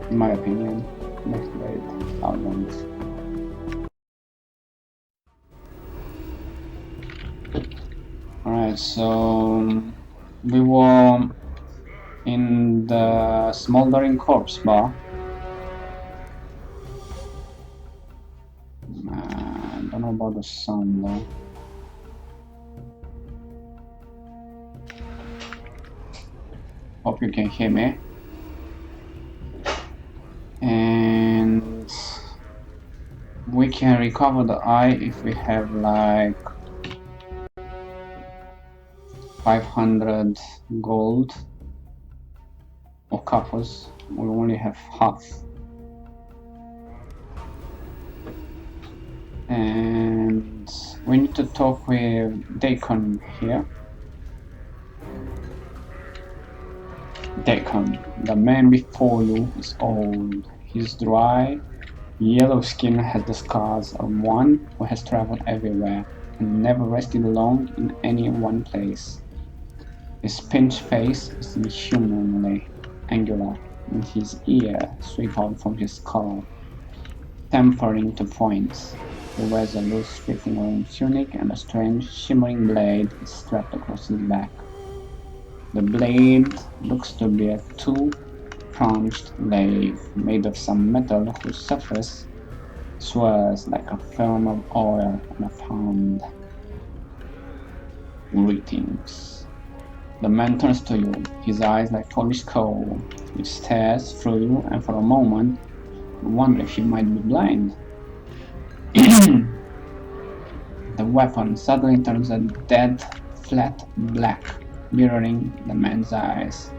in my opinion. Next blade, Almond. Alright, so we were in the smoldering corpse bar. I don't know about the sound though. Hope you can hear me. And we can recover the eye if we have like 500 gold or coppers. We only have half. And we need to talk with dak'kon here. dak'kon, the man before you is old. His dry, yellow skin has the scars of one who has traveled everywhere and never rested long in any one place. His pinched face is inhumanly angular, and his ear sweep out from his skull, tempering to points. He wears a loose fitting orange tunic, and a strange shimmering blade is strapped across his back. The blade looks to be a two-pronged glaive made of some metal whose surface swirls like a film of oil on a pond. Greetings. The man turns to you, his eyes like polished coal. He stares through you, and for a moment you wonder if he might be blind. The weapon suddenly turns a dead, flat black, mirroring the man's eyes.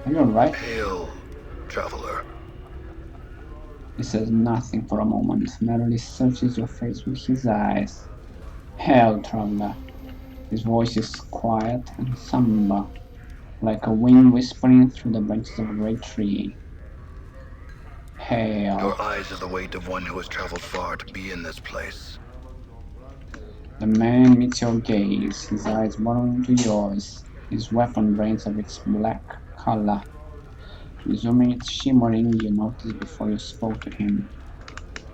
Are you alright? Hail, traveler. He says nothing for a moment, merely searches your face with his eyes. Hail, traveler. His voice is quiet and somber, like a wind whispering through the branches of a great tree. Hail. Your eyes are the weight of one who has traveled far to be in this place. The man meets your gaze, his eyes burrowing into yours, his weapon drains of its black color. Resuming its shimmering, you noticed before you spoke to him.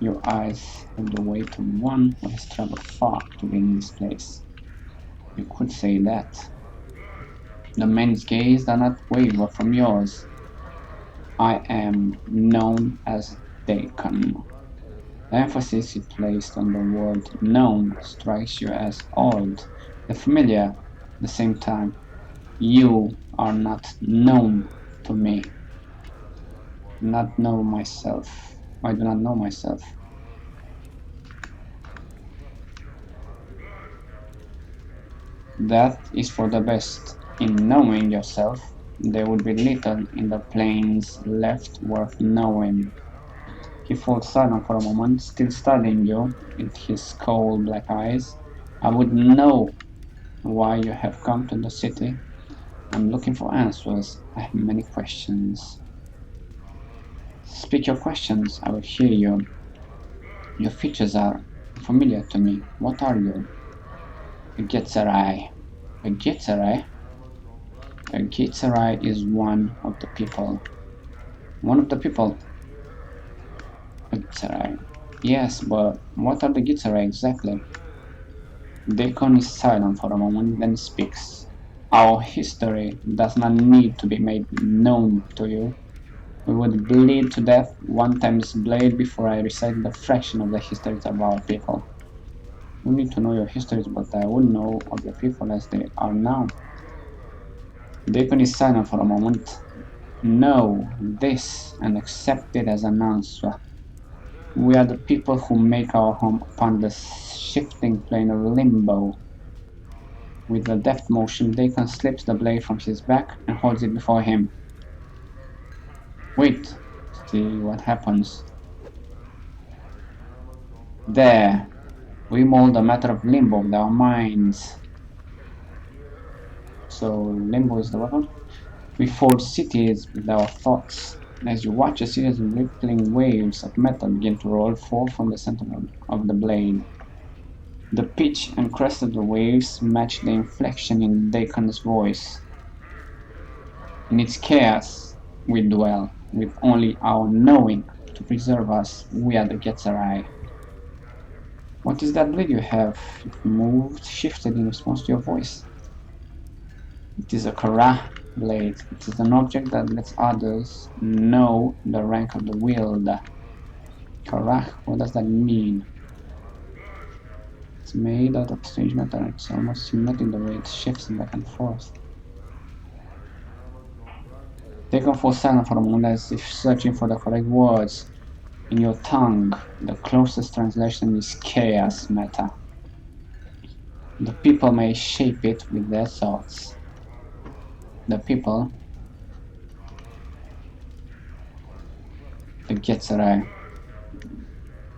Your eyes have the weight of one who has traveled far to be in this place. You could say that. The man's gaze does not waver from yours. I am known as dak'kon. The emphasis he placed on the word known strikes you as old, yet familiar at the same time. You are not known to me. I do not know myself. That is for the best. In knowing yourself, there would be little in the plains left worth knowing. He falls silent for a moment, still studying you with his cold black eyes. I would know why you have come to the city. I'm looking for answers. I have many questions. Speak your questions, I will hear you. Your features are familiar to me. What are you? A Getzerai. A Getzerai? A Getzerai is one of the people. One of the people? A Getzerai. Yes, but what are the Getzerai exactly? dak'kon is silent for a moment, then speaks. Our history does not need to be made known to you. We would bleed to death one time's blade before I recite the fraction of the histories of our people. You need to know your histories, but I would know of your people as they are now. dak'kon is silent for a moment. Know this and accept it as an answer. We are the people who make our home upon the shifting plane of limbo. With a deft motion, dak'kon slips the blade from his back and holds it before him. Wait, see what happens. There, we mold a matter of limbo with our minds. So limbo is the weapon. We forge cities with our thoughts. As you watch, a series of rippling waves of metal begin to roll forth from the center of the blade. The pitch and crest of the waves match the inflection in dak'kon's voice. In its chaos, we dwell, with only our knowing to preserve us. We are the Getzerai. What is that blade you have? You've moved, shifted in response to your voice. It is a Kara blade. It is an object that lets others know the rank of the wielder. Kara, what does that mean? It's made out of strange metal. It's almost simulating the way it shifts back and forth. Dak'kon falls silent for a moment as if searching for the correct words. In your tongue, the closest translation is chaos matter. The people may shape it with their thoughts. The people, the Getzerai.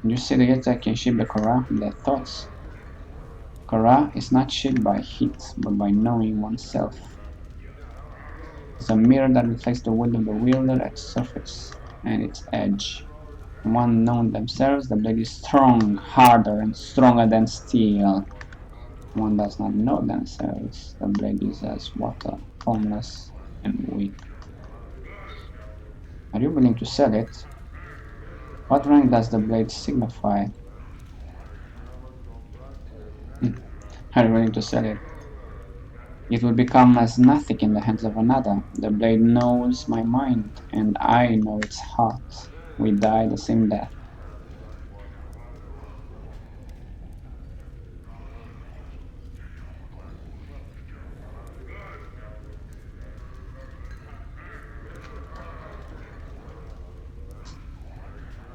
You see the Getzerai can shape the Kara with their thoughts. Kara is not shaped by heat, but by knowing oneself. It's a mirror that reflects the will of the wielder at surface and its edge. One known themselves, the blade is strong, harder, and stronger than steel. One does not know themselves, the blade is as water, formless and weak. Are you willing to sell it? What rank does the blade signify? Are you willing to sell it? It will become as nothing in the hands of another. The blade knows my mind, and I know its heart. We die the same death.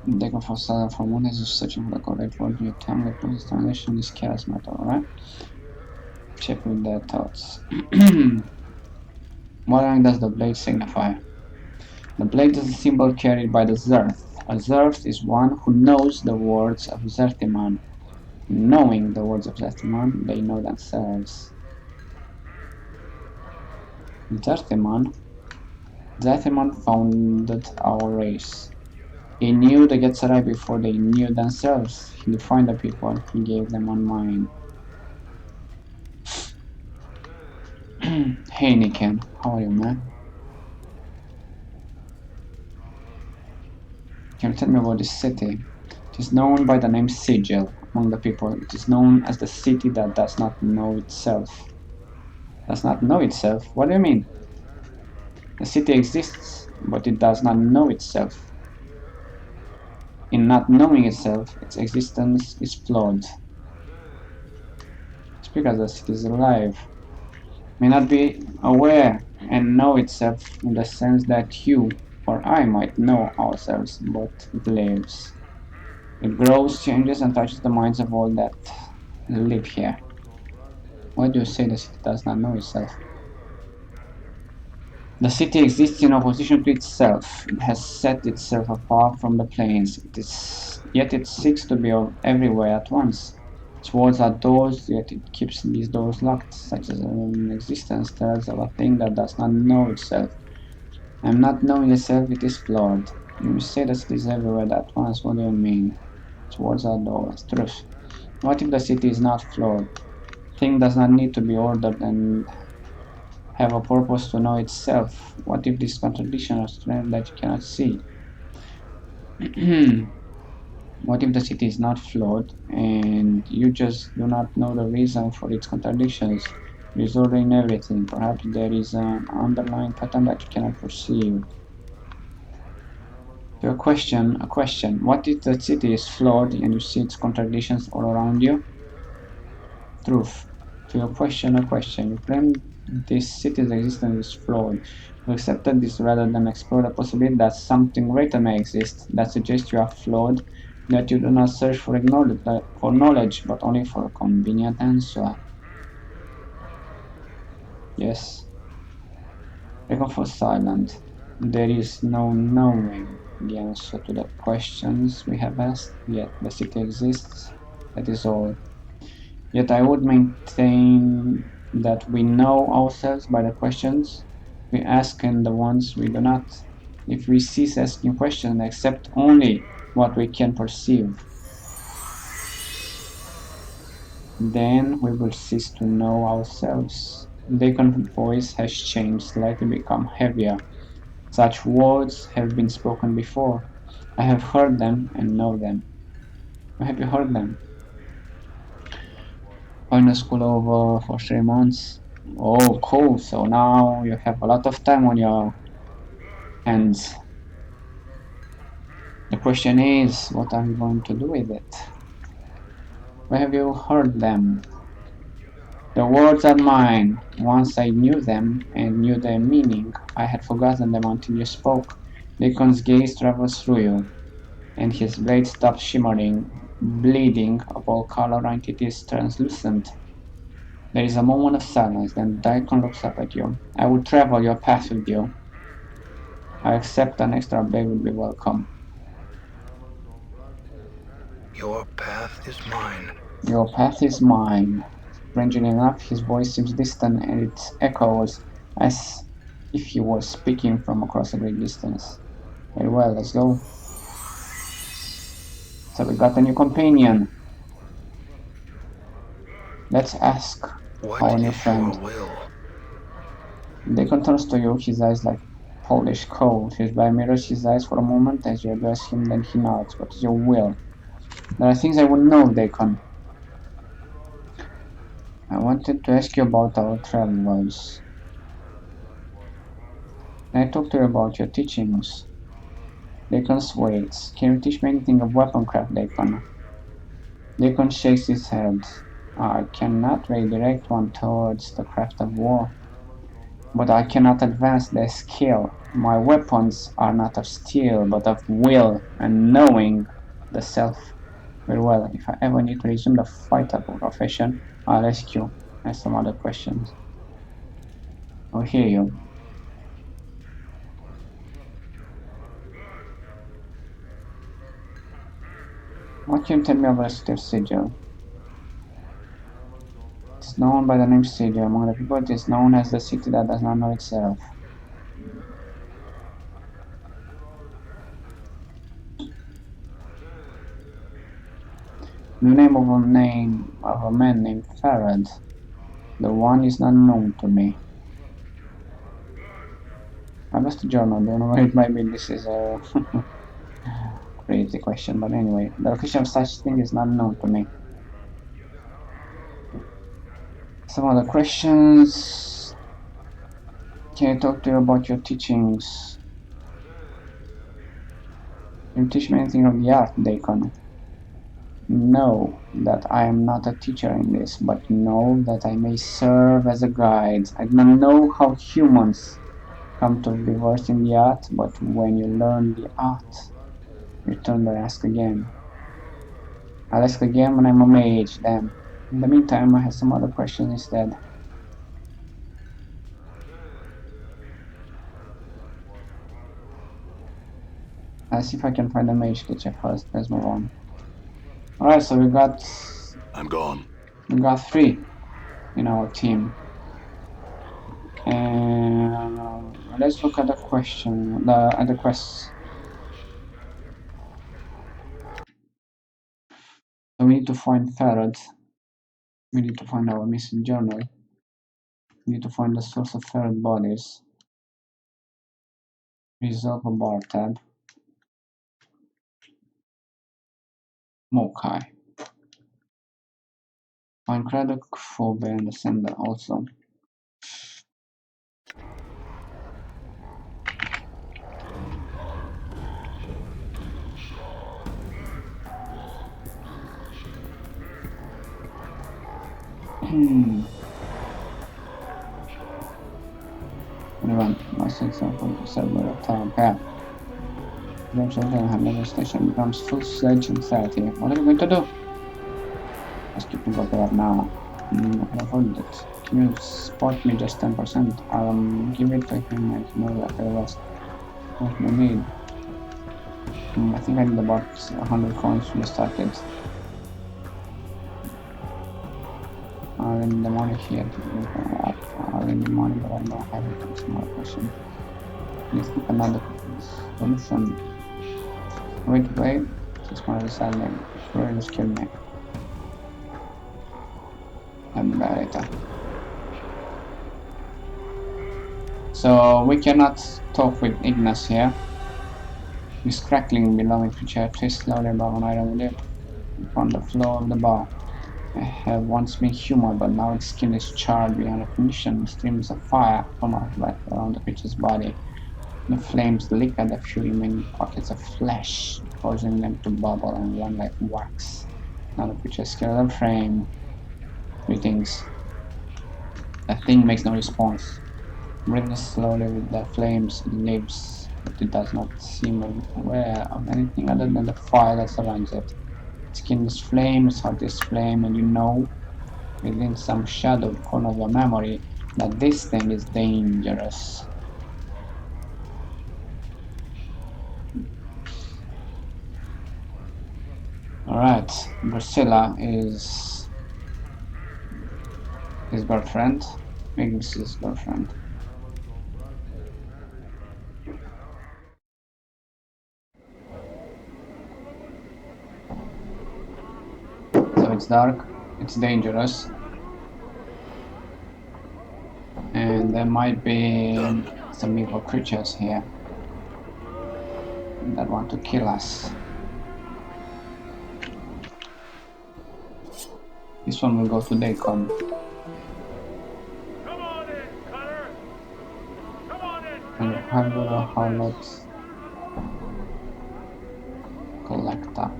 Dak'kon for silent for one is searching for the correct word. Your tongue, the closest translation is chaos matter, alright? Check with their thoughts. What rank does the blade signify? The blade is a symbol carried by the Zerth. A Zerth is one who knows the words of Zertiman. Knowing the words of Zertiman, they know themselves. Zertiman founded our race. He knew the Getzerai before they knew themselves. He defined the people. He gave them one mind. Hey Niken, how are you, man? Can you tell me about this city? It is known by the name Sigil among the people. It is known as the city that does not know itself. Does not know itself? What do you mean? The city exists, but it does not know itself. In not knowing itself, its existence is flawed. It's because the city is alive. May not be aware and know itself in the sense that you or I might know ourselves, but it lives. It grows, changes, and touches the minds of all that live here. Why do you say the city does not know itself? The city exists in opposition to itself. It has set itself apart from the planes. Yet it seeks to be everywhere at once. Its walls are doors, yet it keeps these doors locked, such as an existence tells of a thing that does not know itself. And not knowing itself, it is flawed. You say that it is everywhere at once. What do you mean? Its walls are doors. Truth. What if the city is not flawed? Thing does not need to be ordered and have a purpose to know itself. What if this contradiction of strength that you cannot see? What if the city is not flawed and you just do not know the reason for its contradictions? It is order in everything. Perhaps there is an underlying pattern that you cannot perceive. To a question. What if the city is flawed and you see its contradictions all around you? Truth. To your question. You claim this city's existence is flawed. You accepted this rather than explore the possibility that something greater may exist that suggests you are flawed, that you do not search for knowledge, but only for a convenient answer. Yes. Dak'kon for silent. There is no knowing the answer to the questions we have asked, yet the city exists. That is all. Yet I would maintain that we know ourselves by the questions we ask and the ones we do not. If we cease asking questions and accept only what we can perceive, then we will cease to know ourselves. Dakon's voice has changed, slightly become heavier. Such words have been spoken before. I have heard them and know them. Have you heard them? Final school over for 3 months. Oh, cool. So now you have a lot of time on your hands. The question is, what are you going to do with it? Where have you heard them? The words are mine. Once I knew them and knew their meaning, I had forgotten them until you spoke. Dakon's gaze travels through you, and his blade stops shimmering, bleeding of all color entities translucent. There is a moment of silence, then Daikon looks up at you. I will travel your path with you. I accept an extra blade would be welcome. Your path is mine. Your path is mine. Strangely enough, his voice seems distant and it echoes as if he was speaking from across a great distance. Very well, let's go. So we got a new companion. Let's ask What our new is your friend. will? Daikon turns to you, his eyes like polished coal. His blade mirrors his eyes for a moment as you address him, then he nods. What is your will? There are things I would know, Daikon. I wanted to ask you about our travels. Can I talk to you about your teachings? Daikon waits. Can you teach me anything of weaponcraft, Daikon? Daikon shakes his head. I cannot redirect one towards the craft of war, but I cannot advance their skill. My weapons are not of steel, but of will and knowing the self. Very well, if I ever need to resume the fighter profession, I'll ask you. I have some other questions. I'll hear you. What can you tell me about the city of Sigil? It is known by the name Sigil. Among the people, it is known as the city that does not know itself. The name of a man named Farad. The one is not known to me. I lost the journal. Don't know where it might be. This is a crazy question, but anyway, the location of such thing is not known to me. Some other questions. Can I talk to you about your teachings? Can you teach me anything of the art, Dakon? Know that I am not a teacher in this, but know that I may serve as a guide. I do not know how humans come to be versed in the art, but when you learn the art, return to ask again. I'll ask again when I'm a mage, then. In the meantime, I have some other questions instead. I'll see if I can find a mage teacher first. Let's move on. Alright, so I'm gone. we got 3 in our team. And let's look at the quests. So we need to find Farad. We need to find our missing journal. We need to find the source of Farad bodies. Resolve a bar tab. Mokai. Find Craddock, Phobe, and the sender also. Run. Must example server of time. Yeah. Eventually, the handler station becomes full-fledged anxiety. What are we going to do? Let's keep it there now. I avoid it. Can you spot me just 10%? I'll give it to him and know that the rest. What we need. I think I need about 100 coins to get started. I'll in the money here. I'll in the money, but I don't have it. That's more question. Let's keep another solution. Wait. Just want to decide name. Sure, just kill me. I'm bad. So we cannot talk with Ignace here. This crackling beloved creature twists slowly above an iron lip upon the floor of the bar. It had once been human, but now its skin is charred beyond recognition. Streams of fire come out right around the creature's body. The flames lick at the few remaining pockets of flesh, causing them to bubble and run like wax. Now the creature's skeletal frame. Greetings. The thing makes no response. Breathing slowly with the flames, it lives, but it does not seem aware of anything other than the fire that surrounds it. Skin is flame, its heart is flame, and you know, within some shadowed corner of your memory, that this thing is dangerous. Alright, Drusilla is his girlfriend. Ignis's girlfriend. So it's dark, it's dangerous, and there might be some evil creatures here that want to kill us. This one will go to dak'kon. Come on in, Cutter! Come on in, And Cutter! Harbor Harlot Collector.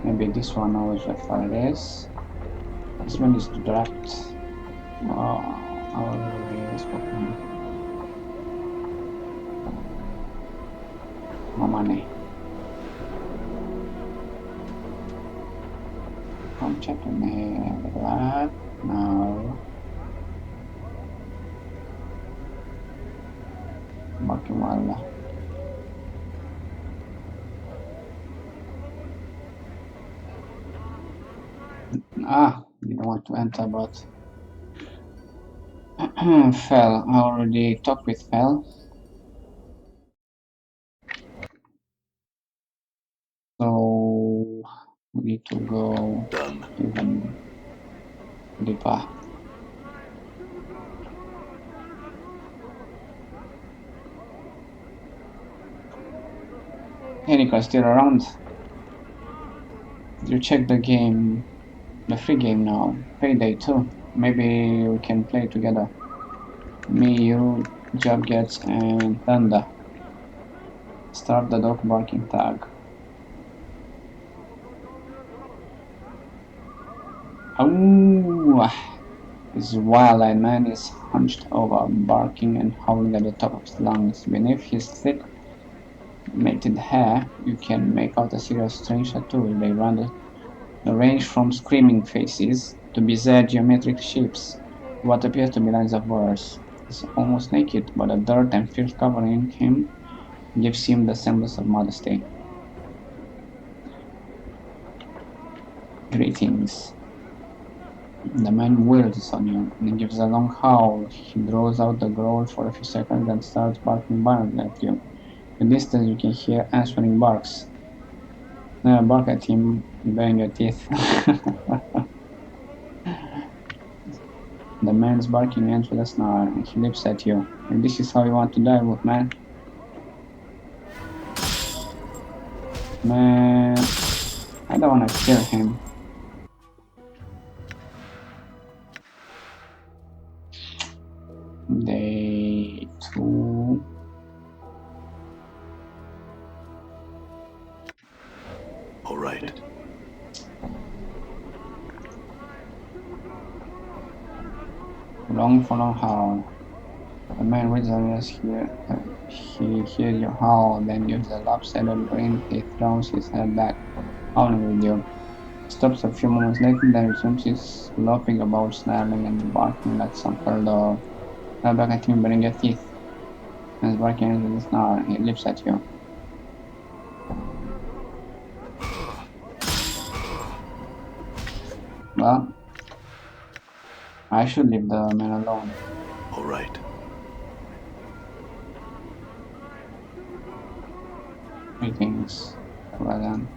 Maybe this one knows where far it is. This one is direct. Oh, I already spoke to him. More money. Come check with me. Look at that. No. Working well. Didn't want to enter, but Fel. I already talked with Fel. So we need to go even deeper. Erika is still around. You check the game, the free game now. Payday 2. Maybe we can play together. Me, you, Job Gets, and Thunder. Start the dog barking tag. Oh, this wild-eyed man is hunched over, barking and howling at the top of his lungs. Beneath his thick, matted hair, you can make out a series of strange tattoos. They run the range from screaming faces to bizarre geometric shapes, what appears to be lines of words. He's almost naked, but the dirt and filth covering him gives him the semblance of modesty. Greetings. The man whirls on you and gives a long howl. He draws out the growl for a few seconds and starts barking violently at you. In the distance you can hear answering barks. Never bark at him, baring your teeth. The man's barking ends with a snarl, and he leaps at you. And this is how you want to die, Wolfman. Man, I don't want to kill him. Day 2. All right. Long for long howl. The man whistles he hears your howl, then uses a lopsided grin. He throws his head back, howling with you. Stops a few moments later, then resumes his loafing about, snarling and barking like some curled dog. Now back at him, baring your teeth. And his barking ends with a snarl. He leaps at you. Well, I should leave the man alone. All right. Greetings. Well then.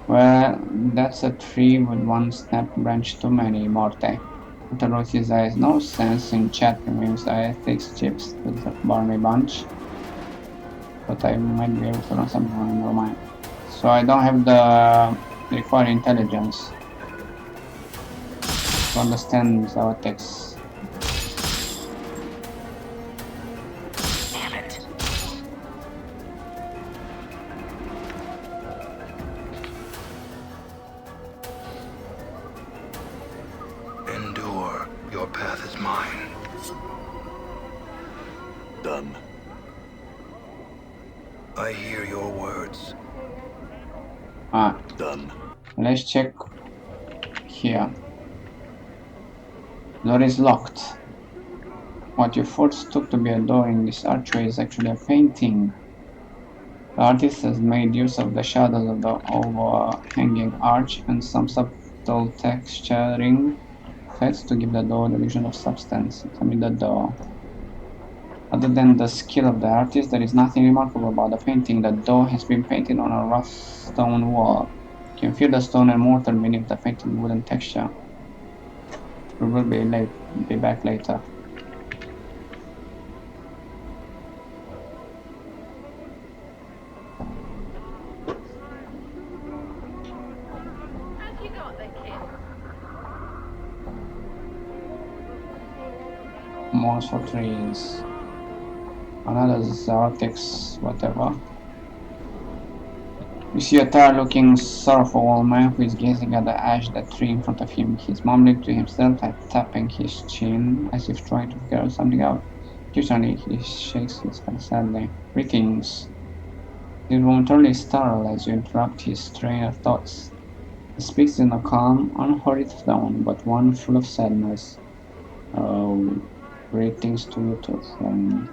Well, that's a tree with one snap branch too many, Morte. After all, there is no sense in chatting with the ethics chips to the Barney bunch, but I might be able to learn something in Romanian. So I don't have the required intelligence to understand our text. Damn it. Endure. Your path is mine. Done. I hear your words. Ah, Done. let's check here. Door is locked. What you first took to be a door in this archway is actually a painting. The artist has made use of the shadows of the overhanging arch and some subtle texturing effects to give the door the illusion of substance. Examine the door. Other than the skill of the artist, there is nothing remarkable about the painting. The door has been painted on a rough stone wall. You can feel the stone and mortar beneath the painted wooden texture. We will be back later. Have you got the kid? Moss for trees. Another Zartex, whatever. You see a tired-looking, sorrowful old man who is gazing at the ash that tree in front of him. He's mumbling to himself and tapping his chin as if trying to figure something out. Occasionally, he shakes his head sadly. Greetings. He's momentarily startled as you interrupt his train of thoughts. He speaks in a calm, unhurried tone, but one full of sadness. Oh, greetings to you too, friend.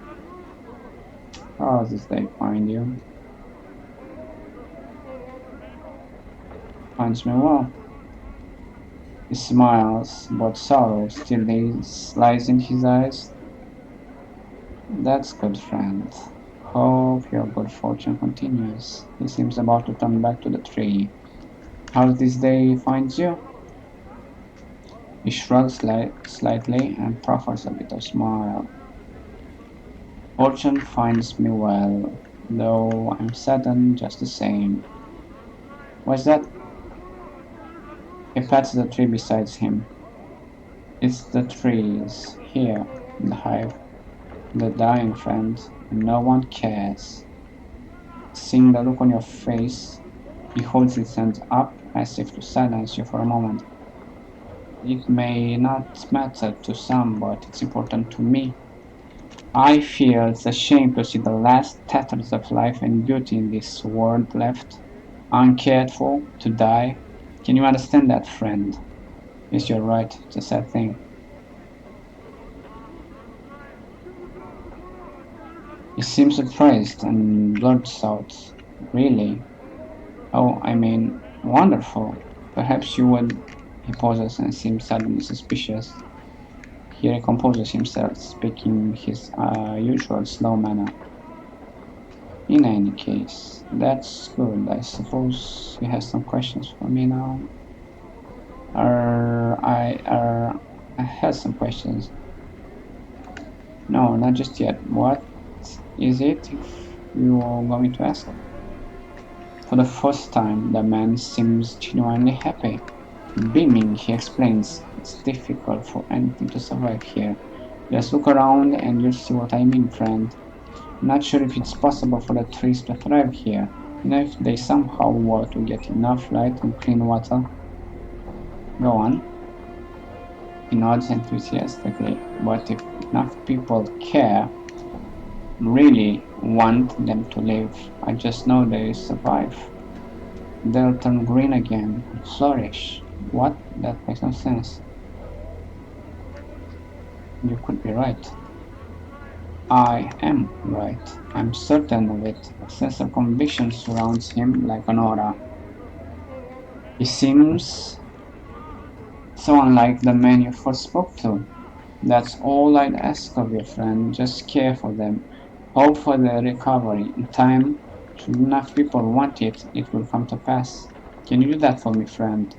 How does this day find you? Finds me well. He smiles, but sorrow still lies in his eyes. That's good, friend. Hope your good fortune continues. He seems about to turn back to the tree. How this day finds you? He shrugs slightly and proffers a bitter smile. Fortune finds me well, though I'm saddened just the same. What's that? He pats the tree beside him. It's the trees, here, in the hive, the dying friend, and no one cares. Seeing the look on your face, he holds his hand up as if to silence you for a moment. It may not matter to some, but it's important to me. I feel it's a shame to see the last tatters of life and beauty in this world left, uncared for, to die. Can you understand that, friend? Yes, you're right. It's a sad thing. He seems surprised and blurts out, really? Oh, I mean, wonderful. Perhaps you would. He pauses and seems suddenly suspicious. He recomposes himself, speaking his usual slow manner. In any case, that's good. I suppose you have some questions for me now. I have some questions. No, not just yet. What is it if you are going to ask? For the first time, the man seems genuinely happy. Beaming, he explains, it's difficult for anything to survive here. Just look around and you'll see what I mean, friend. I'm not sure if it's possible for the trees to thrive here. You know, if they somehow were to get enough light and clean water. Go on. He nods enthusiastically. But if enough people care, really want them to live, I just know they'll survive. They'll turn green again and flourish. What? That makes no sense. You could be right. I am right. I'm certain of it. A sense of conviction surrounds him like an aura. He seems so unlike the man you first spoke to. That's all I'd ask of you, friend. Just care for them. Hope for their recovery. In time, should enough people want it, it will come to pass. Can you do that for me, friend?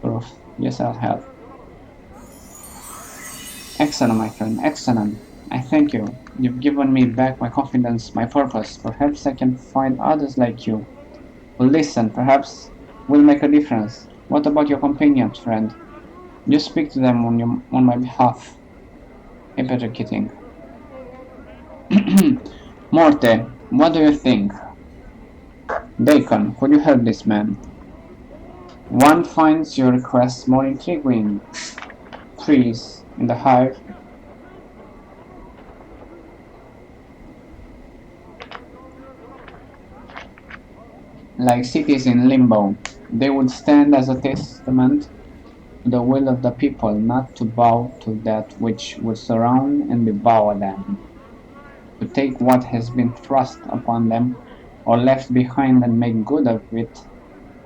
Proof. Yes, I'll help. Excellent, my friend, excellent. I thank you. You've given me back my confidence, my purpose. Perhaps I can find others like you. Well, listen, perhaps we'll make a difference. What about your companions, friend? You speak to them on my behalf. I better kidding. Morte, what do you think? Dak'kon, could you help this man? One finds your request more intriguing. Trees in the hive. Like cities in limbo, they would stand as a testament to the will of the people not to bow to that which would surround and devour them, to take what has been thrust upon them or left behind and make good of it.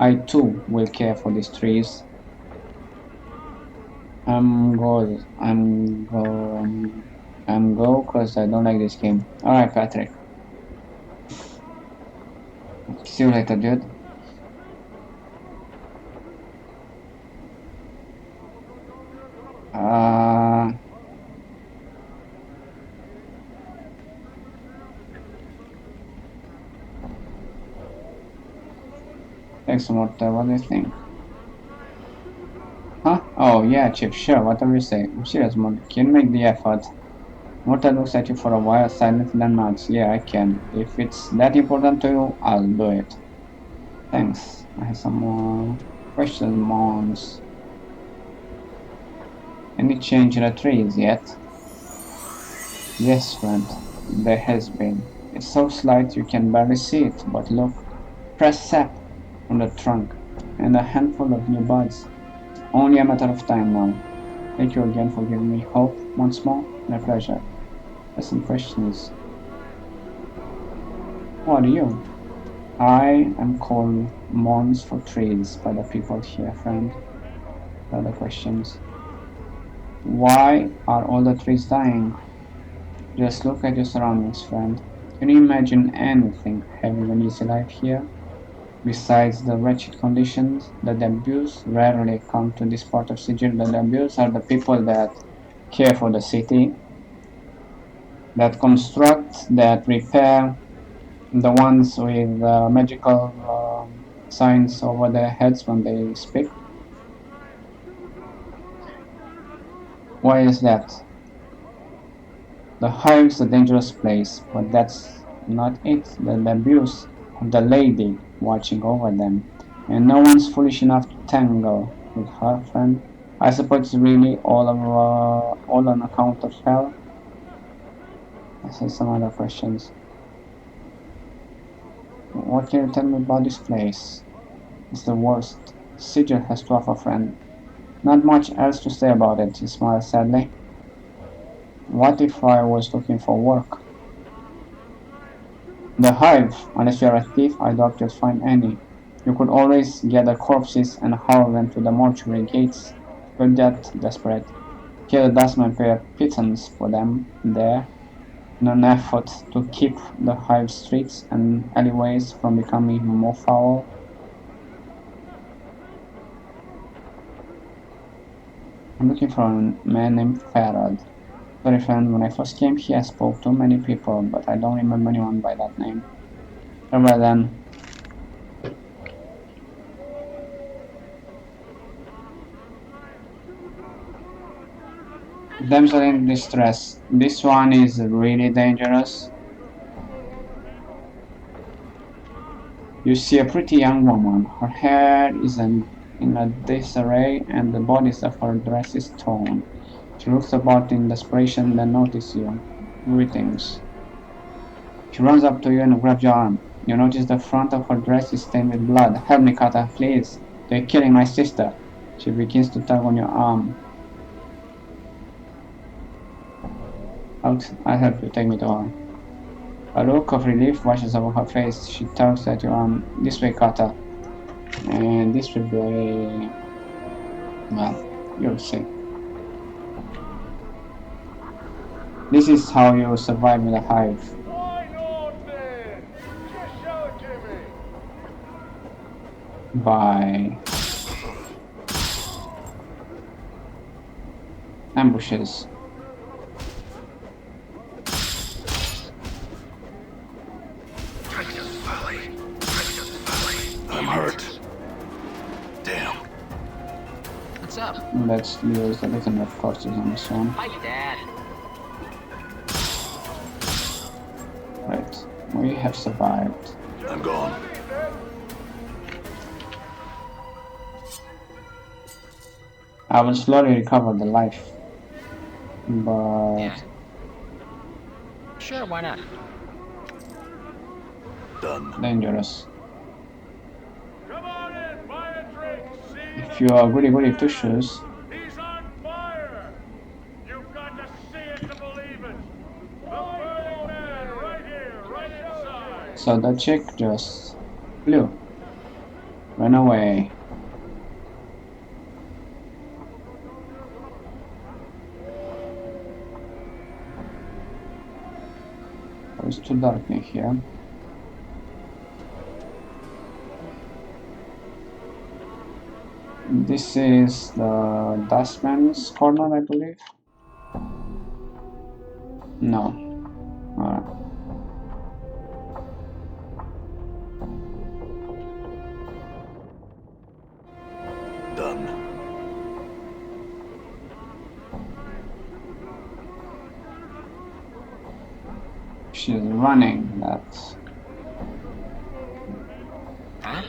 I too will care for these trees. I'm go because I don't like this game. Alright, Patrick. See you later, dude. Thanks, Morta. What do you think? Huh? Oh, yeah, Chip, sure, whatever you say. I'm serious, Morta. Can you make the effort? Morta looks at you for a while, silently then nods. Yeah, I can. If it's that important to you, I'll do it. Thanks. I have some more questions, Mons. Any change in the trees yet? Yes, friend, there has been. It's so slight you can barely see it, but look. Fresh sap from the trunk, and a handful of new buds. Only a matter of time now. Thank you again for giving me hope once more. My pleasure. There's some questions. Who are you? I am called Mons for trees by the people here, friend. Other questions. Why are all the trees dying? Just look at your surroundings, friend. Can you imagine anything having an easy life here? Besides the wretched conditions, the abuse rarely come to this part of Sigil. The abuse are the people that care for the city, that construct, that repair, the ones with magical signs over their heads when they speak. Why is that? The hive's a dangerous place, but that's not it. The abuse of the lady watching over them, and no one's foolish enough to tangle with her friend. I suppose it's really all on account of hell. I see some other questions. What can you tell me about this place? It's the worst Sigil has to offer, friend. Not much else to say about it, he smiled sadly. What if I was looking for work? The hive, unless you're a thief, I doubt you'd find any. You could always gather corpses and haul them to the mortuary gates. You're that desperate. Kill a dustman, pay a pittance for them there, in an effort to keep the hive streets and alleyways from becoming more foul. I'm looking for a man named Farad. Sorry friend, when I first came here I spoke to many people, but I don't remember anyone by that name. Farewell then. Damsel in distress. This one is really dangerous. You see a pretty young woman. Her hair is in a disarray and the bodice of her dress is torn. She looks about in desperation, then notices you. Greetings. She runs up to you and grabs your arm. You notice the front of her dress is stained with blood. Help me, Kata, please. They're killing my sister. She begins to tug on your arm. I'll help you, take me to her. A look of relief washes over her face. She tugs at your arm. This way, Kata. And this will be... well, you'll see. This is how you survive in the hive. Why not then? Just show it to me. By ambushes. I'm hurt. Damn. What's up? Let's use the legendary forces on this one. Hi, Dad. Right, we have survived. I'm gone. I will slowly recover the life, but Yeah. Sure, why not? Done. dangerous. Come on in, buy a drink. See If you are really vicious, he's on fire. You've got to see it to believe it. The burning man right here, right inside. so the chick just flew, ran away. It's too dark in here. This is the Dustman's corner, I believe. No. Alright. Done. She's running. That. Huh?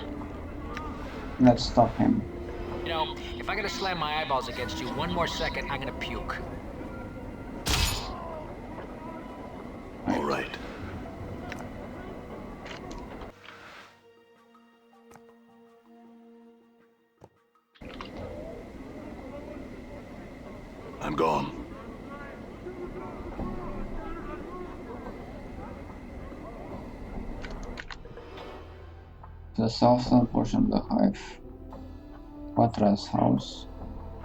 Let's stop him. You know, if I gotta slam my eyeballs against you one more second, I'm gonna puke. All right. I'm gone. The southern portion of the hive. Quatra's house.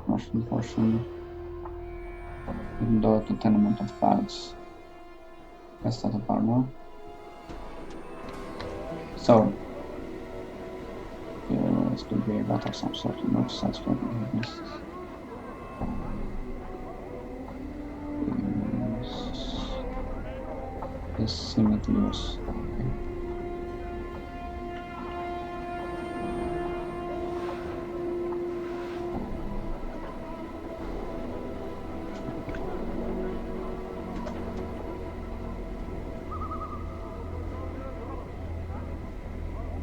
Northern portion. Door to tenement of bags. Let's start apart now. So, this could be a battle of some sort. Not such weakness. This seemed to use. Okay.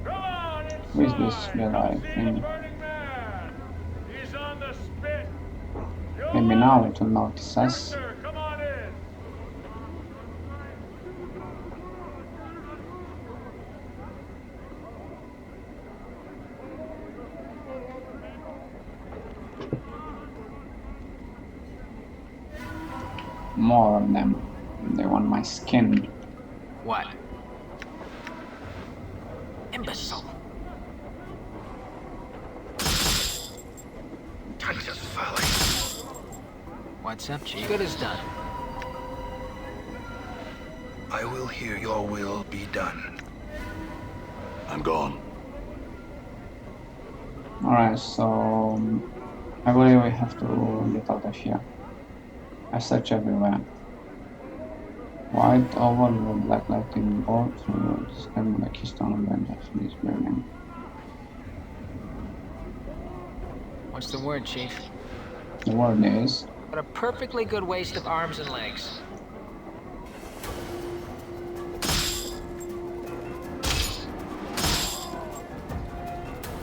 Come on Who is this inside. guy? Come see the burning man. He's on the spit. You'll Maybe love now it. it will notice Yes, us. sir. Come on in. More of them. They want my skin. What? Imbecile. Jesus folly. What's up, Chief? Good as done. I will hear your will be done. I'm gone. Alright, so I believe we have to get out of here. I search everywhere. White oval with black lighting bolt through the stem of the keystone of the Japanese building. What's the word, Chief? The word is Got a perfectly good waist of arms and legs.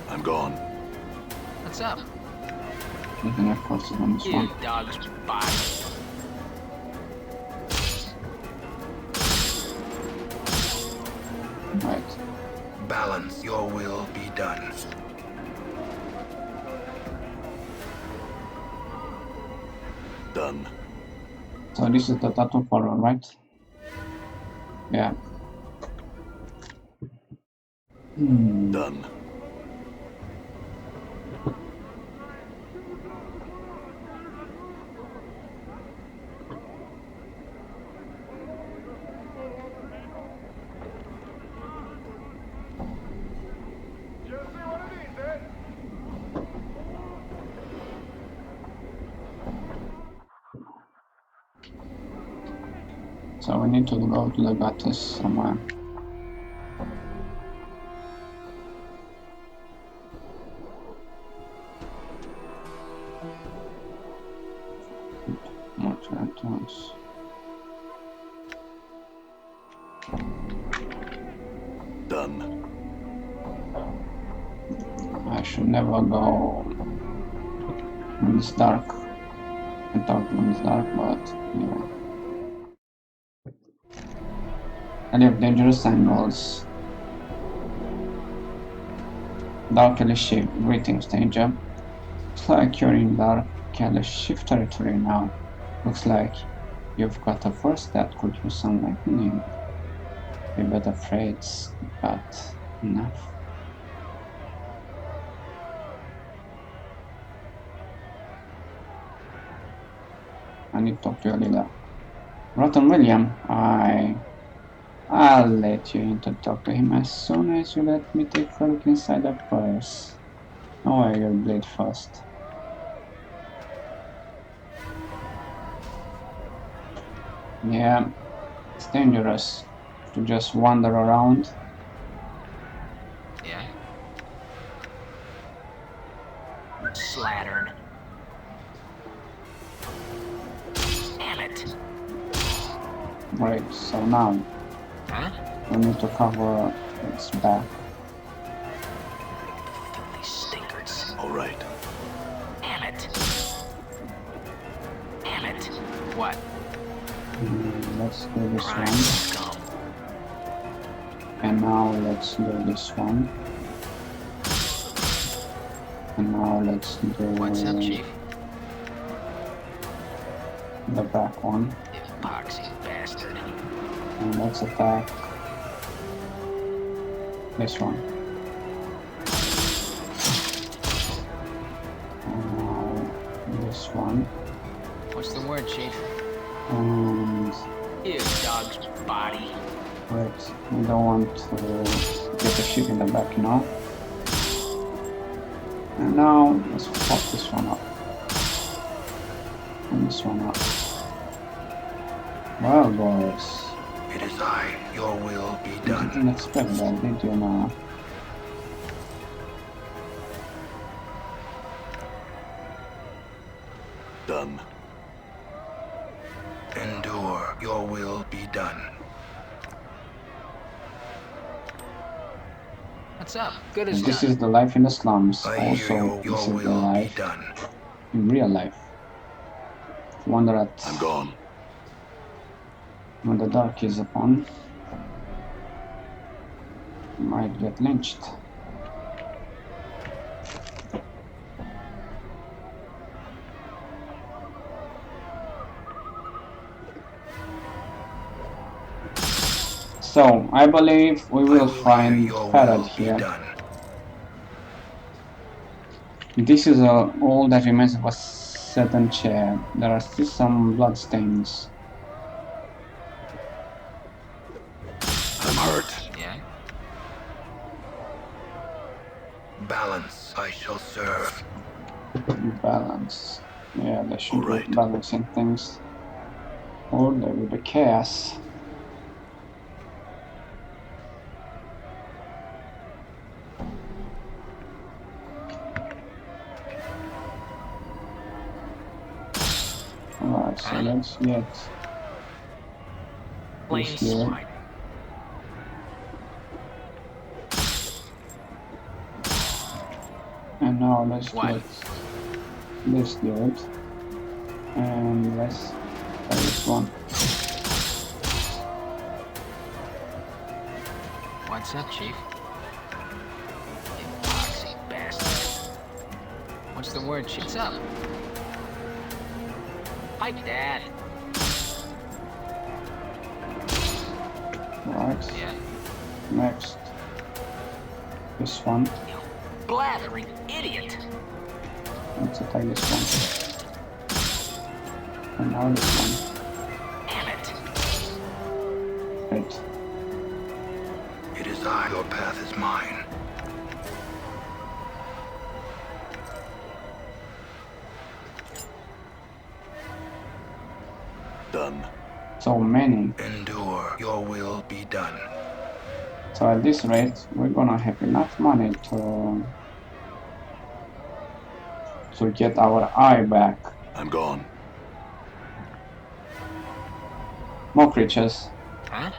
I'm gone. What's up? nothing of course on this You one. dog's body. Right. Balance, your will be done. Done. So this is the tattoo follower, right? Yeah. Done. You see what it is, eh? So we need to go to the gutters somewhere. boss. Done. I should never go when it's dark. I thought when it's dark, but anyway. I leave dangerous angles. Dark Elite Shift, greetings danger. Looks like you're in Dark Elite Shift territory now. Looks like you've got a force that could use some lightning. Be better afraid, but enough. I need to talk to your leader. Rotten William, I'll let you in to talk to him as soon as you let me take a look inside the purse. Oh, you'll bleed first. Yeah, it's dangerous to just wander around. Yeah? Slattern. Damn it. Right, so now Huh? we need to cover its back. Filthy stinkers. All right. Damn it. Damn it. What? Let's do this Prime one. scum. And now let's do this one. And now let's do What's up, Chief? the back one. Epoxy bastard. And let's attack this one. And now this one. What's the word, Chief? And Ew, dog's body. wait, we don't want to get the shit in the back, you know? And now let's fuck this one up. And this one up. Well, boys, It is I. Your will be you done. didn't expect that, did you now? Done. Endure. Your will be done. What's up? Good as This done. is the life in the slums. I hear Also, you. this Your is the will be life done. in real life. Wonder at I'm gone. when the dark is upon, might get lynched. So, I believe we will find Your Parrot will be here. done. This is all that remains of a certain chair. There are still some bloodstains. I'm hurt. Yeah? Balance. I shall serve. Balance. Yeah, there should Alright. be balancing things. Or there will be chaos. Alright, so let's get Plain this here. swine. And now let's What? get this dude. And let's try this one. What's up, Chief? Epoxy bastard. What's the word, Chief? What's up? Hi, Dad. Right, Yeah? next. This one. You blathering idiot. Let's attack this one. And now this one. Damn it. Right. It is I. Your path is mine. Done. So many. Endure. Your will be done. So at this rate, we're gonna have enough money to get our eye back. I'm gone. More creatures. Huh?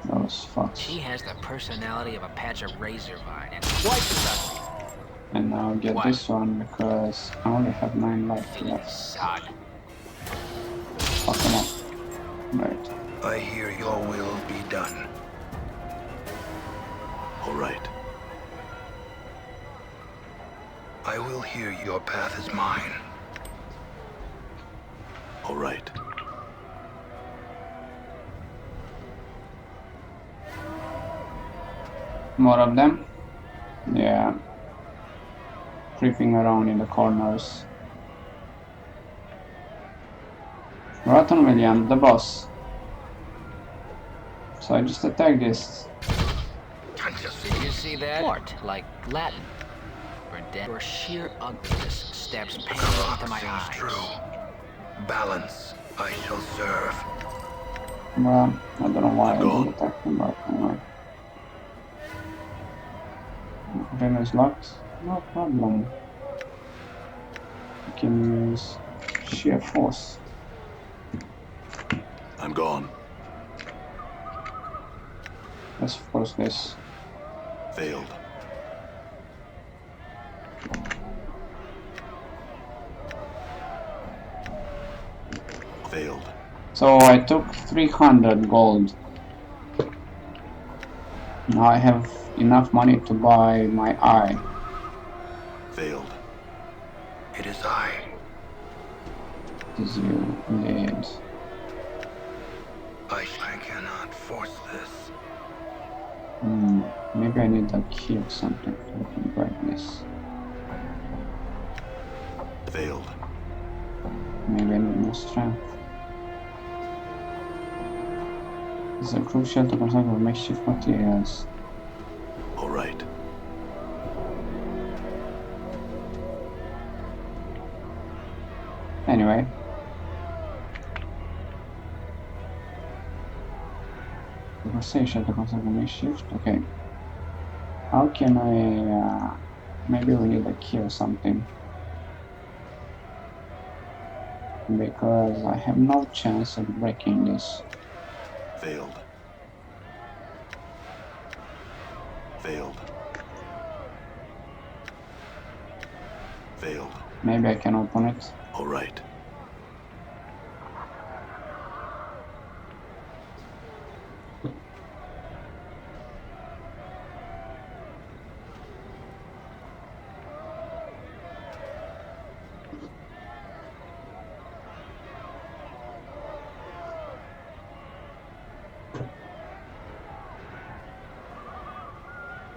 Those fucks. She has the personality of a patch of razor vine and twice as ugly. And now get What? this one because I only have 9 life Filthy left. sod. Fuck them up. Right. I hear your will be done. All right. I will hear your path is mine. All right. More of them? Yeah. Creeping around in the corners. Rotten William, the boss. So I just attack this. Did you see that? What? Like Latin. Or dead. Or sheer ugliness stabs pain into my Seems eyes. true. Balance I shall serve. Well, I don't know why I Go did attack him, but anyway. Then is locked. No problem. I can use sheer force. I'm gone. Let's force this. Failed. Failed. So I took 300 gold. Now I have enough money to buy my eye. Failed. It is I. Is you indeed. I cannot force this. Maybe I need a key or something to break this. Failed. Maybe I need more strength. It's crucial to construct with makeshift materials. All right. Anyway. Conversation to construct with makeshift. Okay. How can I maybe we need a key or something. Because I have no chance of breaking this. Failed. Failed. Failed. Maybe I can open it. All right.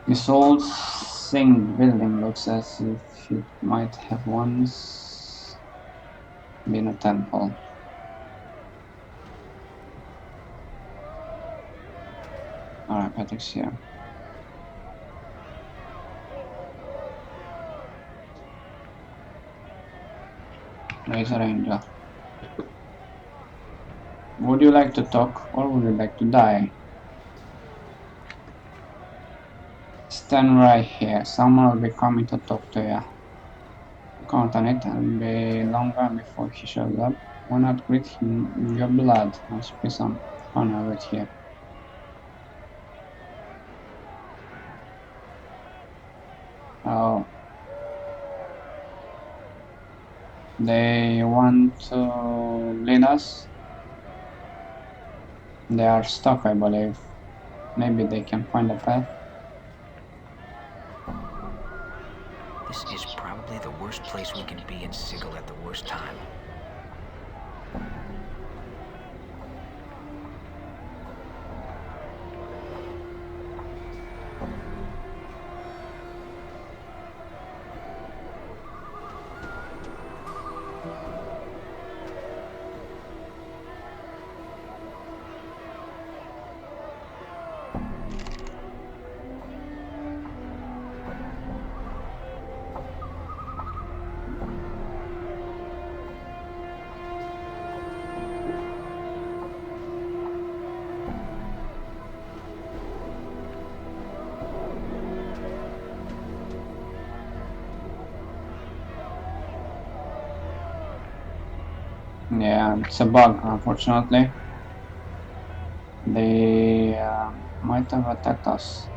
This old zinc building looks as if it might have once been a temple. Alright, Patrick's here. Laser Angel. Would you like to talk or would you like to die? Stand right here. Someone will be coming to talk to you. Count on it and be longer before he shows up. Why not greet him with your blood? Must be some honor right here. Oh. They want to lead us? They are stuck, I believe. Maybe they can find a path. This is probably the worst place we can be in Sigil at the worst time. Yeah, it's a bug, unfortunately. They might have attacked us.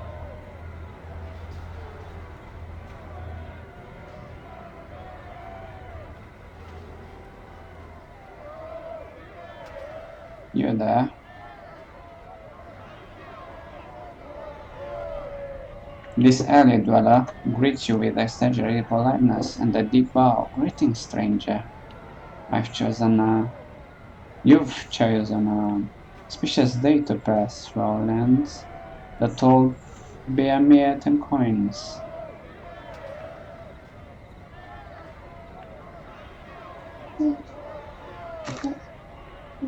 You there? This alley dweller greets you with exaggerated politeness and a deep bow. Greetings, stranger. You've chosen a specious day to pass through our lands that will bear mere 10 coins.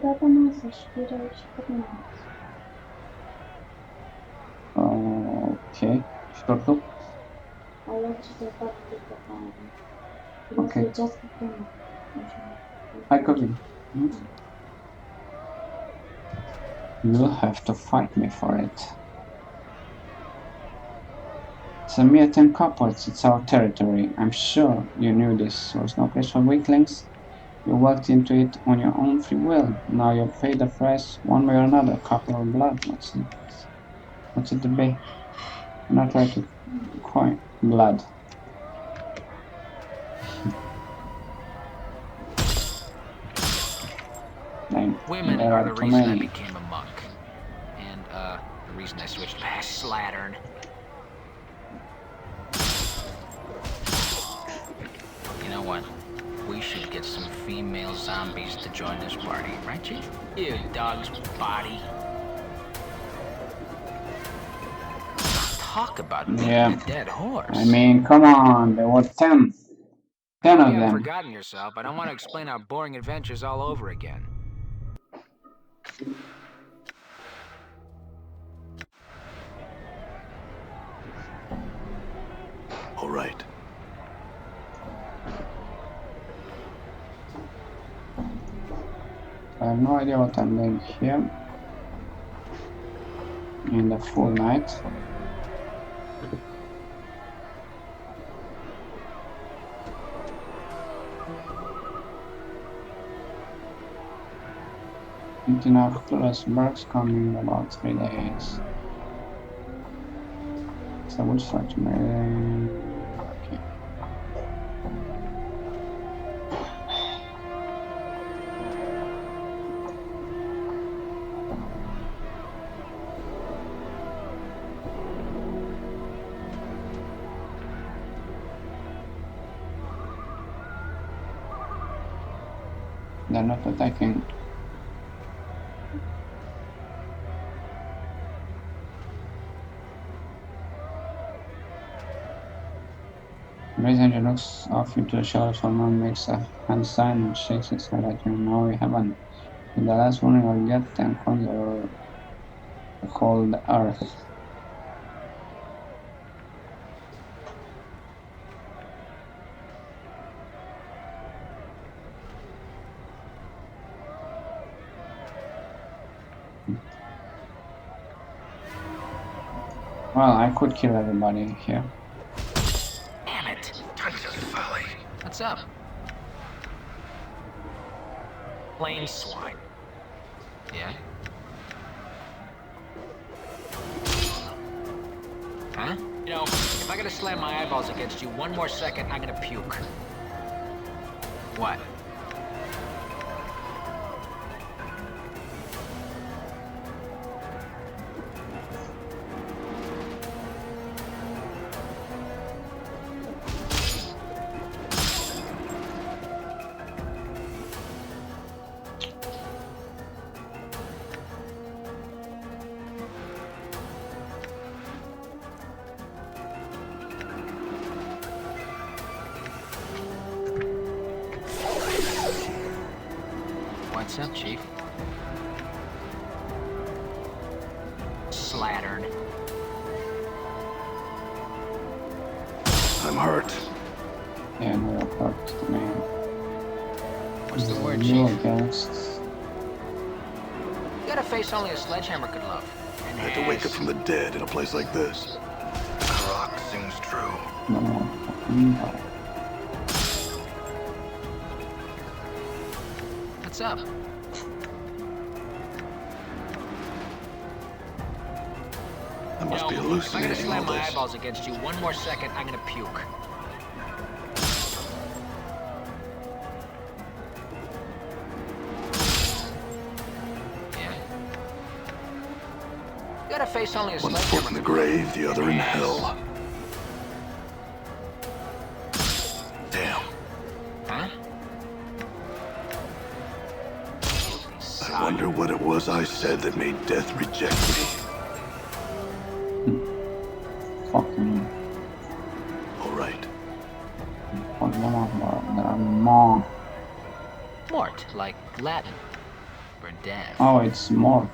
Gata masă și birou și cârnați. Okay, shortul. Alegeți o parte de bani. Okay. Slujească frumos. Hai că vin. You'll have to fight me for it. It's a mere 10 couples, it's our territory. I'm sure you knew this was no place for weaklings. You walked into it on your own free will. Now you'll pay the price one way or another. Couple of blood, what's it to be? Not try to coin blood. Women are the reason I became a monk. And, the reason I switched past Slattern. You know what? We should get some female zombies to join this party, right, Chief? You dog's body. Talk about being a dead horse. I mean, come on, there were 10. 10 of You haven't them. forgotten yourself. I don't want to explain our boring adventures all over again. All right. I have no idea what I'm doing here. In the full night. Enough plus works coming in about 3 days. So we'll start tomorrow. Okay. They're not attacking. Raise Angel looks off into the shadows while Mom makes a hand sign and shakes his head at you. No, we haven't. With the last one I'll get 10 coins or call the earth. Well, I could kill everybody here. Damn it! Tons of folly. What's up? Plain swine. Yeah? Huh? You know, if I gotta slam my eyeballs against you one more second, I'm gonna puke. What? What's up, Chief? Slattern. I'm hurt. Yeah, no, you're correct, man. What's the word, You Chief? against. You got a face only a sledgehammer could love. And I had to wake up from the dead in a place like this. Croc sings true. No more fucking power. What's up? I must be If I'm gonna hallucinating all slam my this. eyeballs against you one more second, I'm gonna puke. Yeah? You got a face only a One sledgehammer foot in the could lift. grave, the other in hell. Damn. Huh? I wonder what it was I said that made death reject me. Fucking All right. fuck them up, but there are more. Mort, like Latin for death. Oh, it's Mort.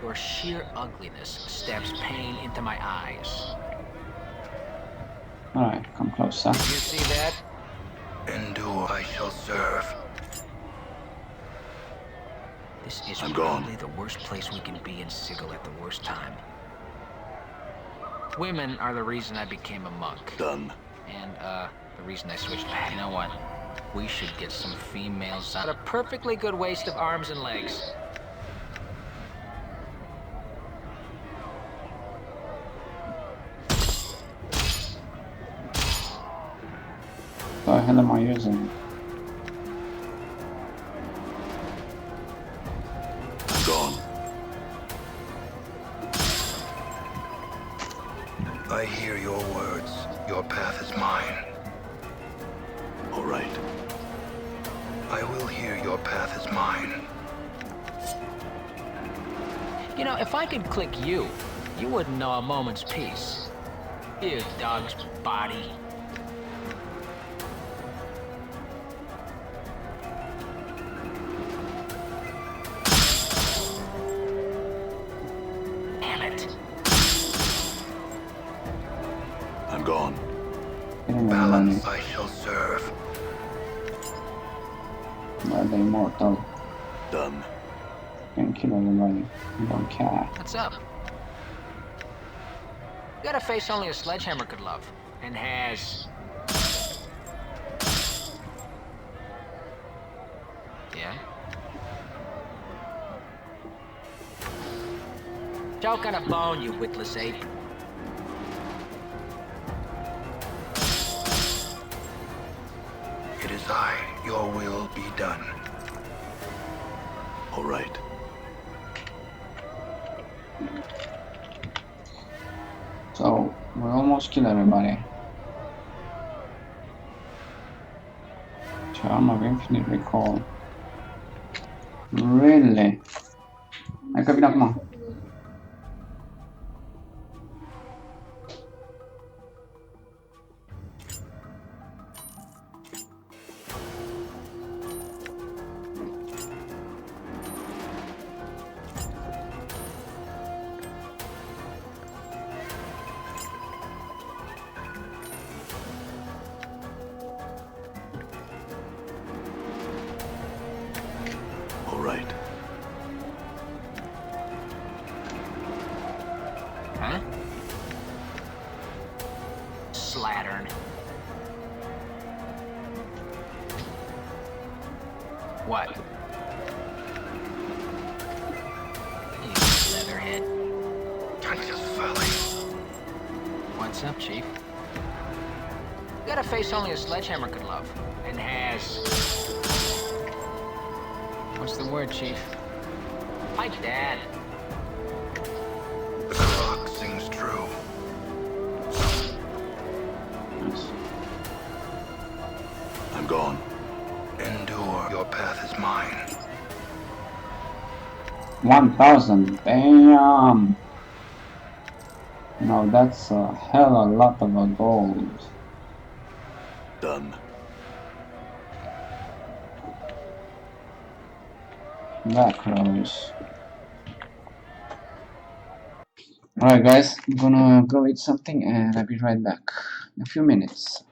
Your sheer ugliness stabs pain into my eyes. Alright, come closer. You see that? Endure, I shall serve. This is I'm gone. probably the worst place we can be in Sigil at the worst time. Women are the reason I became a monk. Done. And, the reason I switched back. You know what? We should get some females out. A perfectly good waist of arms and legs. What the hell am I using? I'm gone. I hear your words. Your path is mine. All right. I will hear your path is mine. You know, if I could click you, you wouldn't know a moment's peace. You dog's body. Damn it. I'm gone. Getting Balance, I shall serve. Where the immortal. Done. Can kill everybody. I don't care. What's up? You got a face only a sledgehammer could love. And has... Yeah? Choke on a bone, you witless ape. It is I. Your will be done. All right. So, we almost killed everybody. Charm of Infinite Recall. Really? Hai capito acum? All right. Huh? Slattern. What? You leatherhead. Conscious folly. What's up, Chief? You got a face only a sledgehammer could love. And has... What's the word, Chief? My dad. The clock sings true. Nice. I'm gone. Endure. Your path is mine. 1000. Damn. No, that's a hell of a lot of a gold. Done. That rose. Alright guys, I'm gonna go eat something and I'll be right back in a few minutes.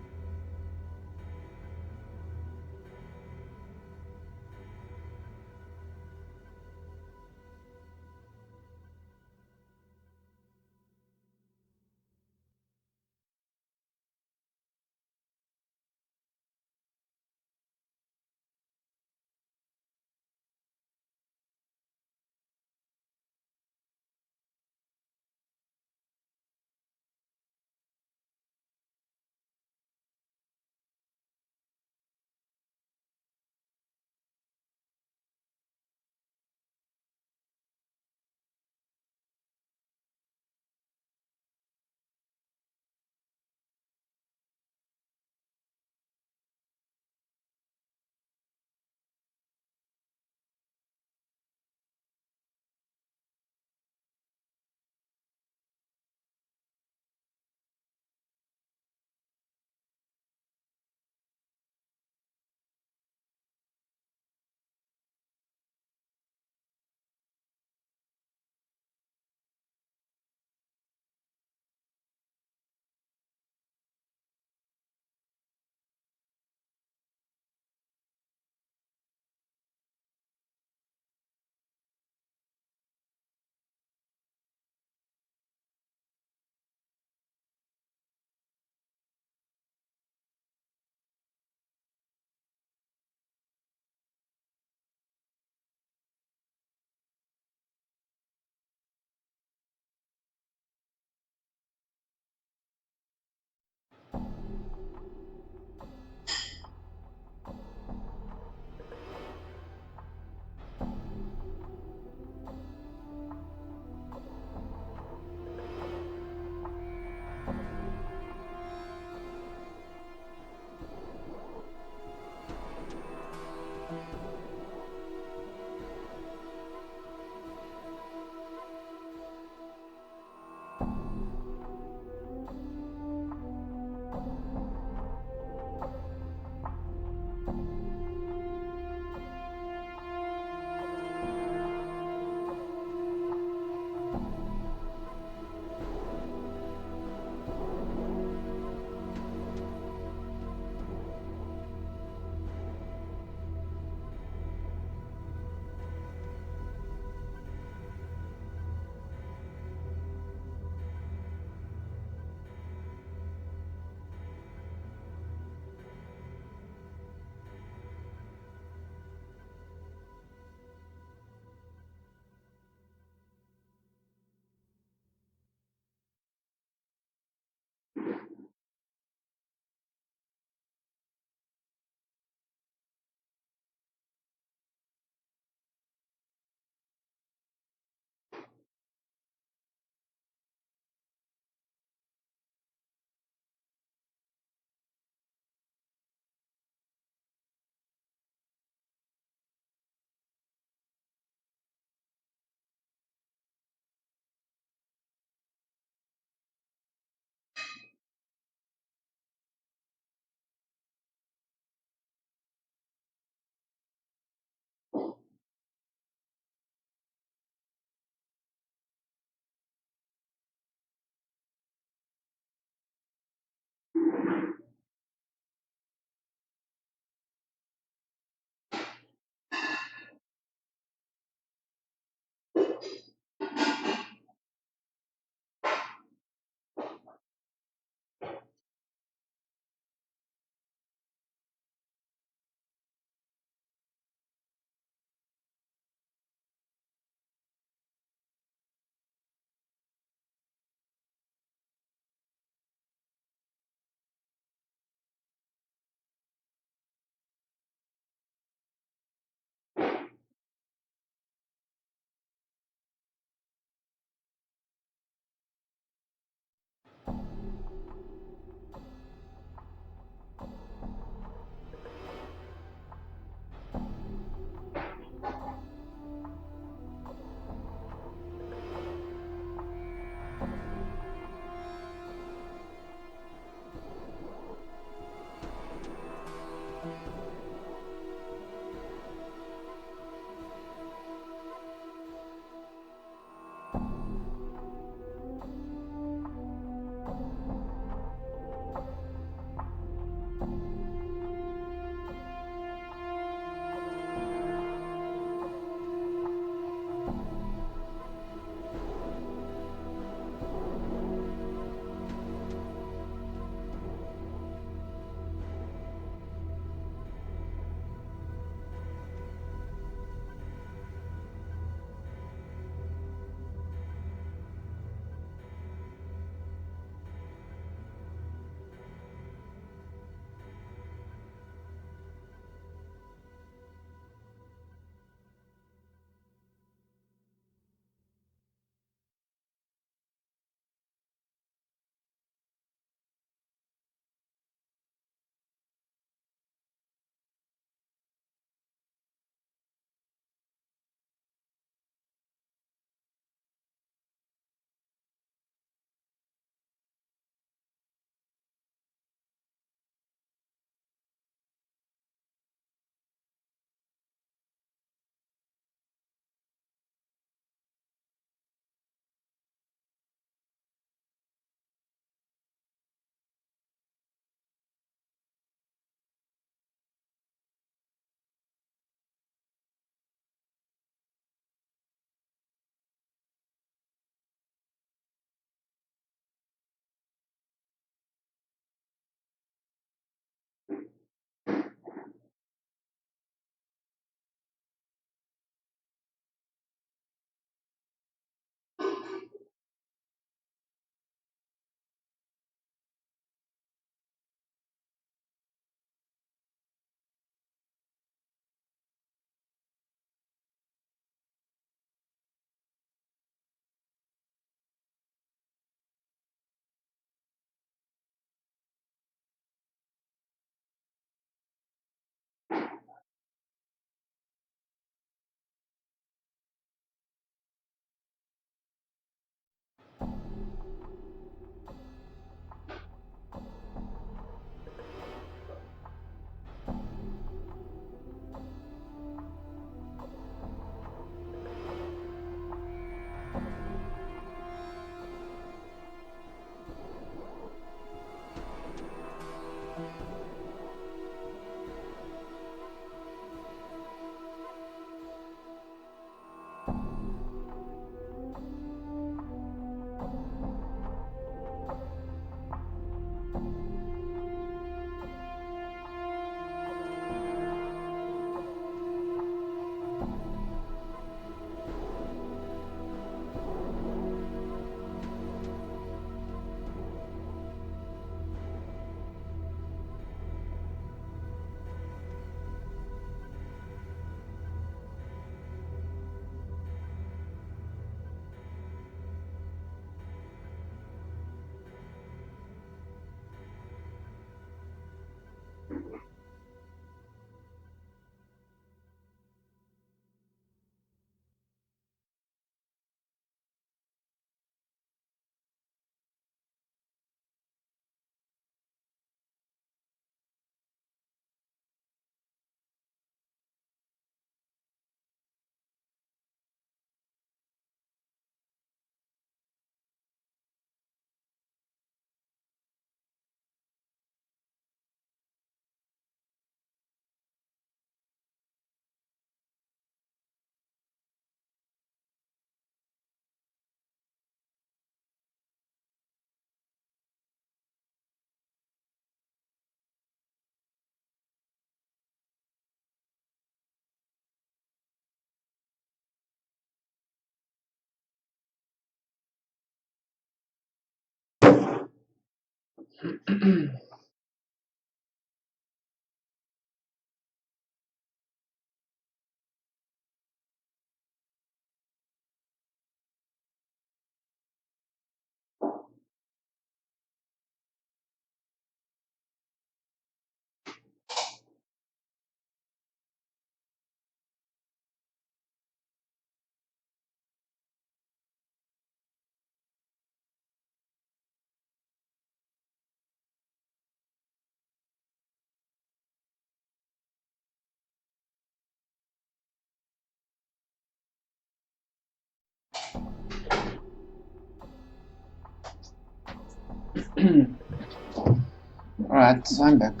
Alright, so I'm back.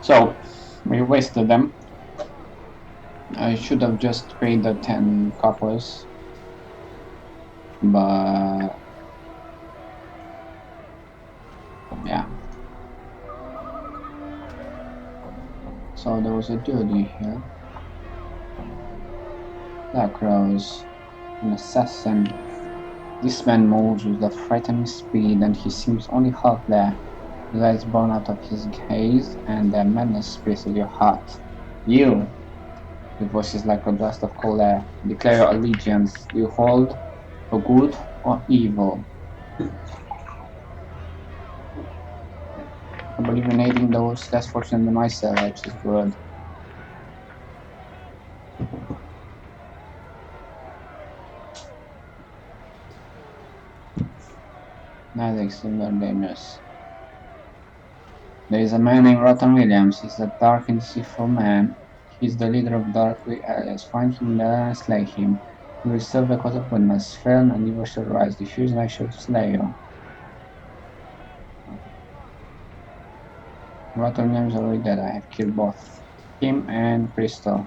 So, we wasted them. I should have just paid the 10 coppers, but yeah. So there was a dude in here. Black Rose, an assassin. This man moves with a frightening speed, and he seems only half there. His eyes burn out of his gaze, and their madness pierces your heart. You! The voice is like a blast of cold air. Declare your allegiance. Do you hold for good or evil? I believe in aiding those less fortunate than myself, which is good. Neither is similar dangerous. There is a man named Rotten Williams. He's a dark and deceitful man. He's the leader of Darkly Alias. Find him there and slay him. You will serve the cause of goodness. Fail and evil shall rise. Diffuse and I shall slay you. Rotten Williams is already dead. I have killed both him and Crystal.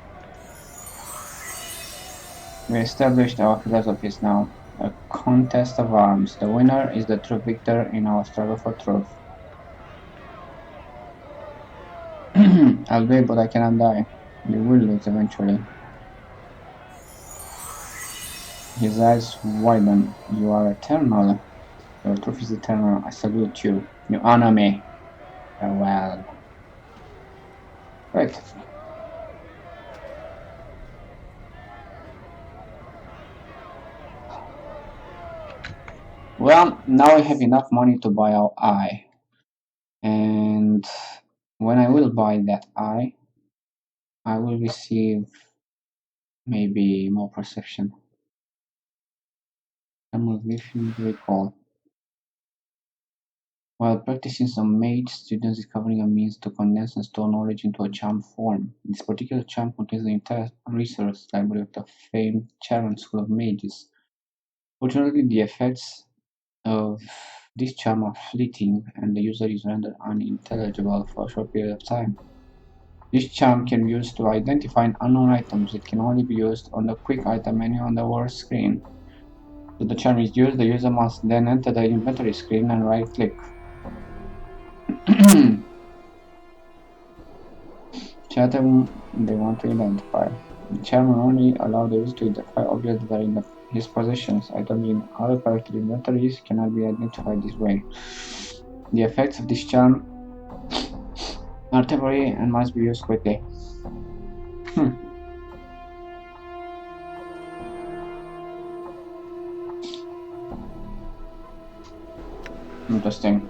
We established our philosophies now. A contest of arms. The winner is the true victor in our struggle for truth. I'll wait, but I cannot die. You will lose eventually. His eyes widen. You are eternal. Your truth is eternal. I salute you. You honor me. Farewell. Right. Well, now I have enough money to buy our eye. And when I will buy that eye, I will receive maybe more perception. Thermal vision recall. While practicing some mage, students discovering a means to condense and store knowledge into a charm form. This particular charm contains the entire resource library of the famed Charon School of Mages. Fortunately, the effects of this charm are fleeting, and the user is rendered unintelligible for a short period of time. This charm can be used to identify unknown items. It can only be used on the quick item menu on the world screen. If the charm is used, the user must then enter the inventory screen and right-click. Item they want to identify. The charm will only allow the user to identify objects that are in his possessions. Items in other character inventories cannot be identified this way. The effects of this charm are temporary and must be used quickly. Interesting.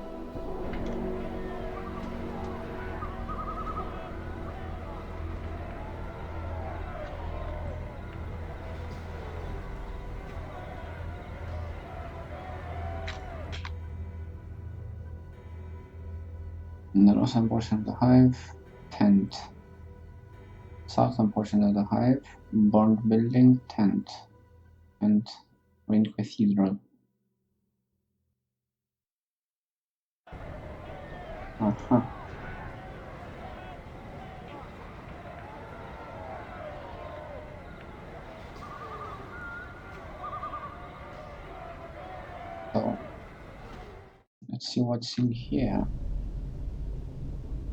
In the northern portion of the hive, tent. Southern portion of the hive, burned building, tent, and ruined cathedral. Uh-huh. So, let's see what's in here.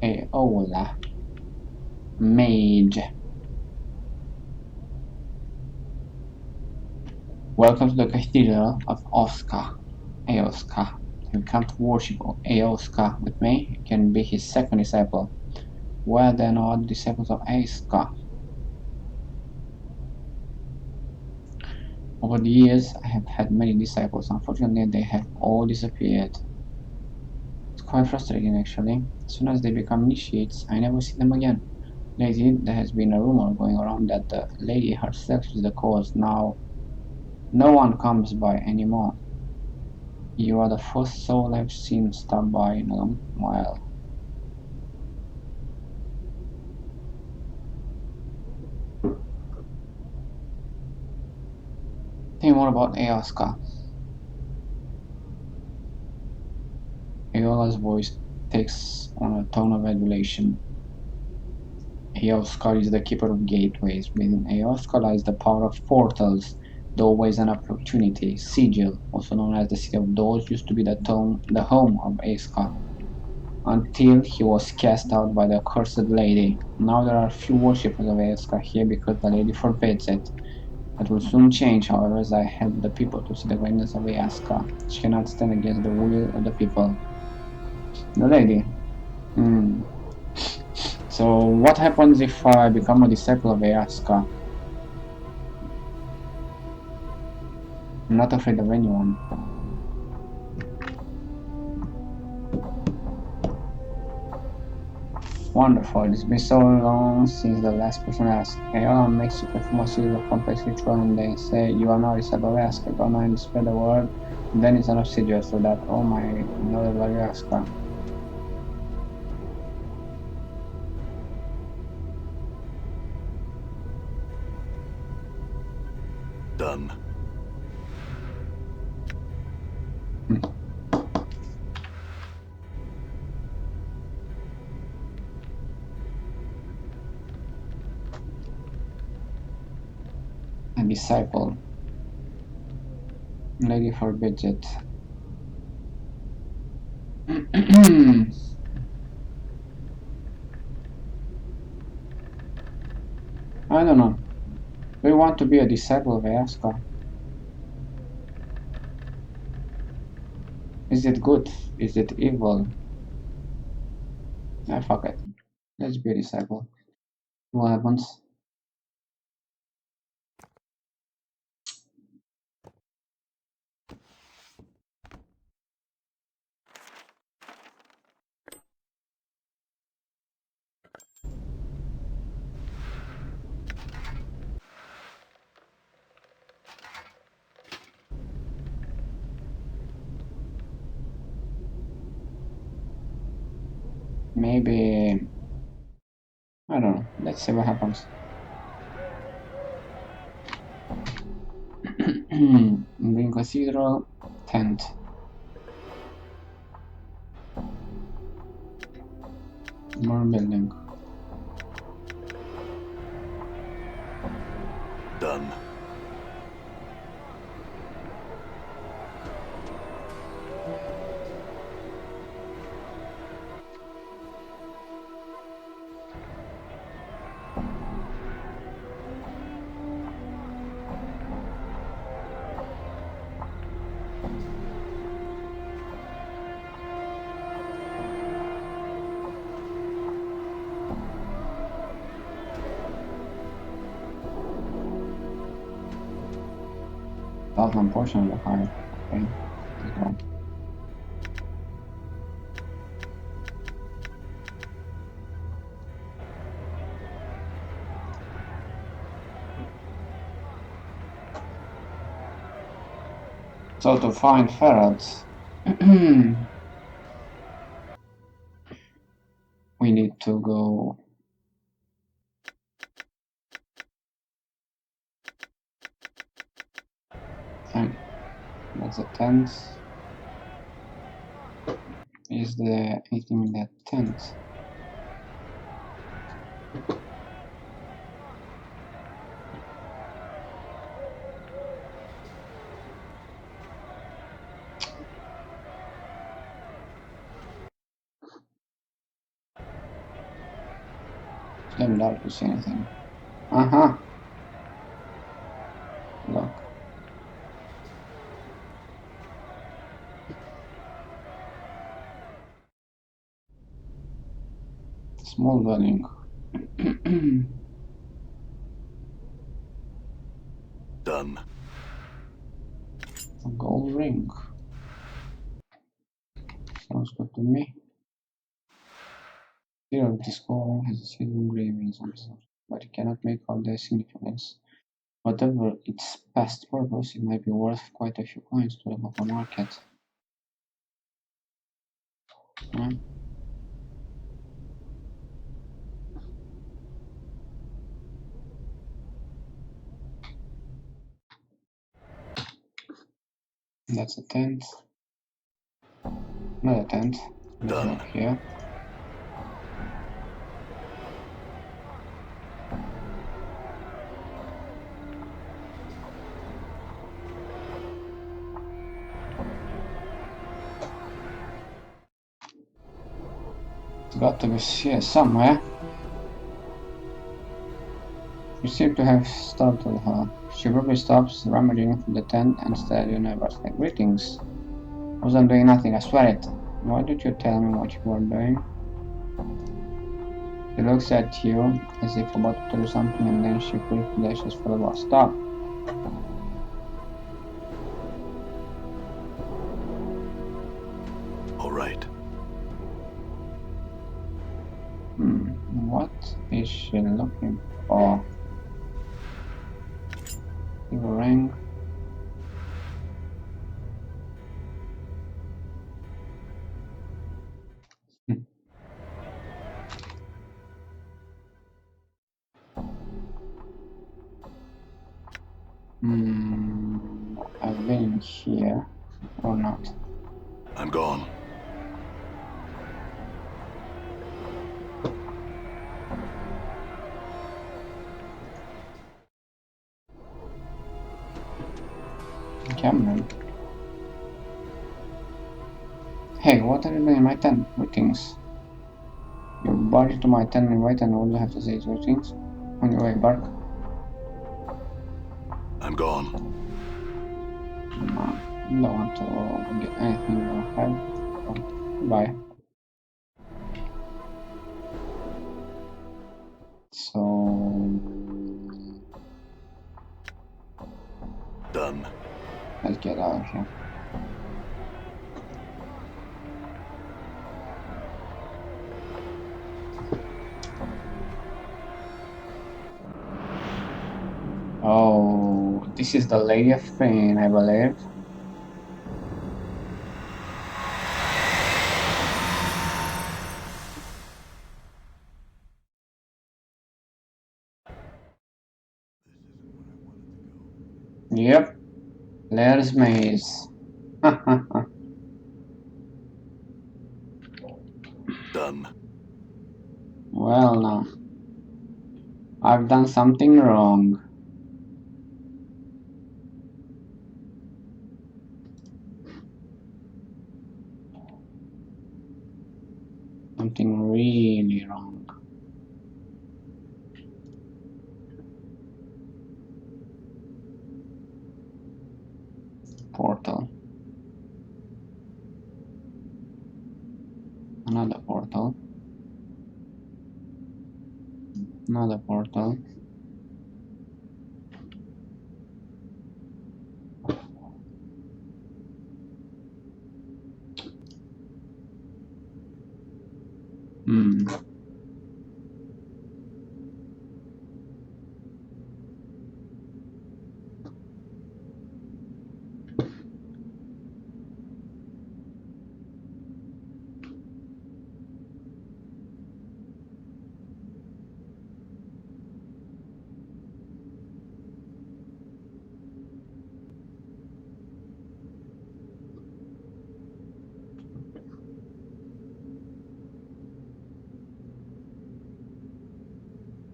Hey, Ola. Mage. Welcome to the Cathedral of Oscar, Eoska. You come to worship Eoska with me, you can be his second disciple. Where then are the disciples of Eoska? Over the years, I have had many disciples. Unfortunately, they have all disappeared. It's quite frustrating, actually. As soon as they become initiates, I never see them again. Lately, there has been a rumor going around that the lady herself is the cause. Now, no one comes by anymore. You are the first soul I've seen stop by in a long while. Tell me more about Eoska. Aeola's voice takes on a tone of adulation. Eoska is the keeper of gateways. Within Eoska lies the power of portals, doorways and opportunity. Sigil, also known as the City of Doors, used to be the home of Eoska, until he was cast out by the Cursed Lady. Now there are few worshippers of Eoska here because the Lady forbids it. That will soon change, however, as I help the people to see the greatness of Eoska. She cannot stand against the will of the people. The Lady. Hmm. So what happens if I become a disciple of Eoska? I'm not afraid of anyone. Wonderful, it's been so long since the last person asked. Aeon makes you perform a series of complex rituals and they say you are now disciple of Eoska. Go now and spread the word. And then it's enough sigil so that all my knowledge of Eoska. Done. A disciple. Lady forbids it. I don't know. Do you want to be a disciple of Eoska? Is it good? Is it evil? Ah, fuck it. Let's be a disciple. What happens? Maybe... I don't know. Let's see what happens. Green Cathedral, tent. More building. Done. Thousand portion of the heart. Okay, let's go. So to find ferrets, we need to go. That's a tent. Is there anything in that tent? Damn dark to see anything. Look. Small dwelling. Done. A gold ring. Sounds good to me. Zero of this gold has a silver engraving on it, but it cannot make out the significance. Whatever its past purpose, it might be worth quite a few coins to the local market. That's a tent. Another tent. Done. Here. It's got to be here somewhere. You seem to have startled her. She probably stops rummaging through the tent and stares you nervously. Greetings. I wasn't doing nothing, I swear it. Why don't you tell me what you were doing? She looks at you as if about to do something and then she quickly dashes for the bus stop. All right. What is she looking for? Silver ring. I've been here or not? I'm gone. Cameron. Hey, what are you doing in my tent? Greetings. You barge into my tent and wait and all you have to say is greetings. On your way, Bark. I'm gone. No, don't want to get anything you have. So, bye. So Done. let's get out of here. Oh, this is the Lady of Pain, I believe. Yep, there's Maze. Done. Well, now I've done something wrong. Something really wrong. Portal. Another portal. Another portal.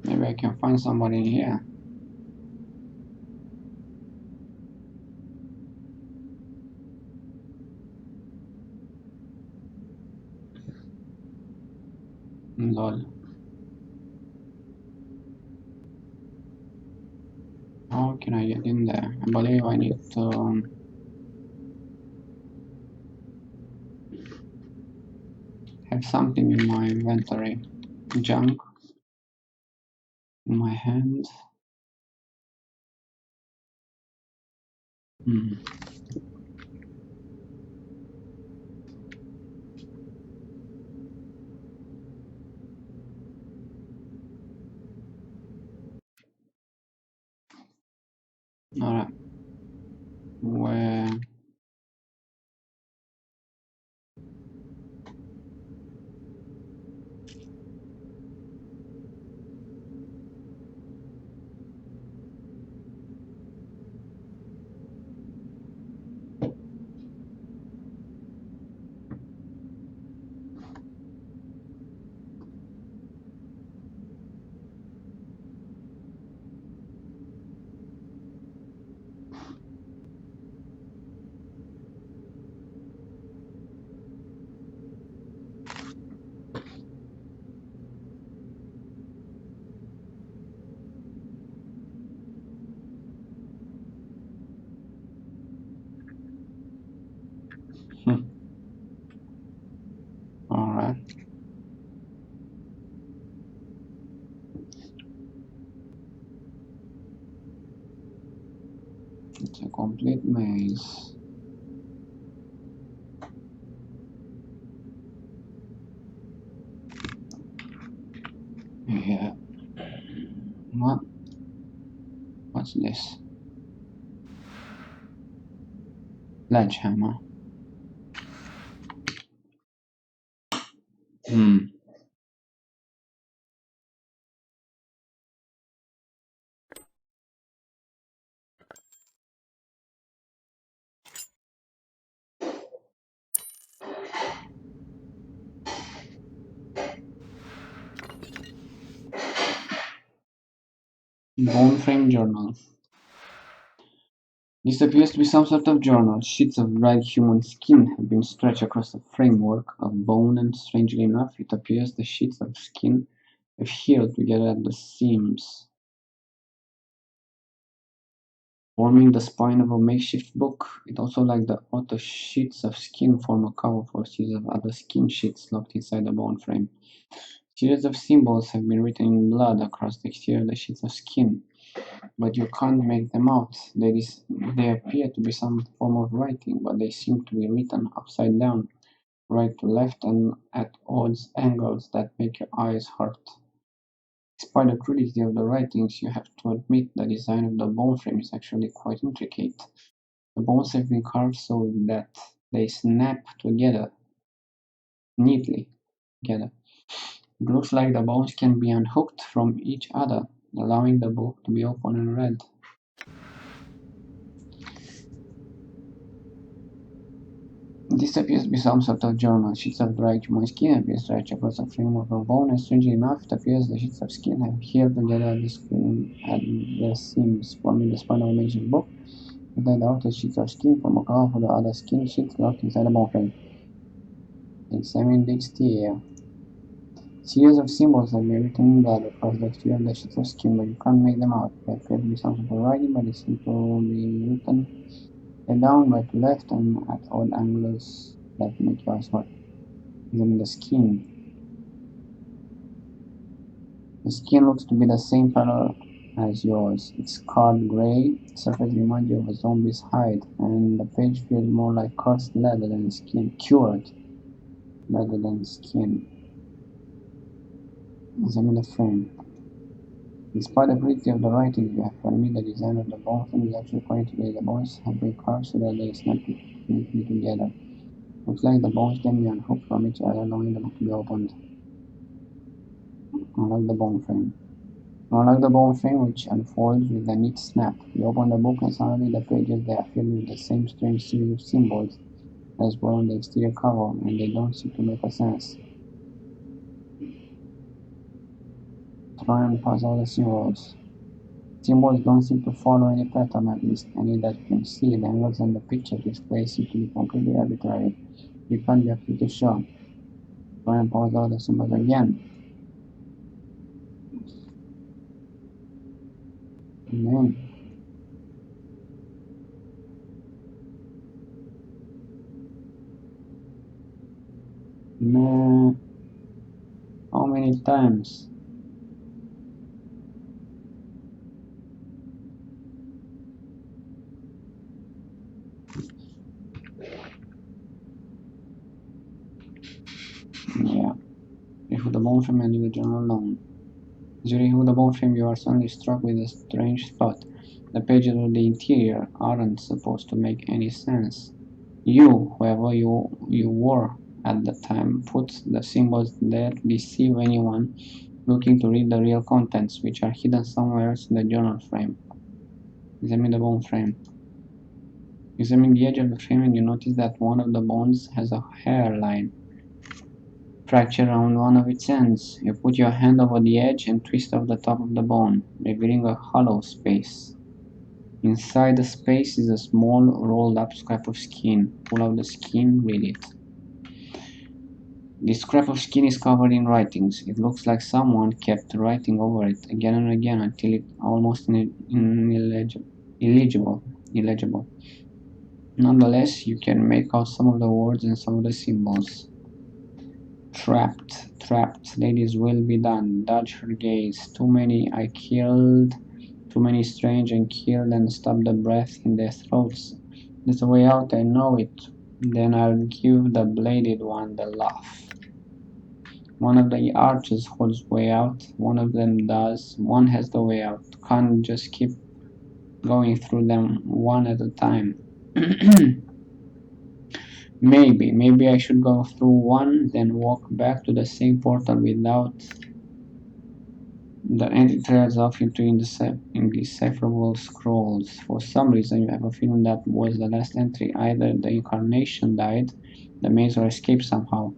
Maybe I can find somebody in here. Lol. How can I get in there? I believe I need to have something in my inventory. junk in my hand. Alright. Where alright. It's a complete maze. Yeah. What's this? Sledgehammer. Bone frame journal. This appears to be some sort of journal. Sheets of dried human skin have been stretched across a framework of bone, and strangely enough, it appears the sheets of skin have healed together at the seams, forming the spine of a makeshift book. It also, like the outer sheets of skin, form a cover for a series of other skin sheets locked inside the bone frame. Series of symbols have been written in blood across the exterior of the sheets of skin, but you can't make them out. They appear to be some form of writing, but they seem to be written upside down, right to left, and at odd angles that make your eyes hurt. Despite the crudity of the writings, you have to admit the design of the bone frame is actually quite intricate. The bones have been carved so that they snap together neatly together. It looks like the bones can be unhooked from each other, allowing the book to be opened and read. This appears to be some sort of journal. Sheets of dried human skin have been stretched across a framework of bone, and strangely enough, it appears the sheets of skin have healed together at the seams, forming the spine of a makeshift book. Within the outer sheets of skin form a cover for the other skin sheets locked inside the bone frame. Examine the exterior. Series of symbols have been written in blood across the exterior of the sheets of skin, but you can't make them out. They appear to be some sort of writing, but they seem to be written down, right to left, and at odd angles that make your eyes hurt. Examine the skin. The skin looks to be the same color as yours. It's scarred gray, the surface reminds you of a zombie's hide, and the page feels more like cursed leather than skin, cured rather than skin. Examine the frame. Despite the crudity of the writing, you have to admit the design of the bone frame is actually quite intricate. The bones have been carved so that they snap neatly together. Looks like the bones can be unhooked from each other, allowing them to be opened. Unlike the bone frame. Unlike the bone frame, which unfolds with a neat snap, you open the book and suddenly the pages they are filled with the same strange series of symbols as were on the exterior cover, and they don't seem to make a sense. Try and puzzle the symbols. Symbols don't seem to follow any pattern, at least any that you can see. The angles on the picture display seem to be completely arbitrary. You can't be absolutely sure. Try and puzzle the symbols again. Then how many many times. Yeah. Remove the bone frame and leave the journal alone. As you remove the bone frame, you are suddenly struck with a strange thought. The pages of the interior aren't supposed to make any sense. You, whoever you were at the time, put the symbols there to deceive anyone looking to read the real contents, which are hidden somewhere else in the journal frame. Examine the bone frame. Examine the edge of the frame and you notice that one of the bones has a hairline fracture around one of its ends. You put your hand over the edge and twist off the top of the bone, revealing a hollow space. Inside the space is a small rolled up scrap of skin. Pull out the skin, read it. This scrap of skin is covered in writings. It looks like someone kept writing over it again and again until it's almost illegible. Nonetheless, you can make out some of the words and some of the symbols. Trapped, trapped, ladies will be done. Dodge her gaze. Too many I killed, too many strange and killed and stopped the breath in their throats. There's a way out, I know it. Then I'll give the bladed one the laugh. One of the archers holds way out, one of them does, one has the way out. Can't just keep going through them one at a time. Maybe I should go through one, then walk back to the same portal without the entry trails off into indecipherable scrolls. For some reason, you have a feeling that was the last entry. Either the incarnation died, the maze, or escaped somehow.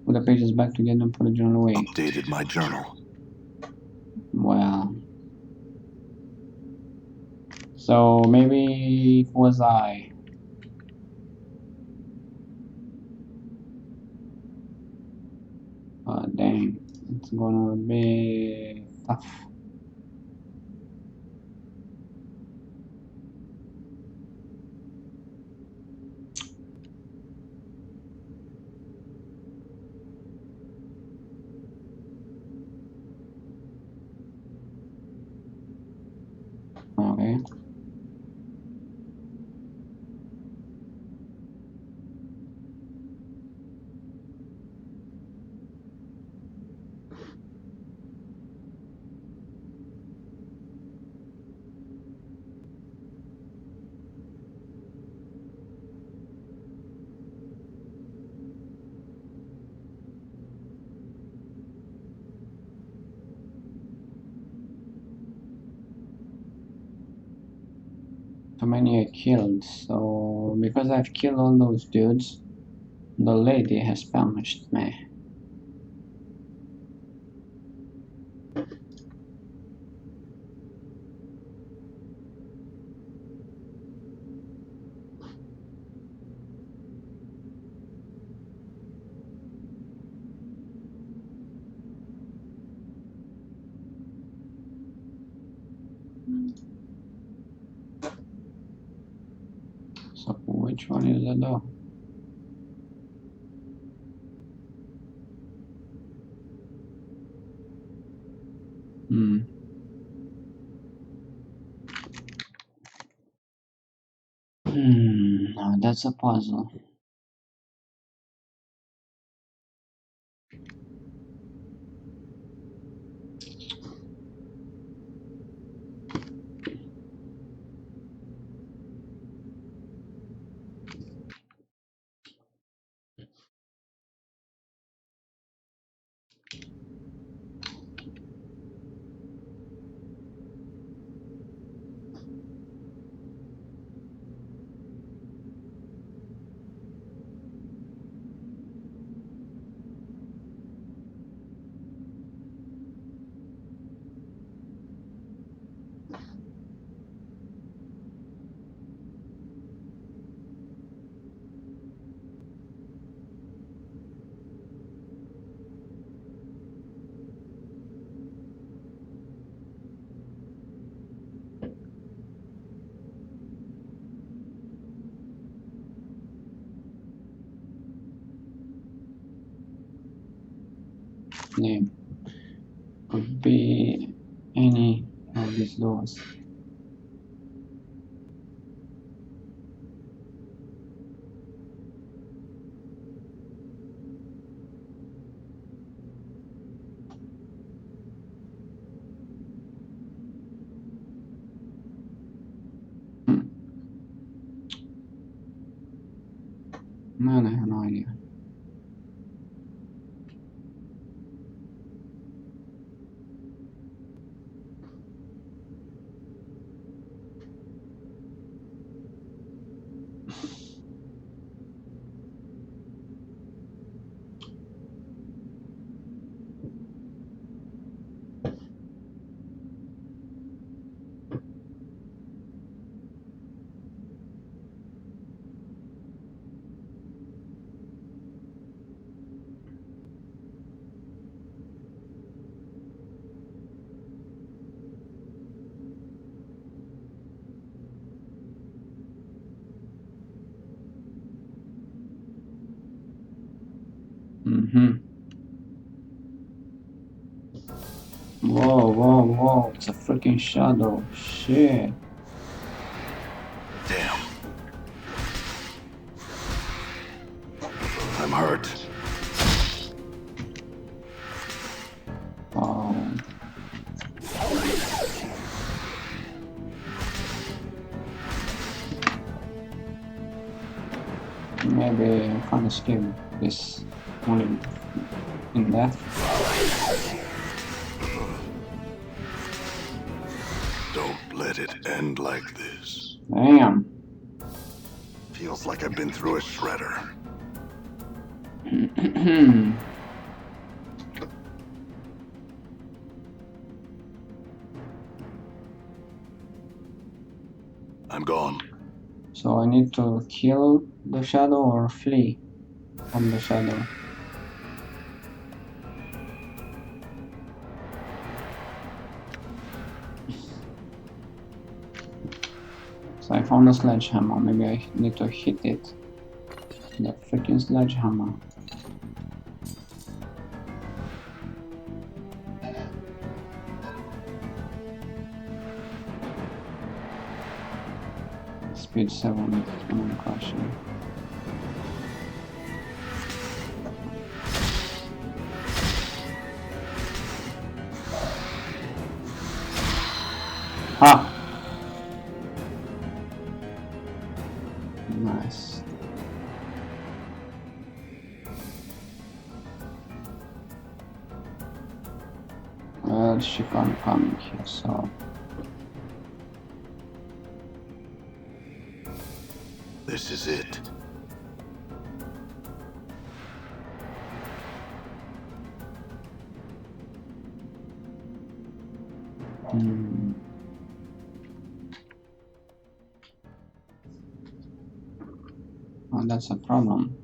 Put the pages back together and put the journal away. Updated my journal. Well, so maybe it was I. Dang, it's gonna be tough. Okay. Too many I killed, so because I've killed all those dudes, the lady has punished me. So which one is the door? Now that's a puzzle. Name. be any of these doors. Man, I have no idea. Whoa, whoa, whoa, it's a freaking shadow. Shit. Damn. I'm hurt. Oh. Maybe I can't escape this only in death. Don't let it end like this. Damn. Feels like I've been through a shredder. I'm gone. So I need to kill the shadow or flee from the shadow. So I found a sledgehammer. Maybe I need to hit it. The freaking sledgehammer. Speed 7 I'm crashing. Ha! Nice. Well, she can't come here, so... This is it. Oh, that's a problem.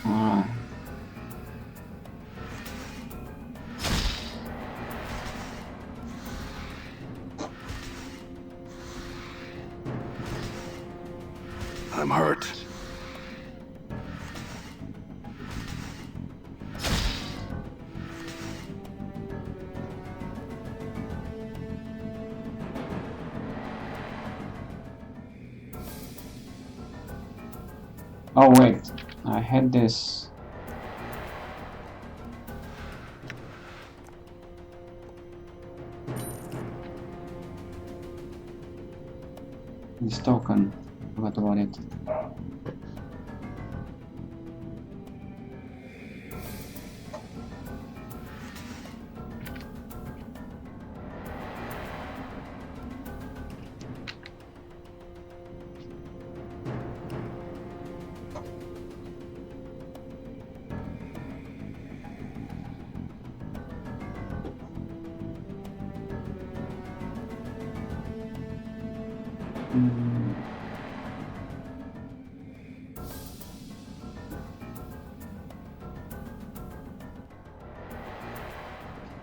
Alright. I'm hurt. Oh wait, I had this. This token. Forgot about it.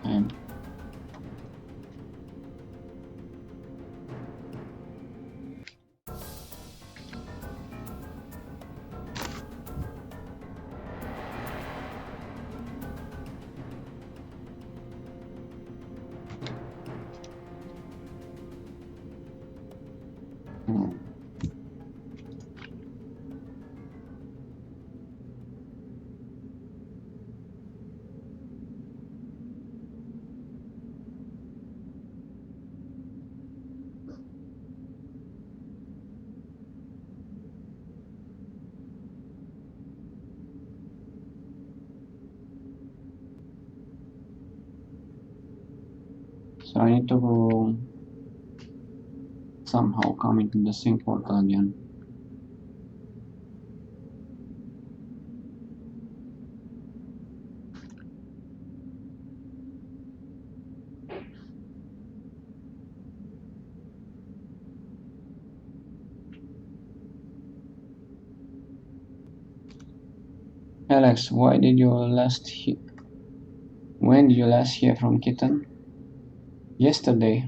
And so I need to somehow come into the same portal again. Alex, when did you last hear from Kitten? Yesterday.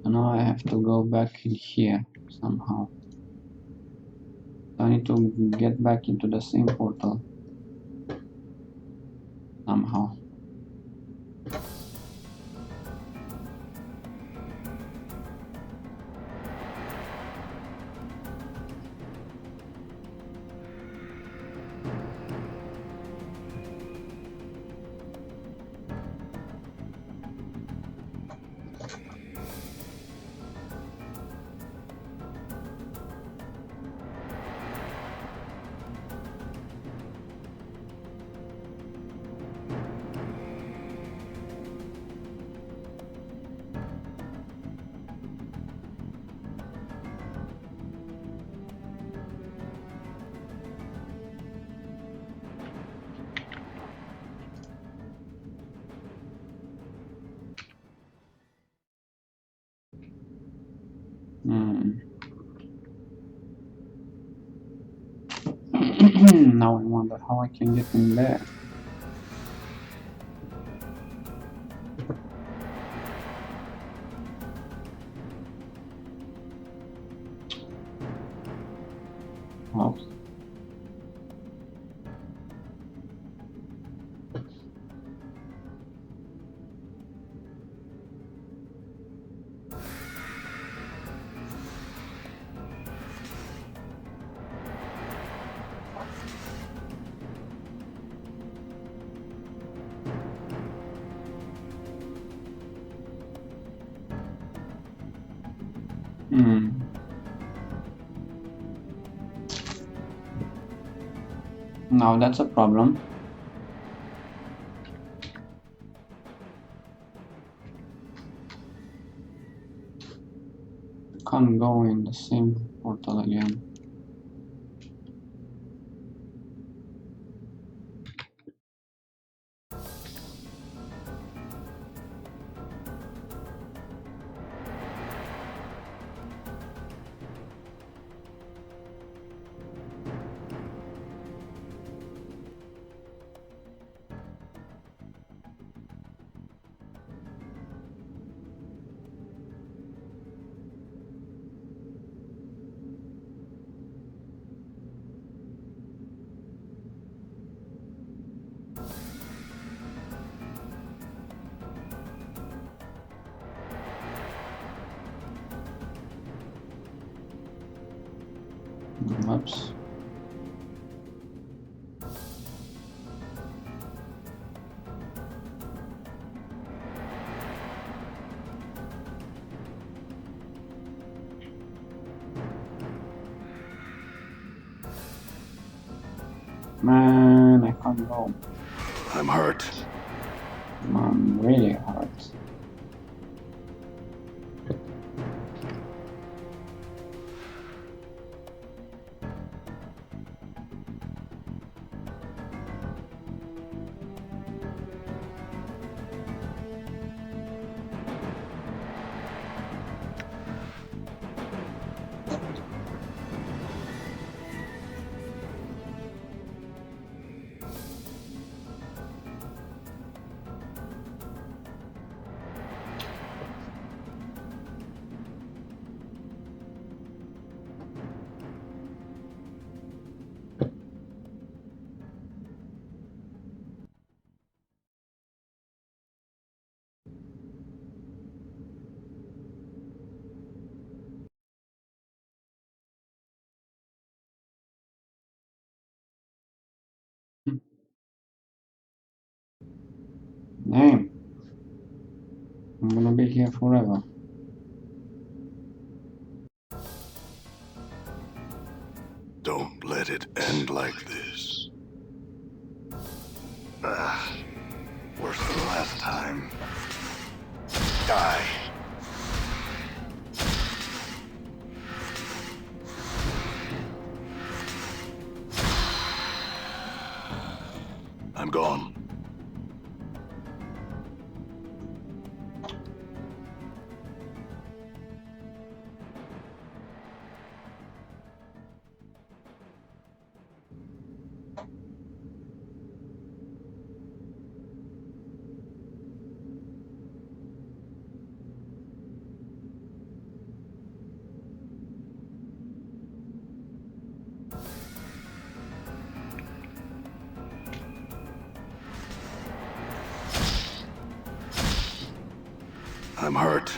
Now I have to go back in here somehow. I need to get back into the same portal somehow. Now I wonder how I can get in there. Oops. Now that's a problem. can't go in the same portal again. Oops. Man, I can't go. I'm hurt. I'm really hurt. Damn. I'm gonna be here forever. Don't let it end like this. Worse than last time. Die. I'm gone. I'm hurt.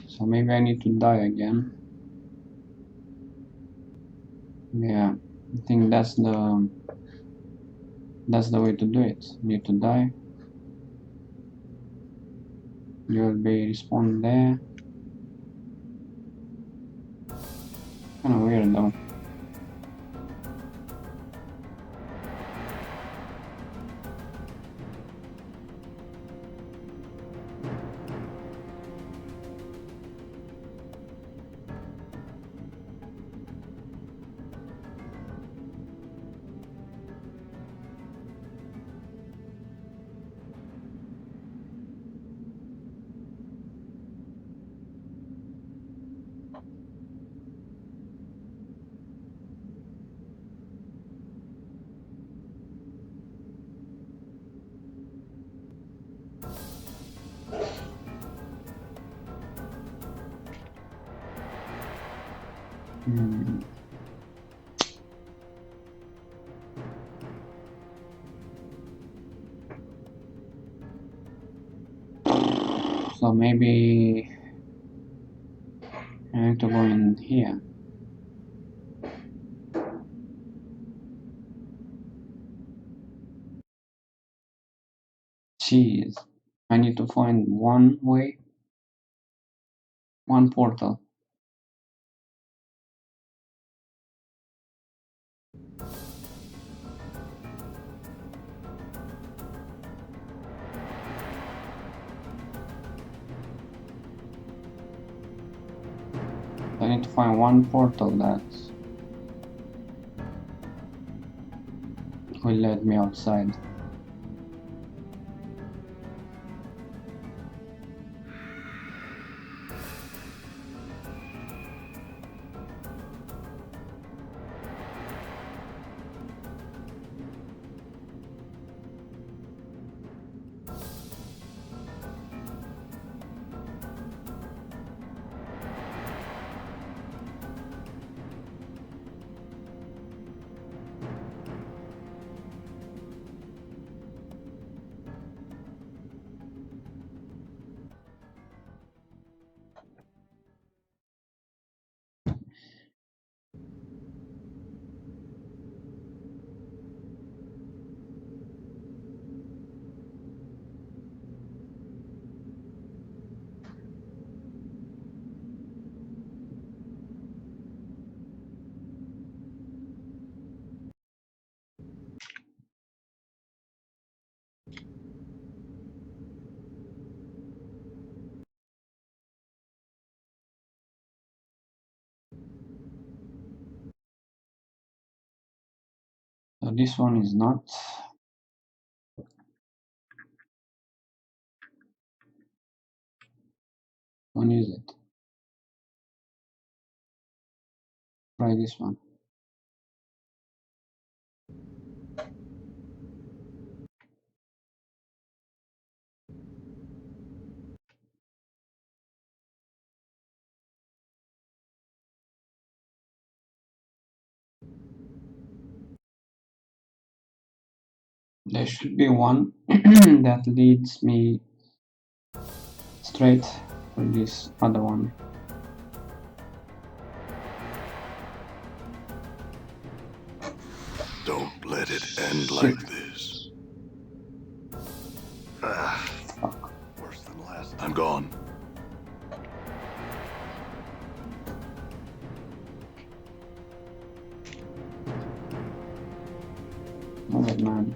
So maybe I need to die again. Yeah, I think that's the way to do it. You need to die. You will be respawned there. Kinda weird though. So maybe I need to go in here. Jeez, I need to find one way, one portal. I need to find one portal that will let me outside. So this one is not. One is it? Try this one. There should be one that leads me straight for this other one. Don't let it end like this. Fuck. Worse than last. I'm gone. Move it, man.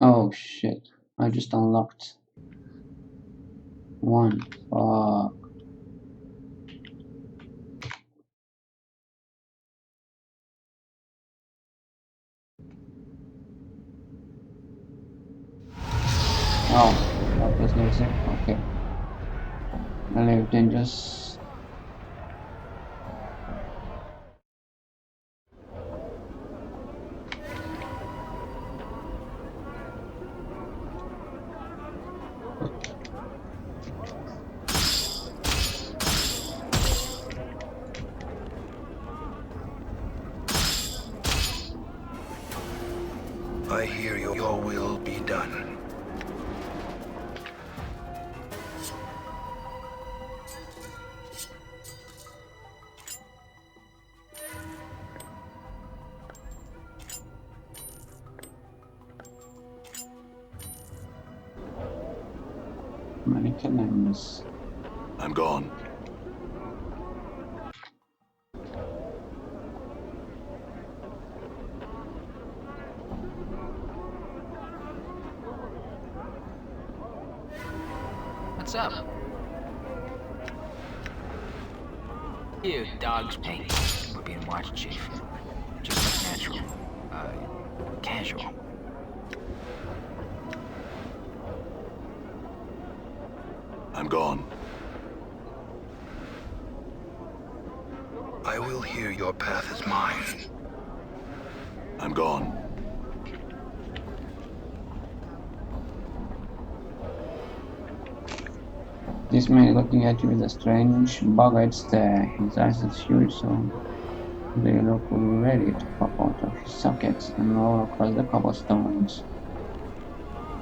Oh shit, I just unlocked one. Fuck. Oh, that was no sick. Okay. I lived in just. I hear you. Your will be done. Many names. I'm gone. What's up? You dog's pain. We're being watched, Chief. Just like natural. Casual. I'm gone. I will hear your path is mine. I'm gone. This man is looking at you with a strange, bug-eyed stare. His eyes are huge, so they look ready to pop out of his sockets and roll across the cobblestones.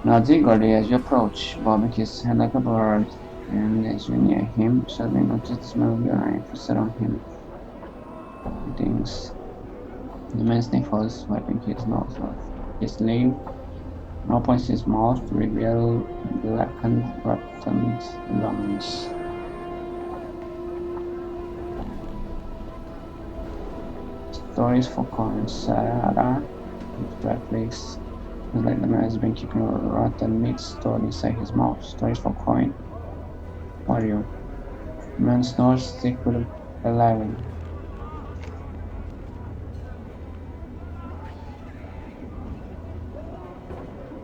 Nods eagerly as you approach, bobbing his head like a bird, and as you near him, suddenly notice the smell of urine feasted on him. He thinks. The man sniffles, wiping his nose off his sleeve, and opens his mouth to reveal blackened, rotten gums. Stories for coins, Sarah. With reflex. It's like the man has been keeping a rotten meat stored inside his mouth. Stories for coin. Who are you? The man snores thick with a living.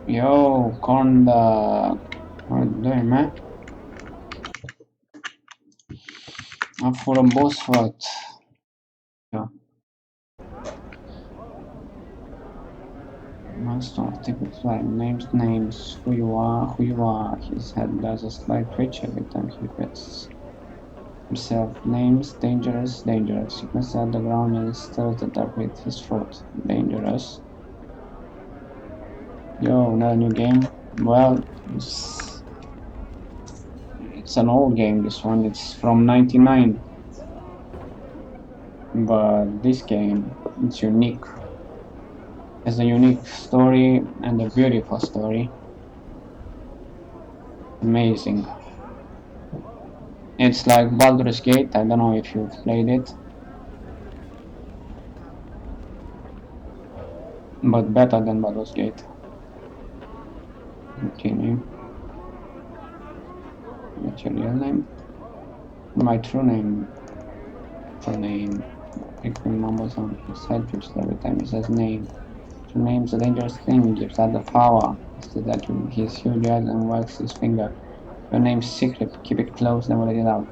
Yo, corn dog. What are you doing, man? I'm for a boss fight. Yeah. Master typically names who you are. His head does a slight twitch every time he repeats himself. Names, dangerous. You can see at the ground and stirs the dark with his throat. Dangerous. Yo, another new game? Well, it's an old game, this one. It's from 99. But this game, it's unique. It's a unique story and a beautiful story. Amazing. It's like Baldur's Gate. I don't know if you've played it, but better than Baldur's Gate. Continue. What's your real name? My true name. True name. Rickman mumbles on his head twitches every time he says name. True name's a dangerous thing. Gives out the power. He says that with his huge eyes and wags his finger. Your name's secret. Keep it close. Never let it out.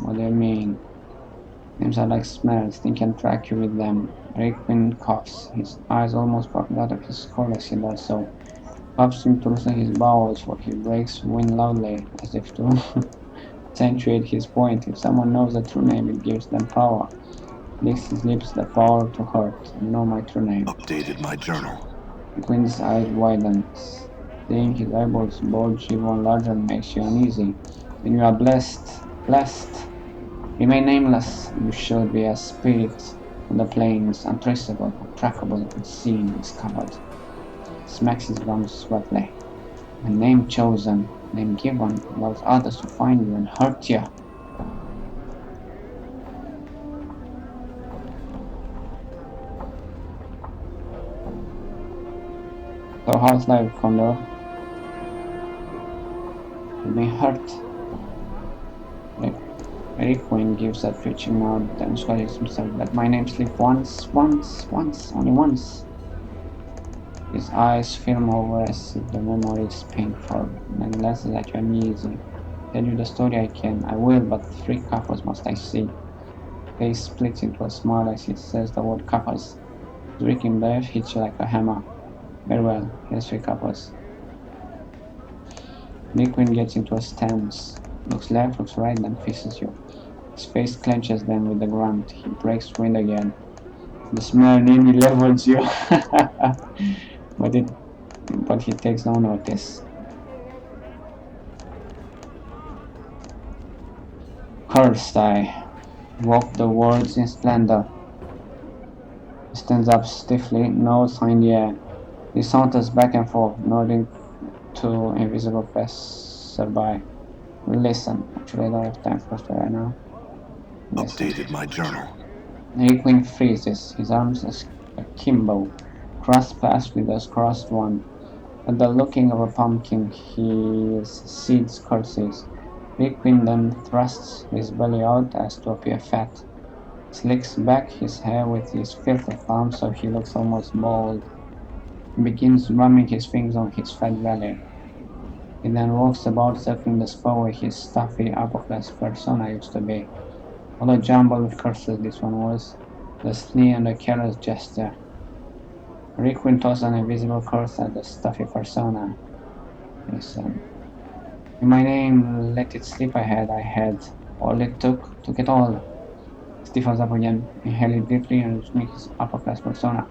What do you mean? Names are like smells. They can track you with them. Rickman coughs. His eyes almost popping out of his skull as he does so. Puffs him to loosen his bowels, for he breaks wind loudly, as if to accentuate his point. If someone knows the true name, it gives them power. Licks his lips, the power to hurt. You know my true name. Updated my journal. Quinn's eyes widen. Seeing his eyeballs bulge even larger makes you uneasy. Then you are blessed. Remain nameless. You should be a spirit on the plains, untraceable, untrackable, unseen, discovered. Smacks his gums sweetly. A name chosen, name given, allows others to find you and hurt you. So how's life, Condor? You've been hurt. Quinn gives a twitching nod, then swallows himself. Let my name slip once, only once. His eyes film over as if the memory is painful, and less that you're uneasy. Tell you the story I will, but 3 couples must I see. Face splits into a smile as he says the word couples. His reeking breath hits you like a hammer. Very well, here's 3 couples. Quinn gets into a stance, looks left, looks right, then faces you. His face clenches, then with a grunt, he breaks wind again. The smell nearly levels you. But he takes no notice. Cursed I walk the words in splendor. He stands up stiffly, nose high in the air. He saunters back and forth, nodding to invisible passerby. Listen, actually I don't have time for that right now. Listen. Updated my journal. Quinn freezes, his arms akimbo, crossed past with a crossed one. At the looking of a pumpkin, his seeds curtsies. Quinn then thrusts his belly out as to appear fat. Slicks back his hair with his filthy palm so he looks almost bald. He begins rubbing his fingers on his fat belly. He then walks about circling the spot where his stuffy upper-class persona used to be. What a jumble of curses this one was. The sneer and the careless gesture. Requiem tossed an invisible curse at the stuffy persona. Listen. In my name, let it slip ahead, I had. All it took it all. Stiffens up again, inhaled deeply and reaching his upper class persona.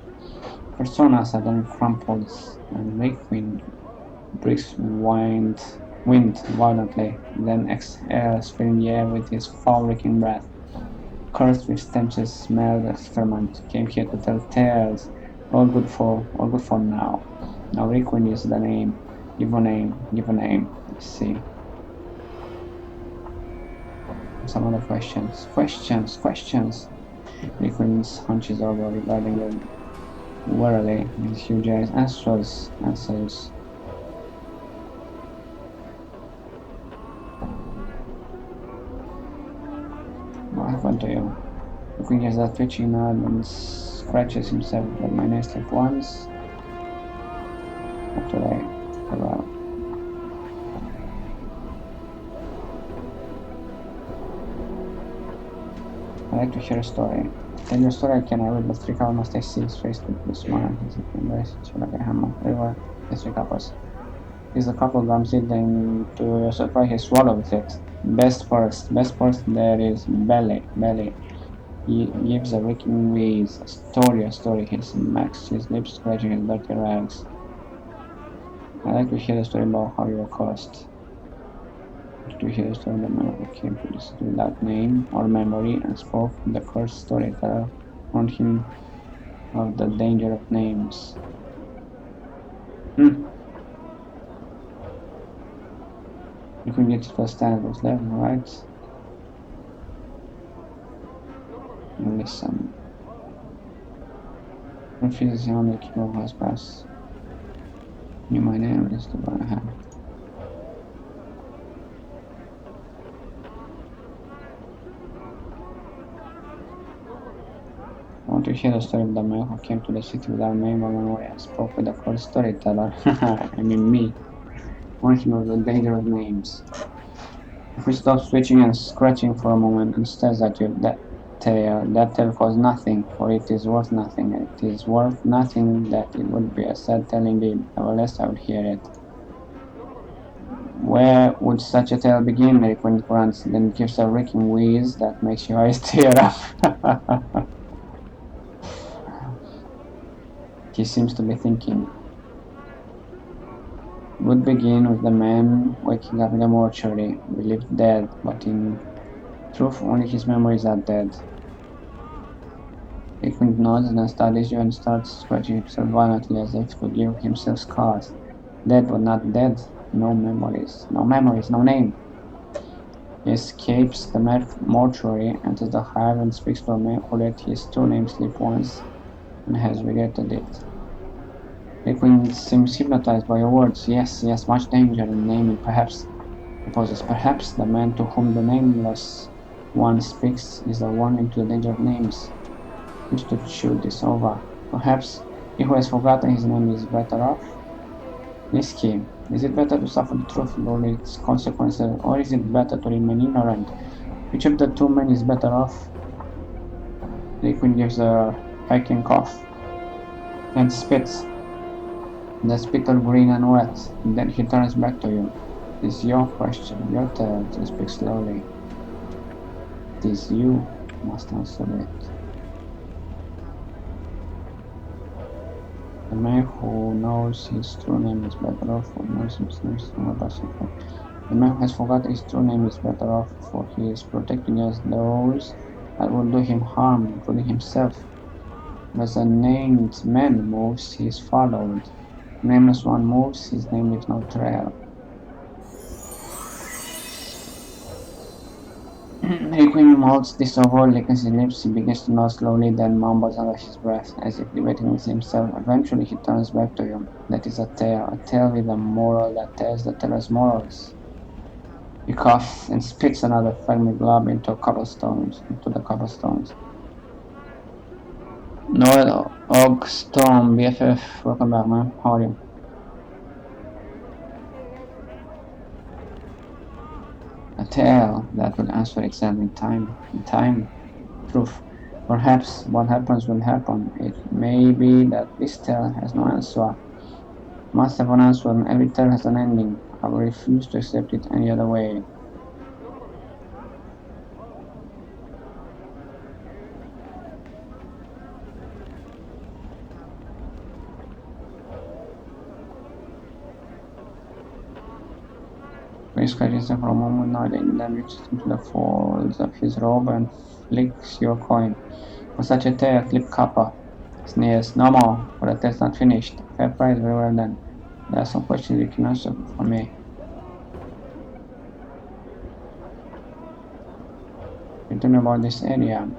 Persona suddenly crumples, and Requiem breathes wind violently, then exhales, filling the air with his foul-reeking breath. Cursed with stenches, smelled excrement, came here to tell tales. All good for now. Now Requiem is the name. Give a name, give a name. Let's see. Some other questions. Requiem hunches over, regarding them warily, his huge eyes. Answers. What happened to you? Requiem gets that twitching nod and scratches himself, but my name slip once. Not today. Farewell. I like to hear a story. Tell your story I can, I will, but 3 couples must see his face with a smile. He's embrace each other like a hammer. Everywhere, the 3 couples. Is the couple gums it, then to your surprise he swallows it. Best first, there is belly. He gives a reeking wheeze. A story, he smacks his lips, scratching his dirty rags. I like to hear the story about how you were cursed. To hear the story of the man who came to this without name or memory and spoke the cursed storyteller, warned him of the danger of names. You can get to the stand was left and right. And listen. Refuses on the keyboard has passed. Knew my name is the one I have. I want to hear the story of the man who came to the city without name or memory and spoke with the cursed storyteller. I mean me. Warned him of the danger of names. If we stop switching and scratching for a moment and stares at you, that tale costs nothing, for it is worth nothing. It is worth nothing that it would be a sad tale indeed. Nevertheless, I would hear it. Where would such a tale begin? Requiem grunts, then gives a reeking wheeze that makes your eyes tear up. He seems to be thinking. Would begin with the man waking up in the mortuary, believed dead, but in truth only his memories are dead. Requiem nods and studies you and starts scratching himself violently as if to give himself scars. Dead but not dead. No memories, no name. He escapes the mortuary, enters the hive and speaks to a man who let his true name slip once and has regretted it. Requiem seems hypnotized by your words. Yes, much danger in naming. Perhaps the man to whom the nameless one speaks is the one into the danger of names. Which to chew this over. Perhaps he who has forgotten his name is better off. Risky. Is it better to suffer the truth with all its consequences, or is it better to remain ignorant? Which of the two men is better off? Requiem gives a hacking cough and spits. The spittle green and wet. Then he turns back to you. It is your question, your turn to speak slowly. It is you who must answer it. The man who knows his true name is better off, for knows his name is more possible. The man who has forgotten his true name is better off, for he is protecting against those that will do him harm, including himself. As a named man moves, he is followed. Nameless one moves, his name leaves no trail. Requiem holds this over, licks his lips, he begins to nod slowly, then mumbles under his breath, as if debating with himself. Eventually he turns back to you. That is a tale with a moral that tells the teller's morals. He coughs and spits another filmy glob into the cobblestones. Noel Og Storm, BFF, welcome back, man. How are you? A tale that will answer itself in time. In time. Proof. Perhaps what happens will happen. It may be that this tale has no answer. Must have an answer, and every tale has an ending. I will refuse to accept it any other way. He scratches them for a moment, nodding, then reaches into the folds of his robe and flicks you a coin. For such a tale, clip copper. Sneers, no more, for the tale's not finished. Fair price, very well done. There are some questions you can answer for me. You tell me about this area.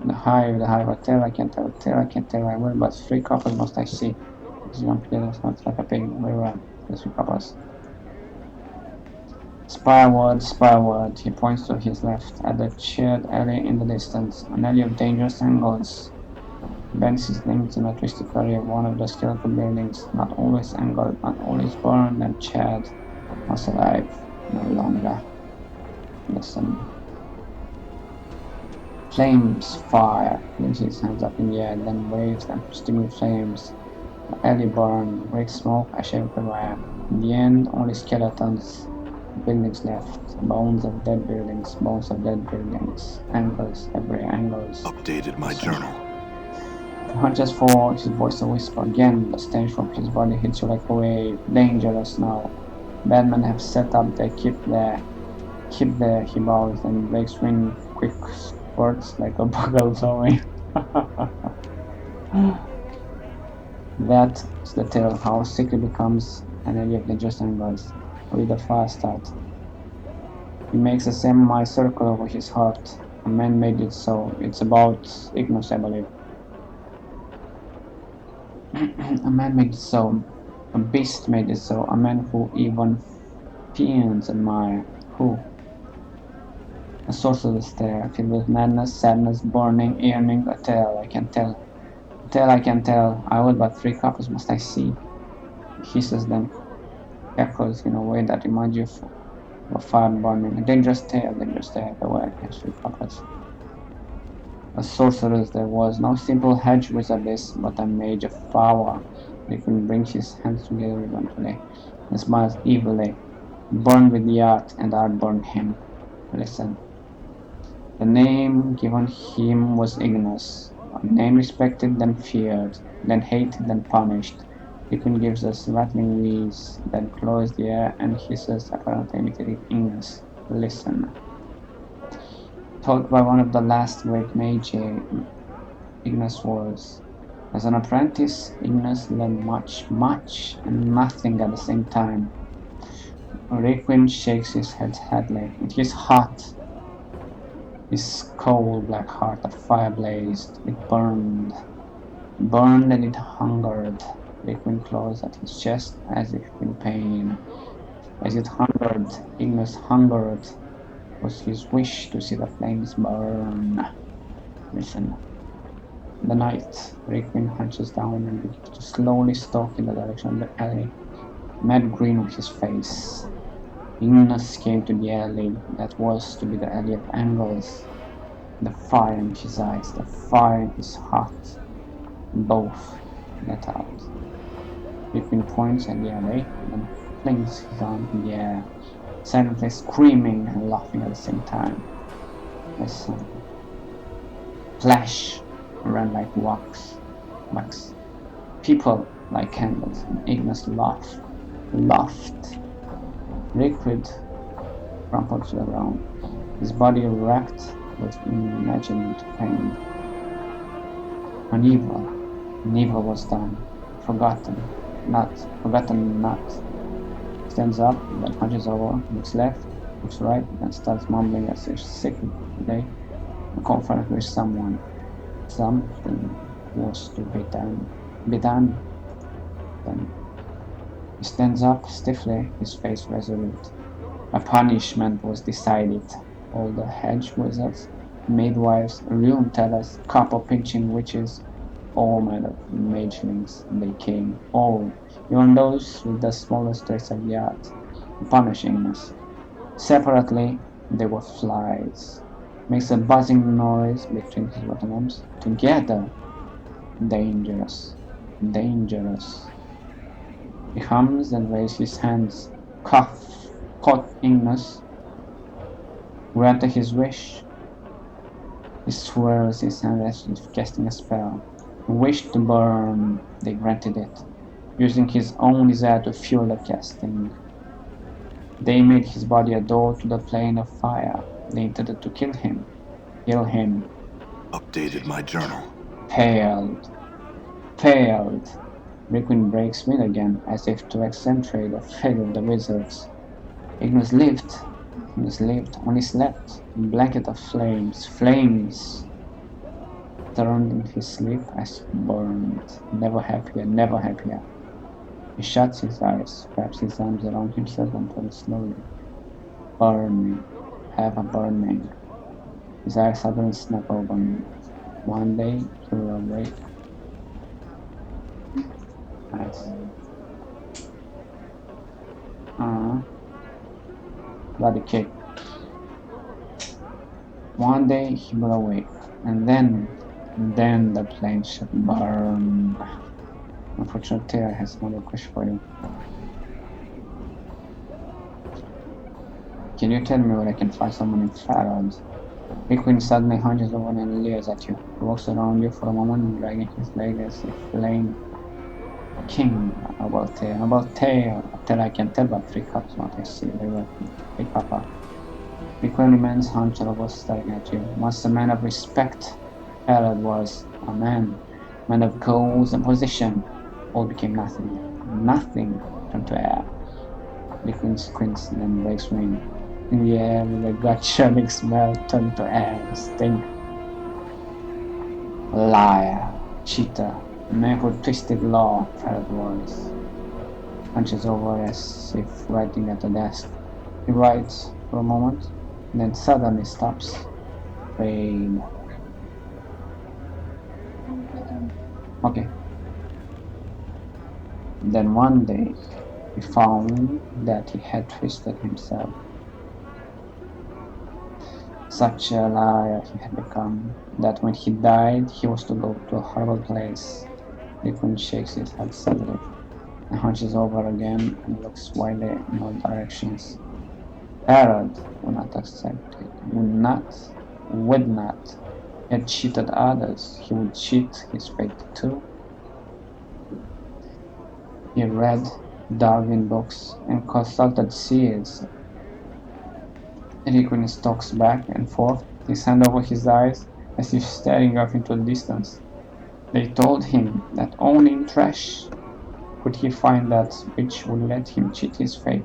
The hive, a tale, I can't tell a tale, I can't tell I will, but 3 coppers must I see. This is one player that's not like a pig, very well. There's 3 coppers. Spireward, he points to his left, at the shared alley in the distance, an alley of dangerous angles. Bends his limbs in a twisted curve of one of the skeletal buildings, not always angled, not always burned and charred, was alive, no longer. Listen. Flames, fire, lifts his hands up in the air, then waves them, stimulate flames. The alley burned, great smoke, ash everywhere. In the end, only skeletons. Buildings left, bones of dead buildings, angles, every angles. Updated my journal. Not just for his voice a whisper again, the stench from his body hits you like a wave, dangerous now. Bad men have set up their keep there, he bows and breaks wind quick spurts like a bugle flowing. That is the tale of how sick it becomes an area of dangerous angles. Read the fast start. He makes a semi-circle over his heart. A man made it so. It's about Ignos, I believe. A man made it so. A beast made it so. A man who even fiends admire. Who? A sorcerer's stare, filled with madness, sadness, burning, yearning. A tale I can tell. A tale I can tell. I will but 3 coppers must I see. He hisses them. Echoes in a way that reminds you of a fire burning. A dangerous tale, beware, against 3 coppers. A sorceress there was, no simple hedge wizard this, but a mage of power. He couldn't bring his hands together eventually, and smiles evilly. Burned with the art, and art burned him. Listen. The name given him was Ignos, a name respected, then feared, then hated, then punished. Liquid gives us rattling wheeze, then closes the air and hisses, apparently imitating Ignis. Listen. Taught by one of the last great mages, Ignis was. As an apprentice, Ignis learned much, and nothing at the same time. Requiem shakes his head sadly. His heart, his coal-black heart, a fire blazed. It burned and it hungered. Requiem claws at his chest as if in pain. As it hungered, Ignis hungered, was his wish to see the flames burn. Listen. The night, Requiem hunches down and begins to slowly stalk in the direction of the alley, mad green on his face. Ignis came to the alley that was to be the alley of angles. The fire in his eyes, the fire in his heart, both let out. Requiem points at the alley, then flings his arm in the air, silently screaming and laughing at the same time. Listen. Flash ran like wax. People like candles, and Ignis laughed. Liquid crumpled to the ground, his body racked with imagined pain. An evil was done, forgotten not. Stands up, then hunches over, looks left, looks right, and starts mumbling as if sick today, and confronted with someone. Something was to be done. Then he stands up stiffly, his face resolute. A punishment was decided. All the hedge wizards, midwives, rune tellers, copper-pinching witches, all made of magelings, they came, all, even those with the smallest trace of the art, punishing us. Separately, They were flies. Makes a buzzing noise between his bottom arms. Together. Dangerous. Dangerous. He hums and raises his hands. Cough. Caught Ignis. Granted his wish. He swirls his hand as if casting a spell. He wished to burn. They granted it, using his own desire to fuel the casting. They made his body a door to the plane of fire. They intended to kill him. Kill him. Updated my journal. Failed. Failed. Requiem breaks wind again, as if to accentuate the fate of the wizards. Ignis lived. Ignis lived, only slept. A blanket of flames. Flames! Turned in his sleep as he burned. Never happier, never happier. He shuts his eyes, wraps his arms around himself and falls slowly. Burning. Ever burning. His eyes suddenly snap open. One day he will awake. Nice. Bloody kick. One day he will awake, and then the plane should burn. Unfortunately, I have another question for you. Can you tell me where I can find someone in Farad? Requiem suddenly hunches over and leers at you. He walks around you for a moment, dragging his leg as if flame. King, about tail. Till I can tell but 3 cups what I see. They were big papa. Requiem remains hunched over, staring at you. Once a man of respect, Farad was a man of goals and position. All became nothing. Nothing turned to air. Requiem squints, then breaks wind. In the air, with a gut-churning smell, turned to air and stink. Liar, cheater, man who twisted law, Farad was. Hunches over as if writing at a desk. He writes for a moment, then suddenly stops. Rain. Okay. Then one day, he found that he had twisted himself. Such a liar he had become, that when he died, he was to go to a horrible place. Liquid shakes his head suddenly, and hunches over again and looks wildly in all directions. Farad would not accept it, would not. He had cheated others, he would cheat his fate too. He read Darwin books and consulted seers. Requiem stalks back and forth, his hand over his eyes, as if staring off into the distance. They told him that only in trash could he find that which would let him cheat his fate.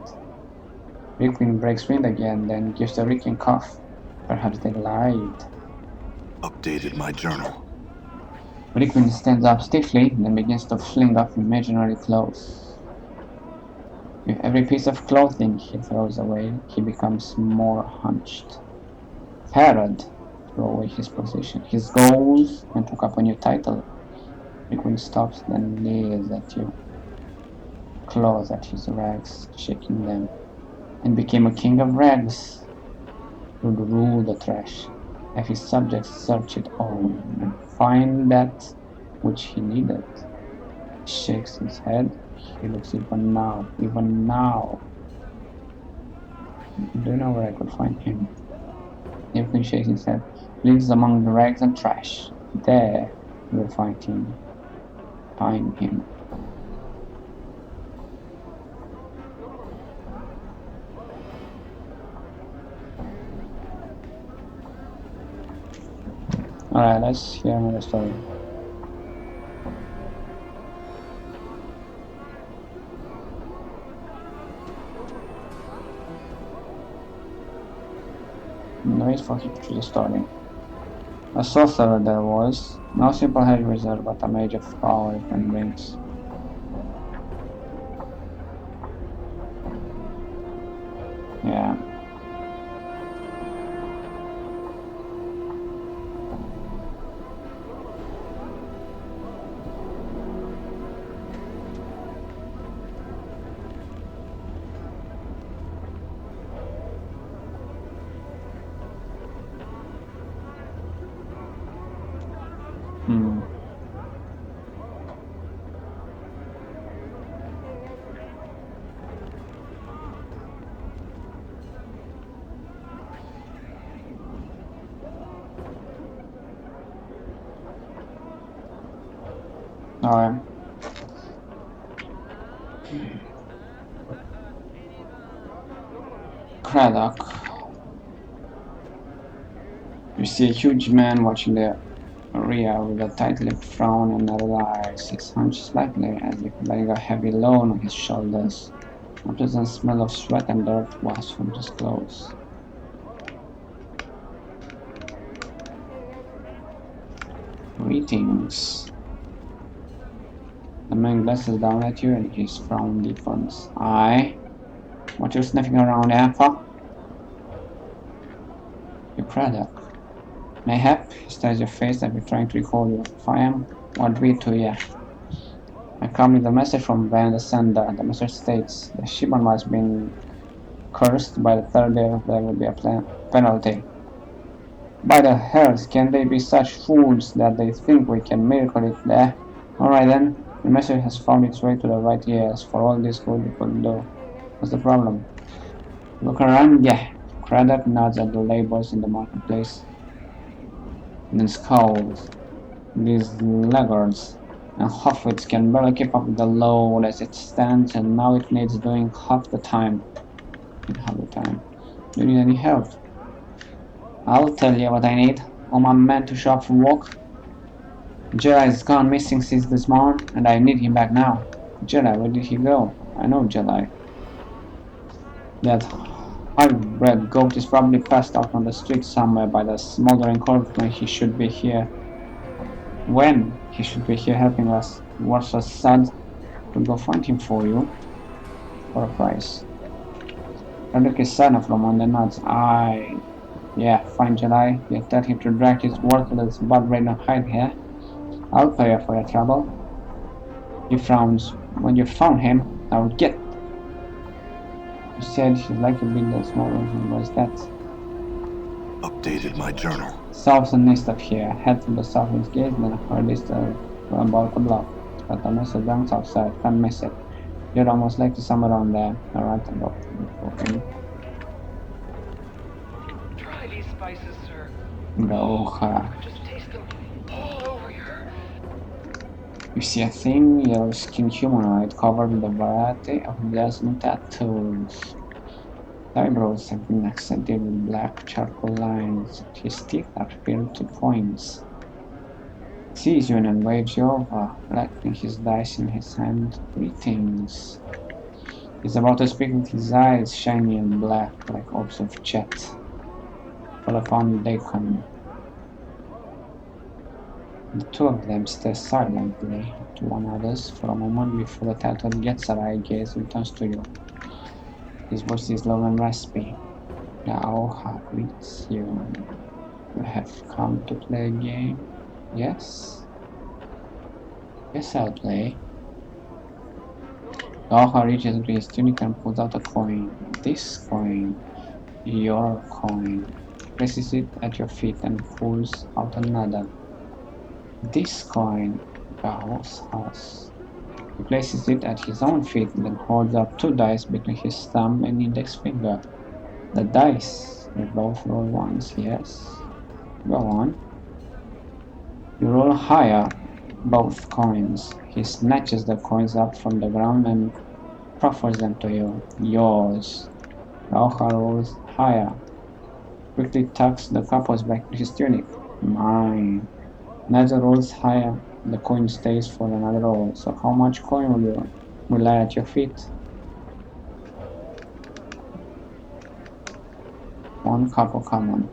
Requiem breaks wind again, then gives a reeking cough. Perhaps they lied. Updated my journal. Requiem stands up stiffly, then begins to fling off imaginary clothes. With every piece of clothing he throws away, he becomes more hunched. Farad threw away his position, his goals, and took up a new title. Requiem stops, then leers at you, claws at his rags, shaking them, and became a king of rags. He would rule the trash, have his subjects search it all, and find that which he needed. He shakes his head. He looks even now. Do you know where I could find him? Requiem shakes his head. Lives among the rags and trash. There you will find him. Find him. Alright, let's hear another story. Wait for him to choose a story. A sorcerer there was, no simple hedge wizard, but a mage of power and rings. Yeah. Hmm. Alright. Craddock. You see a huge man watching the area with a tight-lipped frown and narrowed eyes. His hunches slightly as if laying a heavy load on his shoulders. A pleasant smell of sweat and dirt wafts from his clothes. Greetings. The man glances down at you and his frown deepens. Aye? What you sniffing around there for? You Craddock. Mayhap, he stares your face as if trying to recall you. If I am, what be to ye? I come with a message from Van the Sender. The message states, the shipment has been cursed. By the third day there will be a penalty. By the hells, can they be such fools that they think we can miracle it there? Alright then, the message has found its way to the right ears. For all this good we could do. What's the problem? Look around, yeah. Craddock nods at the labels in the marketplace, then scowls. These laggards and half-wits can barely keep up with the load as it stands, and now it needs doing half the time. Do you need any help? I'll tell you what I need. All my men to show up from work. Jedi's gone missing since this morning, and I need him back now. Jedi, where did he go? I know Jedi. That hybrid goat is probably passed out on the street somewhere by the smoldering corpse when he should be here. When he should be here helping us. What's so sad? We'll go find him for you. For a price. Craddock is silent from on the nuts. Aye. Yeah, fine Jedi. You tell him to drag his worthless butt right and hide here. I'll pay you for your trouble. He frowns. When you found him, I'll get. You said he'd like to be the small one. What is that? Updated my journal. South and east of here. Head to the southeast gate, then heard east of about the block. Got the message down south side. Can't miss it. You're almost likely somewhere around there. Alright, I'm okay. Try these spices, sir. Go. Just taste them all over here. You see a thin, yellow-skinned humanoid covered with a variety of dazzling tattoos. The eyebrows have been accented with black charcoal lines. His teeth are filled to points. He sees you and waves you over, rattling his dice in his hand. Greetings. He's about to speak with his eyes shiny and black like orbs of jet. Fall upon dak'kon. The two of them stare silently to one another for a moment before the tattooed gets a eye gaze returns to you. His voice is low and raspy. The Auha greets you. You have come to play a game? Yes? Yes, I'll play. The Auha reaches into his tunic and pulls out a coin. This coin. Your coin. Places it at your feet and pulls out another. This coin. Gao's house. He places it at his own feet and then holds up two dice between his thumb and index finger. The dice. They both roll ones, yes? Go on. You roll higher, both coins. He snatches the coins up from the ground and proffers them to you. Yours. Rauha rolls higher. Quickly tucks the couples back to his tunic. Mine. Neither rolls higher. The coin stays for another roll. So how much coin will lie at your feet? One couple common.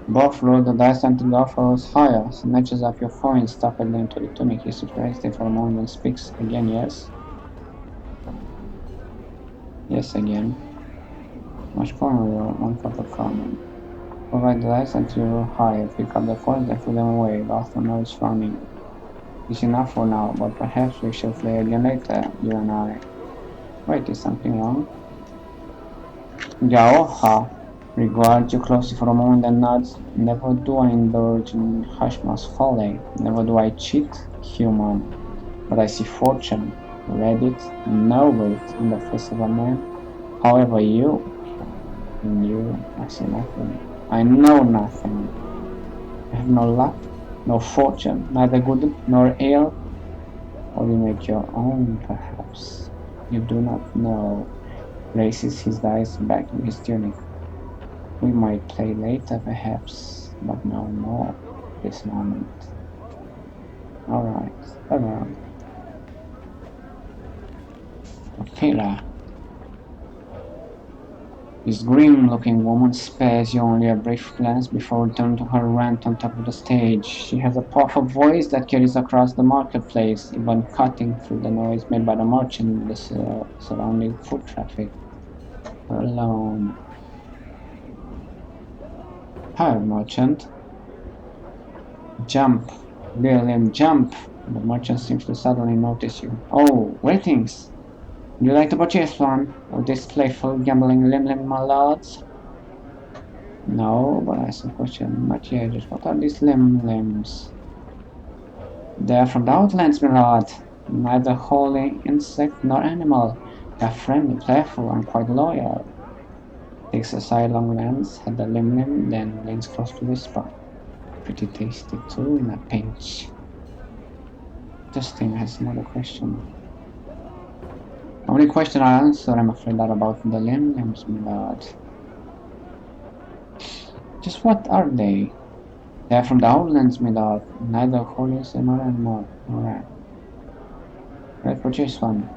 Both roll the dice until the offer rolls higher. Snatches up your coins, stuffs them into the tunic. He surprises it for a moment and speaks again. Yes? Yes again. Much coin will roll? One couple common. Provide the dice until you roll higher. Pick up the coins and put them away. The author knows frowning. It's enough for now, but perhaps we shall play again later, you and I. Wait, is something wrong? Yaoha. Regards you closely for a moment and nods. Never do I indulge in Hashma's folly. Never do I cheat, human. But I see fortune, read it, know it in the face of a man. However, in you, I see nothing. I know nothing. I have no luck, no fortune, neither good nor ill. Or you make your own, perhaps. You do not know. Places his eyes back in his tunic. We might play later, perhaps, but no more this moment. Alright, around. Ophelia. This grim-looking woman spares you only a brief glance before returning to her rant on top of the stage. She has a powerful voice that carries across the marketplace, even cutting through the noise made by the merchant and the surrounding foot traffic. We're alone. Hi, merchant. Jump, William, jump! The merchant seems to suddenly notice you. Oh, greetings! Would you like to purchase one of these playful gambling lim-lim, my lords? No, but I ask a question. Not yet. Just what are these lim-lims? They are from the outlands, my lord. Neither holy insect nor animal. They are friendly, playful, and quite loyal. Takes a sidelong glance at the lim-lim, then leans close to whisper. Pretty tasty too in a pinch. Justin has another question. Only question I answer, I'm afraid, are about the lim-lims, my lord. Just what are they? They are from the outlands, my lord. Neither holy nor animal. Alright. Let's purchase one.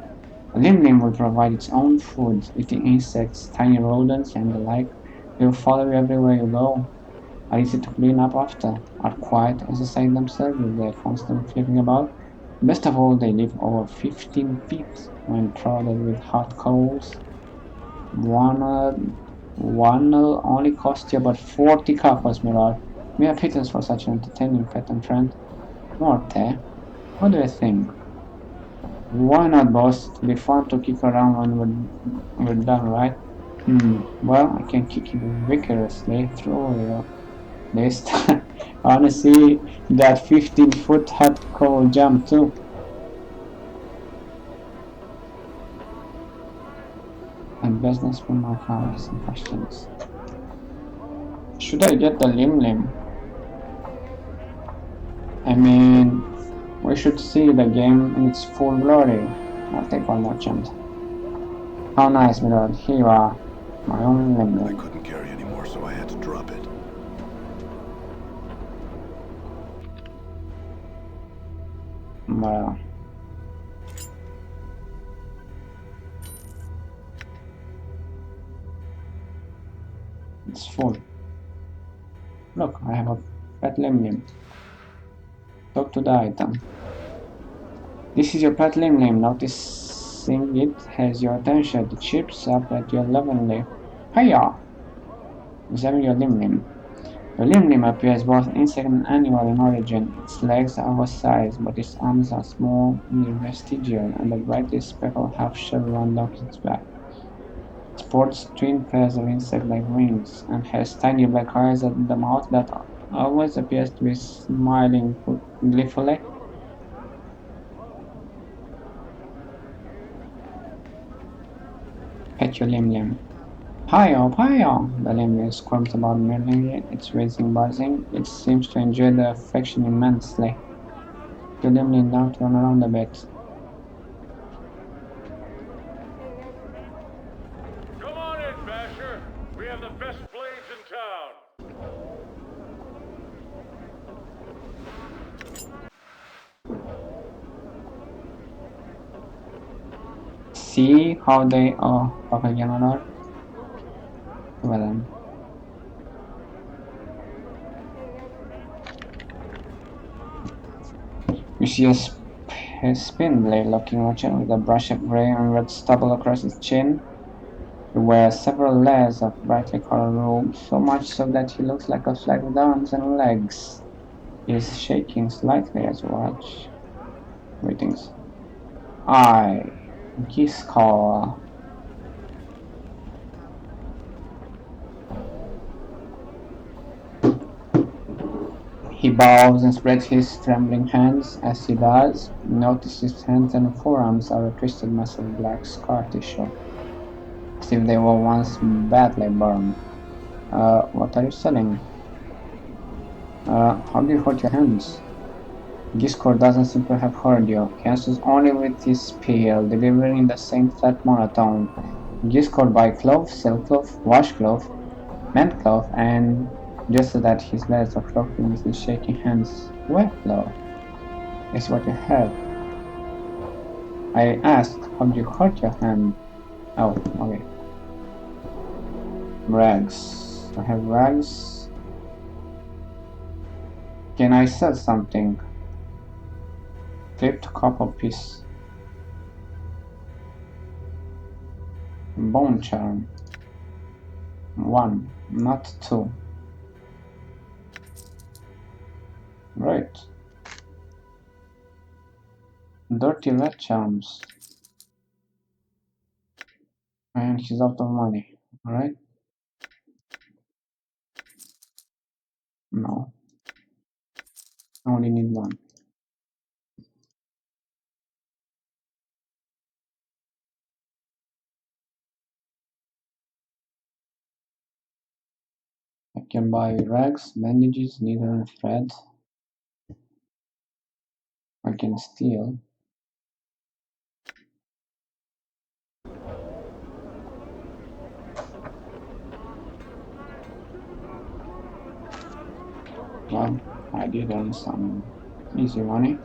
A lim-lim will provide its own food, eating insects, tiny rodents, and the like. They will follow you everywhere you go. Are easy to clean up after, are quiet as the site themselves with their constant flipping about. Best of all, they live over 15 feet when prodded with hot coals. One'll only cost you about 40 coppers, my lord. Mere pittance for such an entertaining pet and friend. Morte, what do you think? Why not, boss? It'll be fun to kick around when we're done, right? Well, I can kick it vigorously through this. I wanna see that 15-foot hot coal jump too. And business from my car has some questions. Should I get the lim-lim? I mean, we should see the game in its full glory. I'll take one merchant. How nice, my lord. Here you are. My own I lim-lim. couldn't carry anymore, so I had to drop it. Well. It's full. Look, I have a pet lim-lim. Talk to the item. This is your pet lim-lim. Noticing it has your attention. It chirps up at you lovingly. Hiya! Examine your lim-lim. The lim-lim appears both insect and animal in origin. Its legs are oversized, but its arms are small and vestigial, and the brightest speckled half-shell runs down its back. It sports twin pairs of insect-like wings, and has tiny black eyes at the mouth that always appears to be smiling gleefully. Pet your lim-lim. Hi-yo, hi-yo! The lim-lim squirms about merely, its raising buzzing. It seems to enjoy the affection immensely. The lim-lim down to run around a bit. Come on in, Basher. We have the best blades in town. See how they propaganda. Well then. You see a spindly-looking merchant with a brush of grey and red stubble across his chin. He wears several layers of brightly colored robe, so much so that he looks like a flag with arms and legs. He is shaking slightly as you watch. Greetings. I, Giskor. He bows and spreads his trembling hands. As he does, notice his hands and forearms are a twisted mess of black scar tissue, as if they were once badly burned. What are you selling? How do you hurt your hands? Discord doesn't seem to have heard you. He answers only with his spiel, delivering the same flat monotone. Discord buy clothes, sell clothes, wash clothes, mend clothes, and just so that his layers of clothing with his shaking hands. Wet clothes is what you have. I asked, how do you hurt your hand? Oh, okay. Rags. I have rags. Can I sell something? Clipped copper piece. Bone charm. 1, not 2. Right. Dirty red charms. And he's out of money. Alright? No. I only need 1. I can buy rags, bandages, needle and thread. I can steal. Well, I did earn some easy money.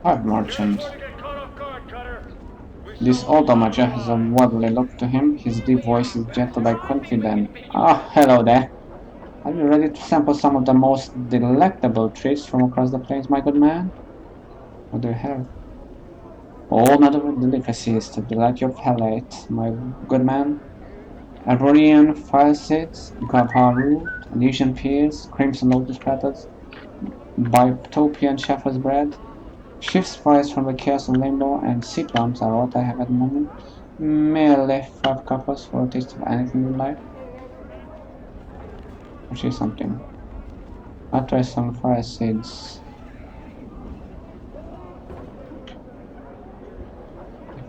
Art merchant. This automaton has a worldly look to him. His deep voice is gentle but confident. Ah, hello there. Are you ready to sample some of the most delectable treats from across the plains, my good man? What do you have? All manner of delicacies to delight your palate, my good man. Arborian fire seeds, guava root, Elysian pears, crimson lotus petals, Biptopian shepherd's bread, shift spice from the chaos of limbo, and sea plums are what I have at the moment. Merely 5 coppers for a taste of anything you like. Actually something. I'll try some fire seeds.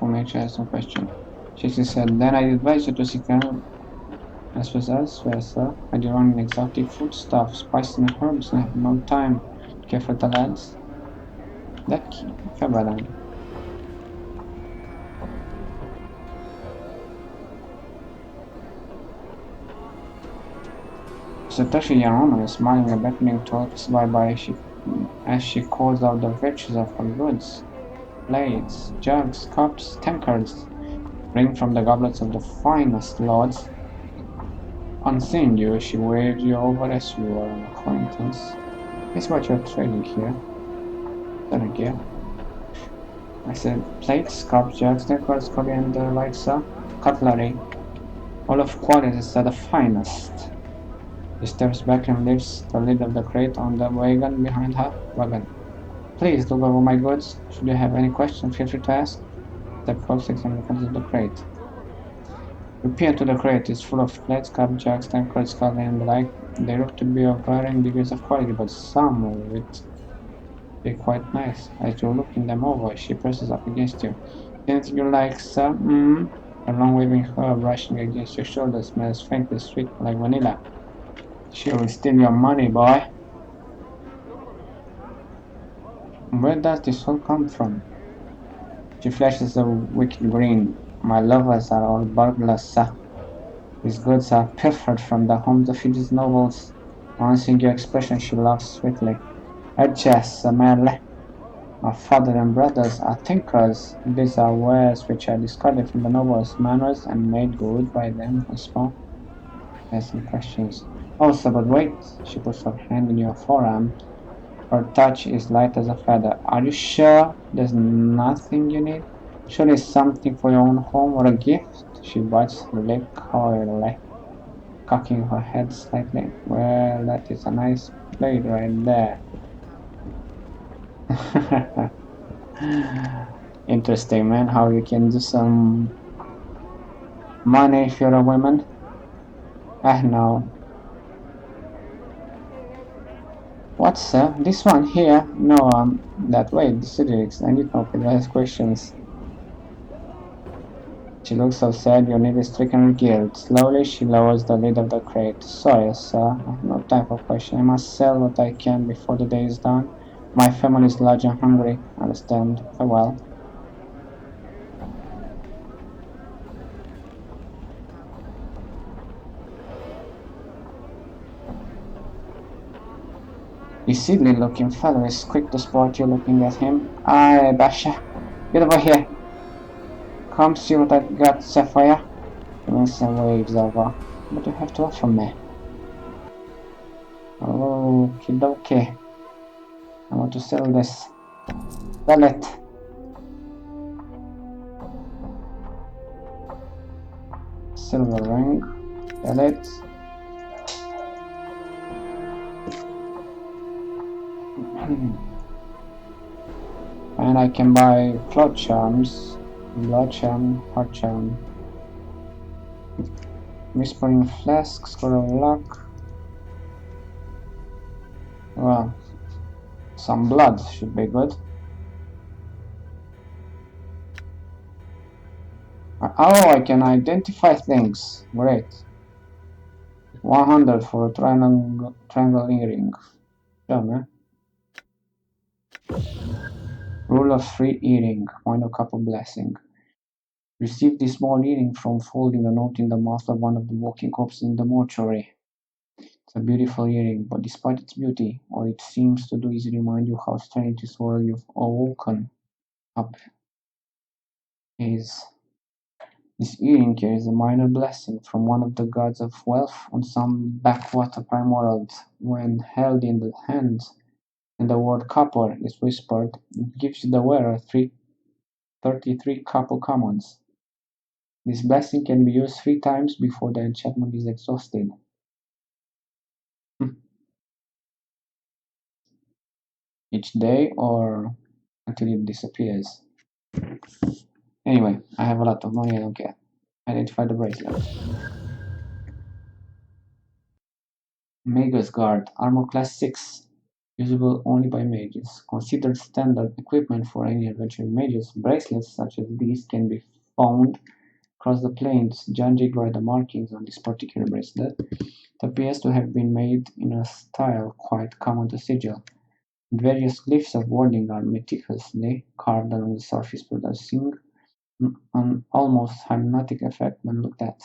For nature has no question. She said, then I advise you to seek out as well elsewhere, sir. I do run exotic foodstuff, spices and herbs, and have no time to care for the lads. That key, Fabalan. Satoshi Yaroma is smiling and beckoning towards by as she calls out the virtues of her goods. Plates, jugs, cups, tankards, bring from the goblets of the finest lords. Unseeing you, she waves you over as you are an acquaintance. Is what you're trading here. Thank you. I said plates, cups, jugs, tankards, coffee, and the like, sir. Cutlery. All of qualities are the finest. She steps back and lifts the lid of the crate on the wagon behind her wagon. Please look over my goods. Should you have any questions, feel free to ask. Step closer and the contents of the crate. You peer into the crate. It's full of plates, cups, jugs, tankards, cutlery, and the like. They look to be of varying degrees of quality, but some of it be quite nice. As you're looking them over, she presses up against you. Anything you like, sir? A long waving hair brushing against your shoulder smells faintly sweet like vanilla. She will steal your money, boy. Where does this all come from? She flashes a wicked grin. My lovers are all burglars, sir. These goods are pilfered from the homes of Fiji's nobles. On seeing your expression, she laughs sweetly. Yes, merely. My father and brothers are thinkers. These are wares which are discarded from the nobles' manors and made good by them as well. Has some questions. Also, but wait, she puts her hand in your forearm. Her touch is light as a feather. Are you sure there's nothing you need? Surely something for your own home or a gift? She bites her lip coyly, cocking her head slightly. Well, that is a nice blade right there. Interesting, man, how you can do some money if you're a woman. No. What's this one here? No, that way, the Cedrics. I need no advice questions. She looks so sad, your need is stricken with guilt. Slowly, she lowers the lid of the crate. Sorry, sir, I have no time for questions. I must sell what I can before the day is done. My family is large and hungry. Understand? Farewell. The silly-looking fellow is quick to spot you looking at him. Aye, Basha, get over here. Come see what I've got, Sapphire. The Vincent waves over. What do you have to offer me? Okie dokie. I want to sell this. Sell it. Silver ring. Sell it. And I can buy cloud charms, blood charm, heart charm, whispering flask, score of luck. Well, some blood should be good. Oh, I can identify things. Great. 100 for a triangle earring. Sure, man. Rule of 3 earring. Minor couple blessing. Received this small earring from folding a note in the mouth of one of the walking corpses in the mortuary. It's a beautiful earring, but despite its beauty, all it seems to do is remind you how strange this world you've awoken up is. This earring carries a minor blessing from one of the gods of wealth on some backwater primordial. When held in the hand and the word copper is whispered, it gives the wearer 33 copper commons. This blessing can be used 3 times before the enchantment is exhausted. Each day or until it disappears. Anyway, I have a lot of money, I don't care. Identify the bracelet. Magus Guard, armor class 6. Usable only by mages. Considered standard equipment for any adventuring mages, bracelets such as these can be found across the plains, judging by the markings on this particular bracelet. It appears to have been made in a style quite common to sigil. Various glyphs of wording are meticulously carved on the surface, producing an almost hypnotic effect when looked at.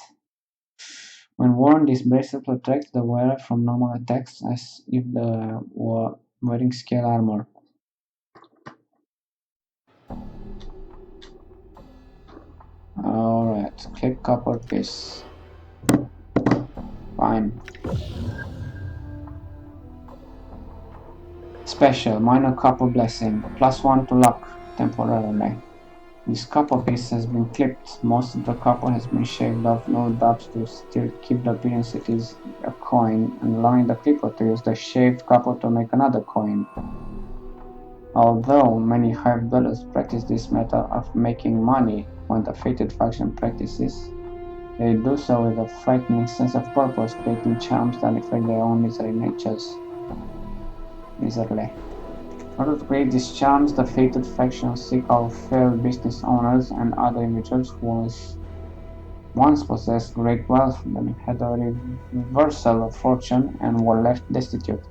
When worn, this bracelet protects the wearer from normal attacks as if they were wearing scale armor. Alright, click copper piece. Fine. Special, minor copper blessing, +1 to luck, temporarily. This copper piece has been clipped. Most of the copper has been shaved off, no doubt to still keep the appearance it is a coin, and allowing the clipper to use the shaved copper to make another coin. Although many hive dwellers practice this method of making money when the fated faction practices, they do so with a frightening sense of purpose, creating charms that reflect their own miserly natures. Miserly. In order to create these charms, the fated factions seek out failed business owners and other individuals who once possessed great wealth, then had a reversal of fortune and were left destitute.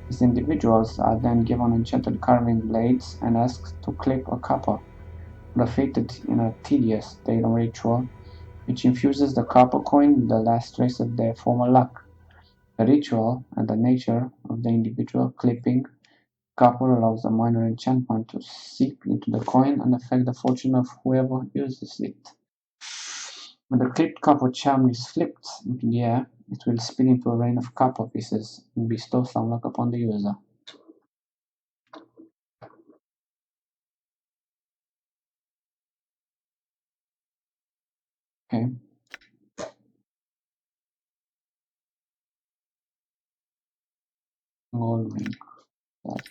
These individuals are then given enchanted carving blades and asked to clip a copper, defeated in a tedious daily ritual, which infuses the copper coin with the last trace of their former luck. The ritual and the nature of the individual clipping copper allows a minor enchantment to seep into the coin and affect the fortune of whoever uses it. When the clipped copper charm is flipped into the air, it will spin into a rain of copper pieces and bestow some luck upon the user. Okay. Gold ring. That.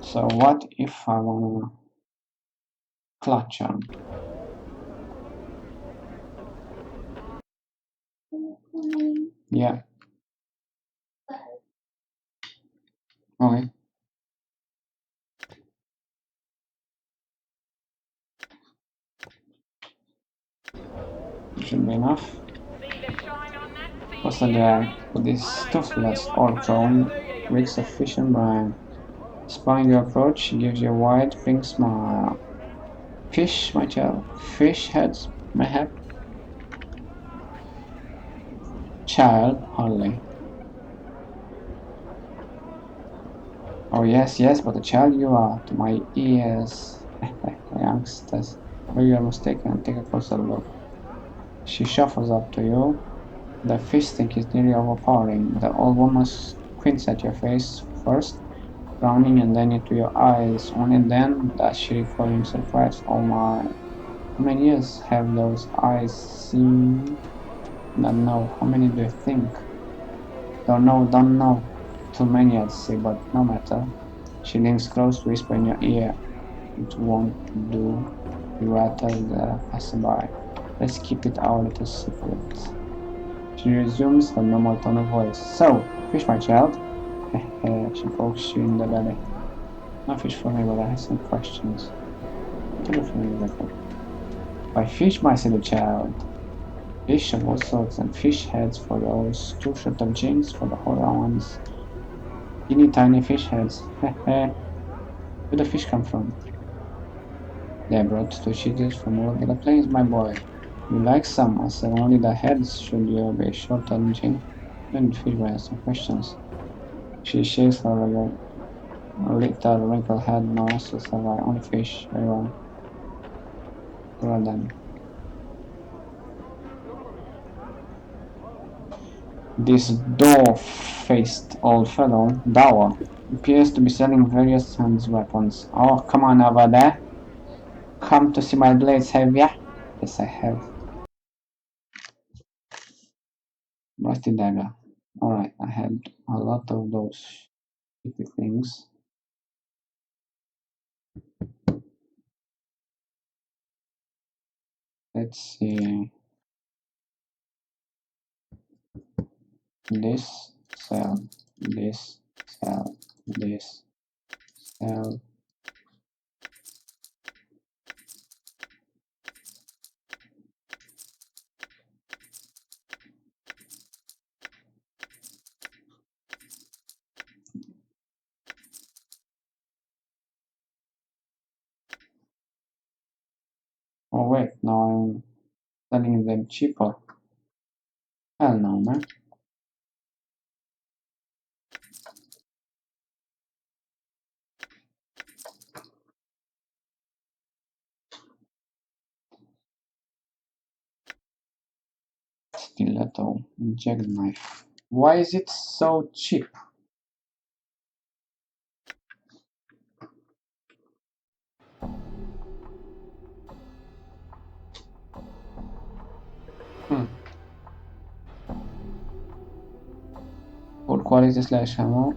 So what if I wanna Clutcher. Yeah. Okay. Should be enough. What's the drag? With this toothless orc drone reeks of fish and brine. Spying your approach, she gives you a wide pink smile. Fish, my child. Fish heads, mayhap. Child, hardly. Oh yes, yes, but a child you are, to my ears. Youngsters, where you are mistaken, take a closer look. She shuffles up to you. The fish stink is nearly overpowering. The old woman squints at your face first, frowning, and then into your eyes. Only then does she recover in surprise. Oh my, how many years have those eyes seen? Don't know. How many do you think? Don't know, don't know. Too many, I'd say, but no matter. She leans close to whisper in your ear. It won't do. You rattle the passerby. Let's keep it our little secret. She resumes her normal tone of voice. So, fish, my child? She pokes you in the belly. No fish for me, but I have some questions. Tell me for me exactly. Why fish, my silly child? Fish of all sorts, and fish heads for those 2 shot of jinx for the horror ones. Teeny tiny fish heads. Where do the fish come from? They brought 2 cheetahs from all over the plains, my boy. You like some? I said only the heads should you be short on jinx. Then fish by some questions. She shakes her little wrinkled head. No answers have I. Only fish. Very well. Well then. This dwarf-faced old fellow, Dower, appears to be selling various hands weapons. Oh, come on over there. Come to see my blades, have ya? Yes, I have. Rusty dagger. Alright, I had a lot of those shitty things. Let's see. This, sell, this, sell, this, sell. Oh wait, now I'm selling them cheaper. Hell no, man. Stiletto, jackknife. Why is it so cheap? Hmm. Good quality slash ammo,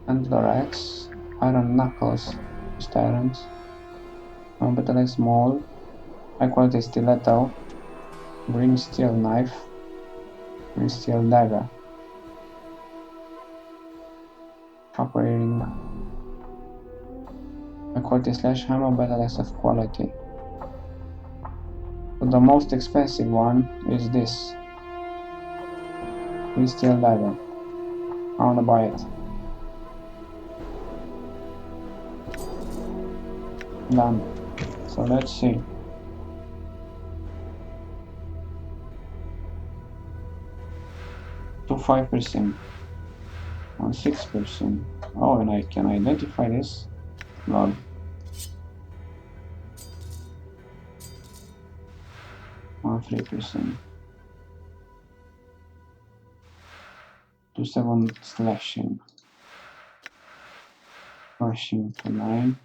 antler axe, iron knuckles, tyrants, metallic small, high quality stiletto, green steel knife, green steel dagger, copper earring, high quality slash hammer, metallic of quality. But the most expensive one is this green steel dagger. I wanna buy it. Done. So let's see. To 5%, on 6%. Oh, and I can identify this. Lol. On 3%. To 7 slashing. Slashing to 9.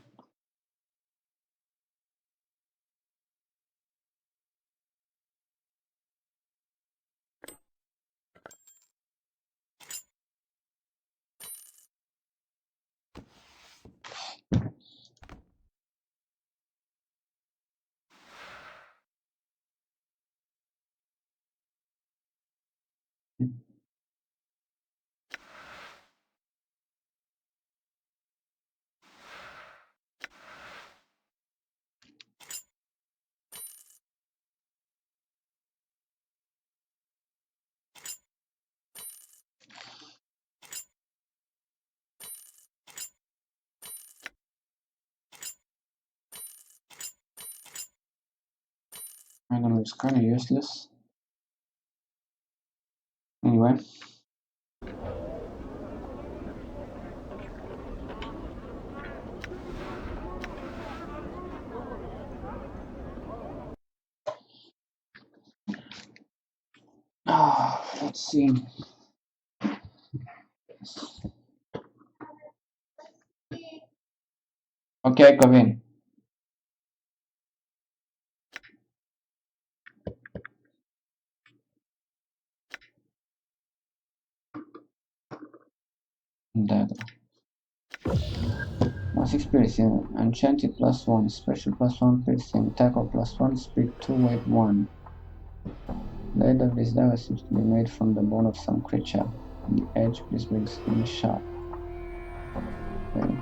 I don't know, it's kind of useless. Anyway. Let's see. Okay, Kevin. That. Mass piercing, enchanted +1, special +1 piercing, tackle +1, speed 2, weight 1. Blade of this dagger seems to be made from the bone of some creature. On the edge, please make the skin sharp. Okay.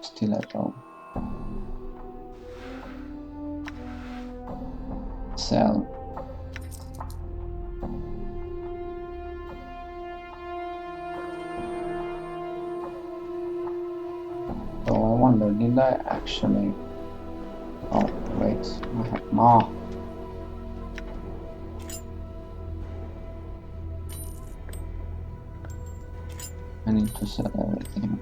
Stiletto. Sell. So I wonder, did I actually... Oh, wait, I have more. I need to sell everything.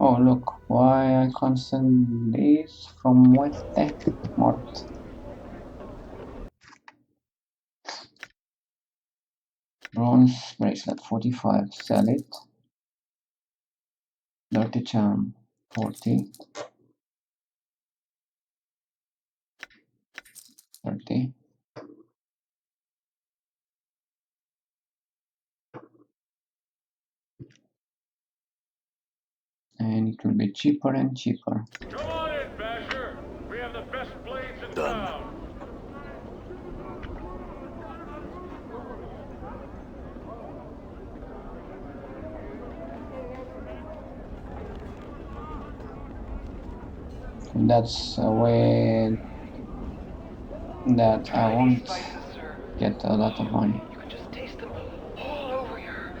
Oh look, why I can't send these from West Tech Mart. Bronze bracelet 45, sell it. Dirty charm 40, 30. And it will be cheaper and cheaper. Come on in, Basher. We have the best blades in Done. town. That's a way that I won't get a lot of money. You can just taste them all over your...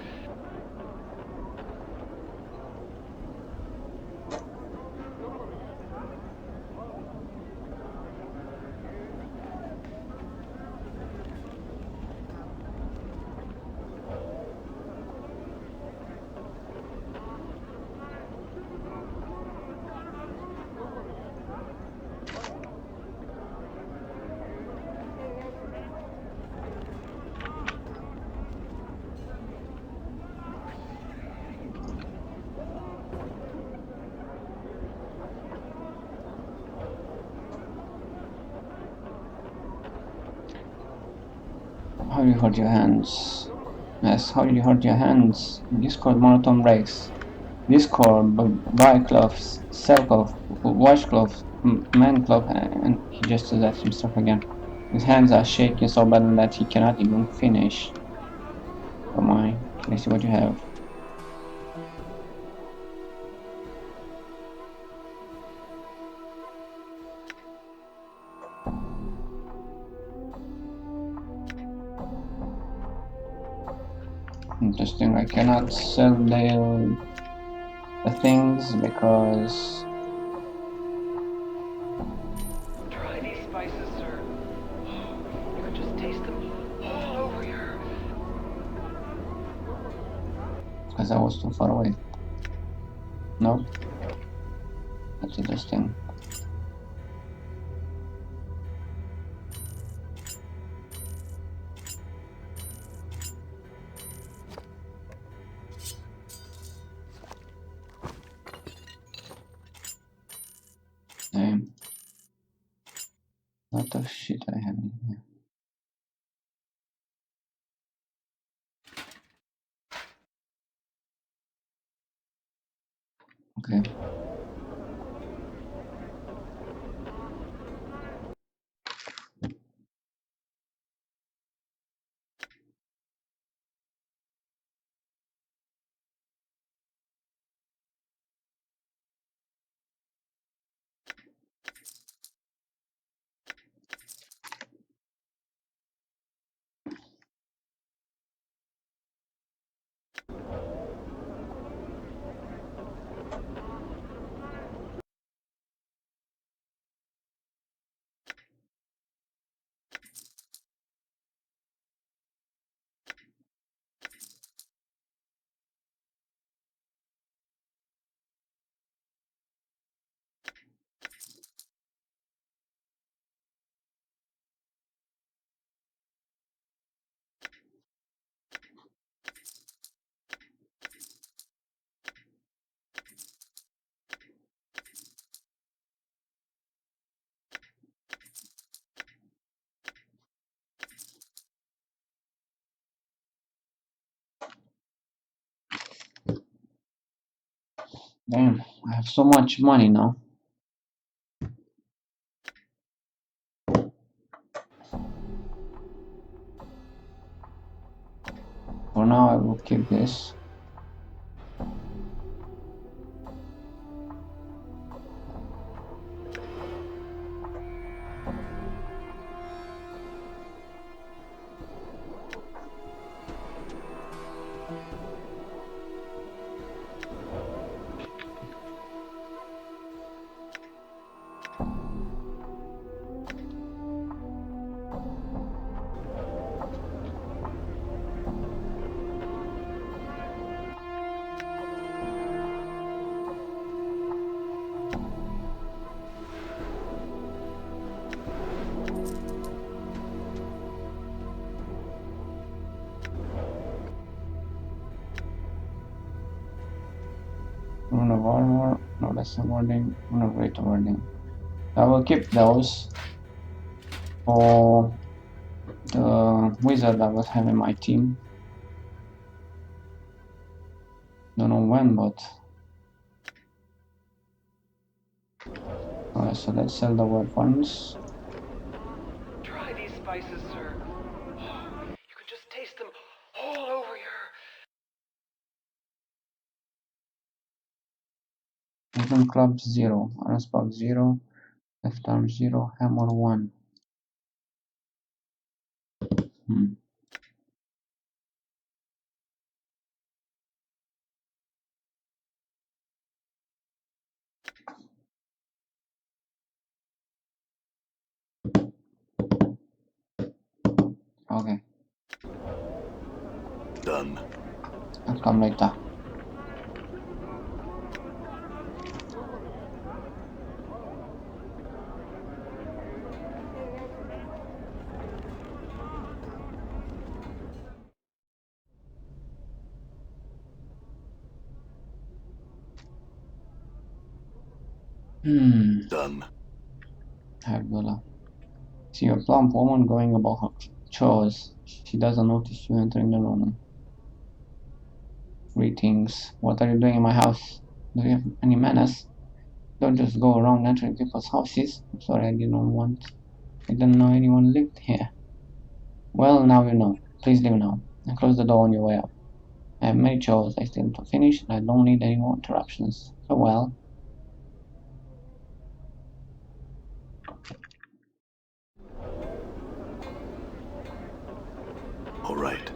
How you hurt your hands? Yes, how you hurt your hands? Discord monotone breaks. Discord, buy cloths, sell cloth, wash cloth, man cloth, and he just does himself again. His hands are shaking so bad that he cannot even finish. Oh my, let's see what you have. Interesting, I cannot sell the things because Try these spices, sir. You can just taste them all over your... I was too far away. No, that's interesting. Damn. Lot of shit I have in here. Okay. Damn, I have so much money now. For now, I will keep this. Rune of Armor, no lesson wording, Rune of Greater wording. I will keep those for the wizard I will have in my team. Don't know when, but alright, so let's sell the weapons. Try these spices, sir. You can just taste them all over your... Weapon club 0, arm spark 0, left arm 0, hammer 1. Okay, Done. I'll come later. Done. Habula. See a plump woman going about her chores. She doesn't notice you entering the room. Greetings. What are you doing in my house? Do you have any manners? Don't just go around entering people's houses. I'm sorry, I didn't know anyone lived here. Well, now you know. Please leave now. And close the door on your way out. I have many chores I still need to finish, and I don't need any more interruptions. Farewell. All right.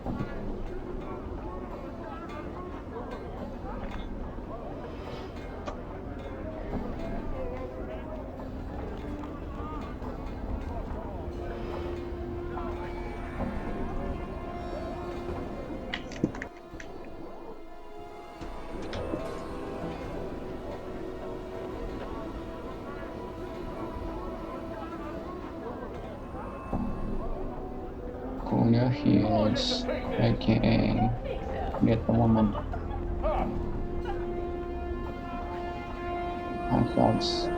Cool your heels, aka get the woman. High flags.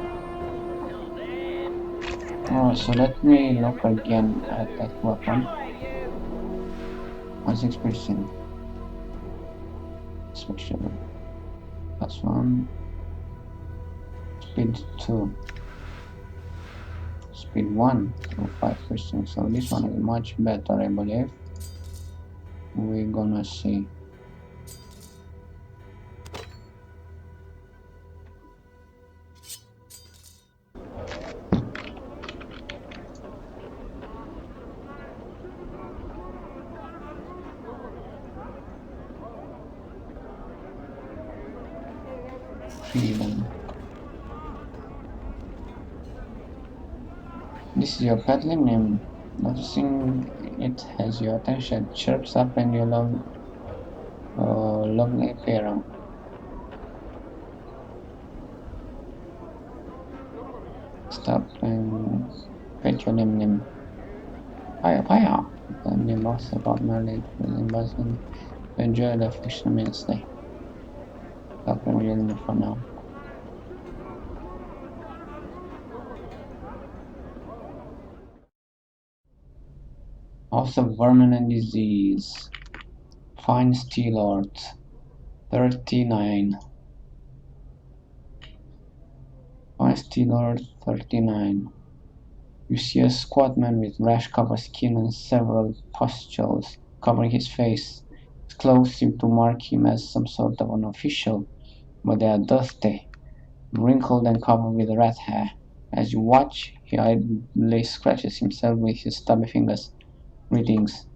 Alright, so let me look again at that weapon. 16%. Special. Plus 1. Speed 2. Speed 1 to 5%. So this one is much better, I believe. We're gonna see. Freedom. This is your pet name. Noticing it has your attention, it chirps up and you lovely appearance. Stop and pet your name. Hiya. The name boss about Merlin Buzzing. Enjoy the affliction immensely. Stop and your name for now. House of Vermin and Disease. Fine Steel Art. 39. Stealer 39. You see a squat man with rash-covered skin and several pustules covering his face. His clothes seem to mark him as some sort of an official, but they are dusty, wrinkled and covered with rat hair. As you watch, he idly scratches himself with his stubby fingers. Greetings.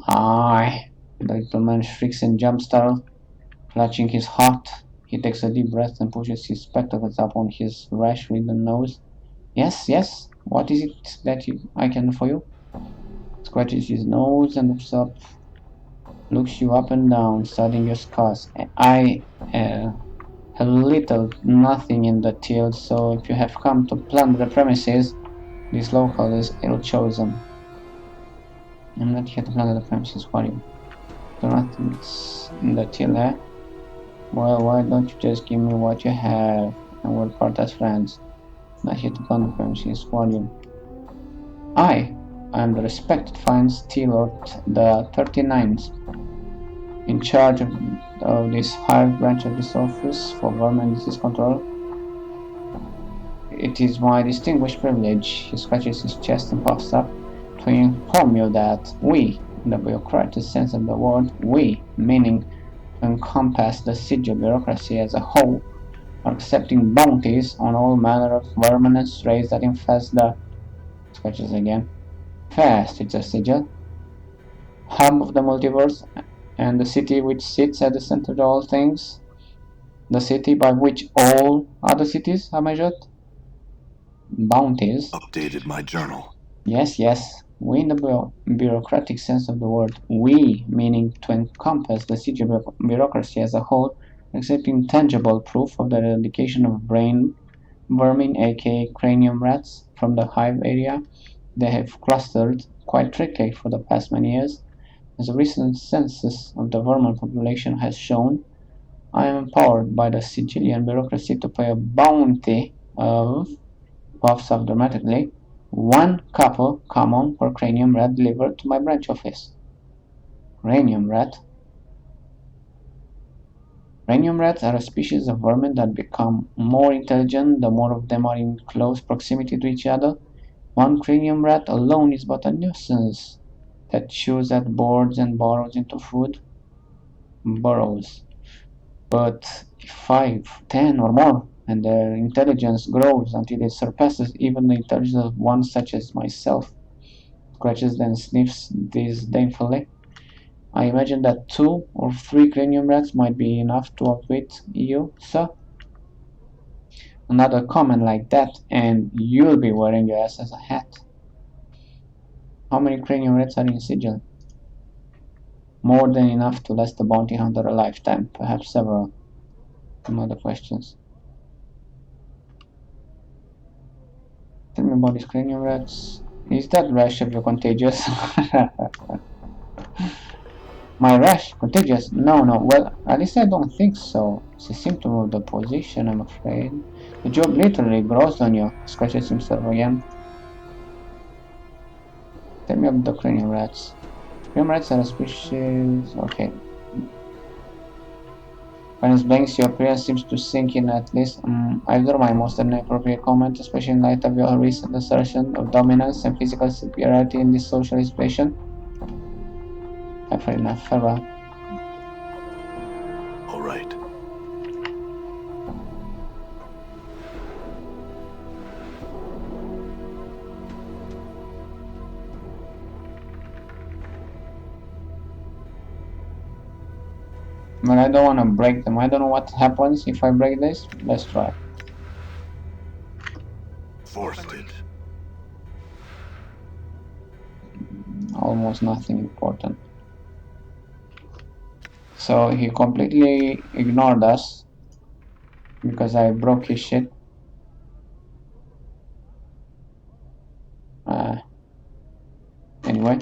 Aye, the little man shrieks and jumps startled, clutching his heart. He takes a deep breath and pushes his spectacles up on his rash-ridden nose. Yes, yes, what is it that I can do for you? Scratches his nose and looks you up and down, studying your scars. A little nothing in the till, so if you have come to plunder the premises, this local is ill-chosen. I'm not here to plunder the premises for you. So nothing's in the till, eh? Well, why don't you just give me what you have, and we'll part as friends. Not here to plunder the premises for you. I am the respected fine stealer, the 39th, in charge of this hive branch of this office for vermin disease control. It is my distinguished privilege, he scratches his chest and puffs up, to inform you that we, in the bureaucratic sense of the word, we, meaning to encompass the sigil bureaucracy as a whole, are accepting bounties on all manner of vermin and strays that infest the... scratches again. Fast, it's a sigil. Hub of the multiverse, and the city which sits at the center of all things. The city by which all other cities are measured. Bounties. Updated my journal. Yes, yes. We in the bureaucratic sense of the word. We, meaning to encompass the city bureaucracy as a whole, accepting tangible proof of the eradication of brain vermin, aka cranium rats, from the hive area. They have clustered quite thickly for the past many years. As a recent census of the vermin population has shown, I am empowered by the Sicilian bureaucracy to pay a bounty of, puffs up dramatically, 1 copper common per cranium rat delivered to my branch office. Cranium rat? Cranium rats are a species of vermin that become more intelligent the more of them are in close proximity to each other. One cranium rat alone is but a nuisance that chews at boards and burrows into food. Burrows. But if 5, 10 or more, and their intelligence grows until it surpasses even the intelligence of one such as myself, scratches then sniffs disdainfully, I imagine that 2 or 3 cranium rats might be enough to outwit you, sir. Another comment like that, and you'll be wearing your ass as a hat. How many cranium rats are in Sigil? More than enough to last the bounty hunter a lifetime, perhaps several. Some other questions. Tell me about these cranium rats. Is that rash of you contagious? My rash? Contagious? No, no. Well, at least I don't think so. It's a symptom of the position, I'm afraid. The job literally grows on you. Scratches himself again. Tell me about the cranium rats. Cranium rats are a species... Okay. When blanks, your appearance seems to sink in at least. I draw my most inappropriate comment, especially in light of your recent assertion of dominance and physical superiority in this social situation. Fair enough, farewell. All right. But I don't want to break them. I don't know what happens if I break this. Let's try. Forfeit. Almost nothing important. So he completely ignored us because I broke his shit. Anyway.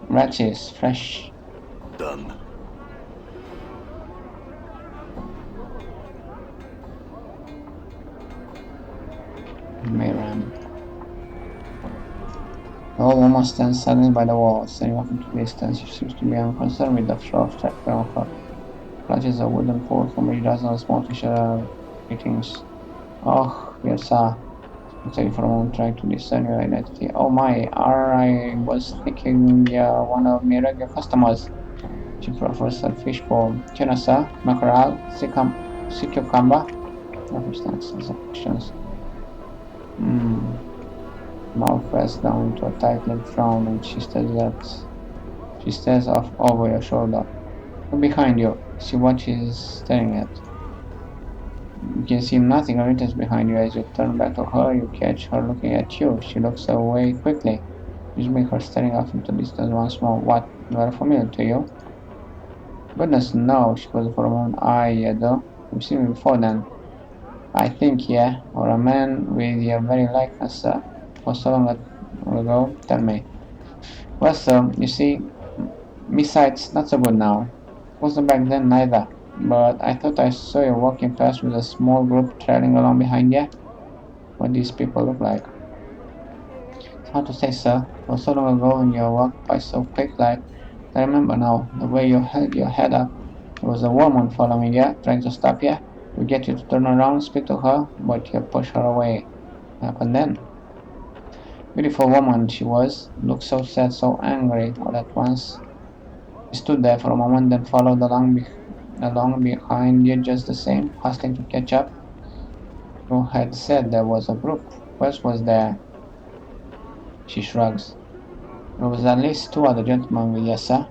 Rat is fresh. Done. Mayram. old woman stands suddenly by the wall, staring off into the distance. She seems to be unconcerned with the flow of traffic around her. Clutches a wooden pole from which dozens of small fish are greetings. Oh, yes, sir. Say for a moment, trying to discern your identity. Oh my, I was thinking you're one of my regular customers. She prefers her fish bowl. Tuna, sir, mackerel, sea cucumber. Never stands questions. Hmm. Mouth pressed down into a tight-lipped frown, and she stares off over your shoulder. Look behind you. See what she's staring at. You can see nothing of interest behind you. As you turn back to her, you catch her looking at you. She looks away quickly, leaving her staring off into distance once more. What? Very familiar to you? Goodness, no, she paused for a moment. I do. You've seen me before then. I think, yeah. Or a man with your very likeness, sir. For so long ago, tell me. Well, sir, you see, me sight's not so good now. Wasn't back then neither. But I thought I saw you walking past with a small group trailing along behind you. What these people look like? It's hard to say, sir. It was so long ago and you walked by so quick like I remember now, the way you held your head up. There was a woman following you, trying to stop you, to get you to turn around, speak to her, but you pushed her away. What happened then? Beautiful woman she was, looked so sad, so angry all at once. She stood there for a moment, then followed along behind you just the same, hustling to catch up. You had said there was a group. Who else was there? She shrugs. There was at least two other gentlemen with you, sir.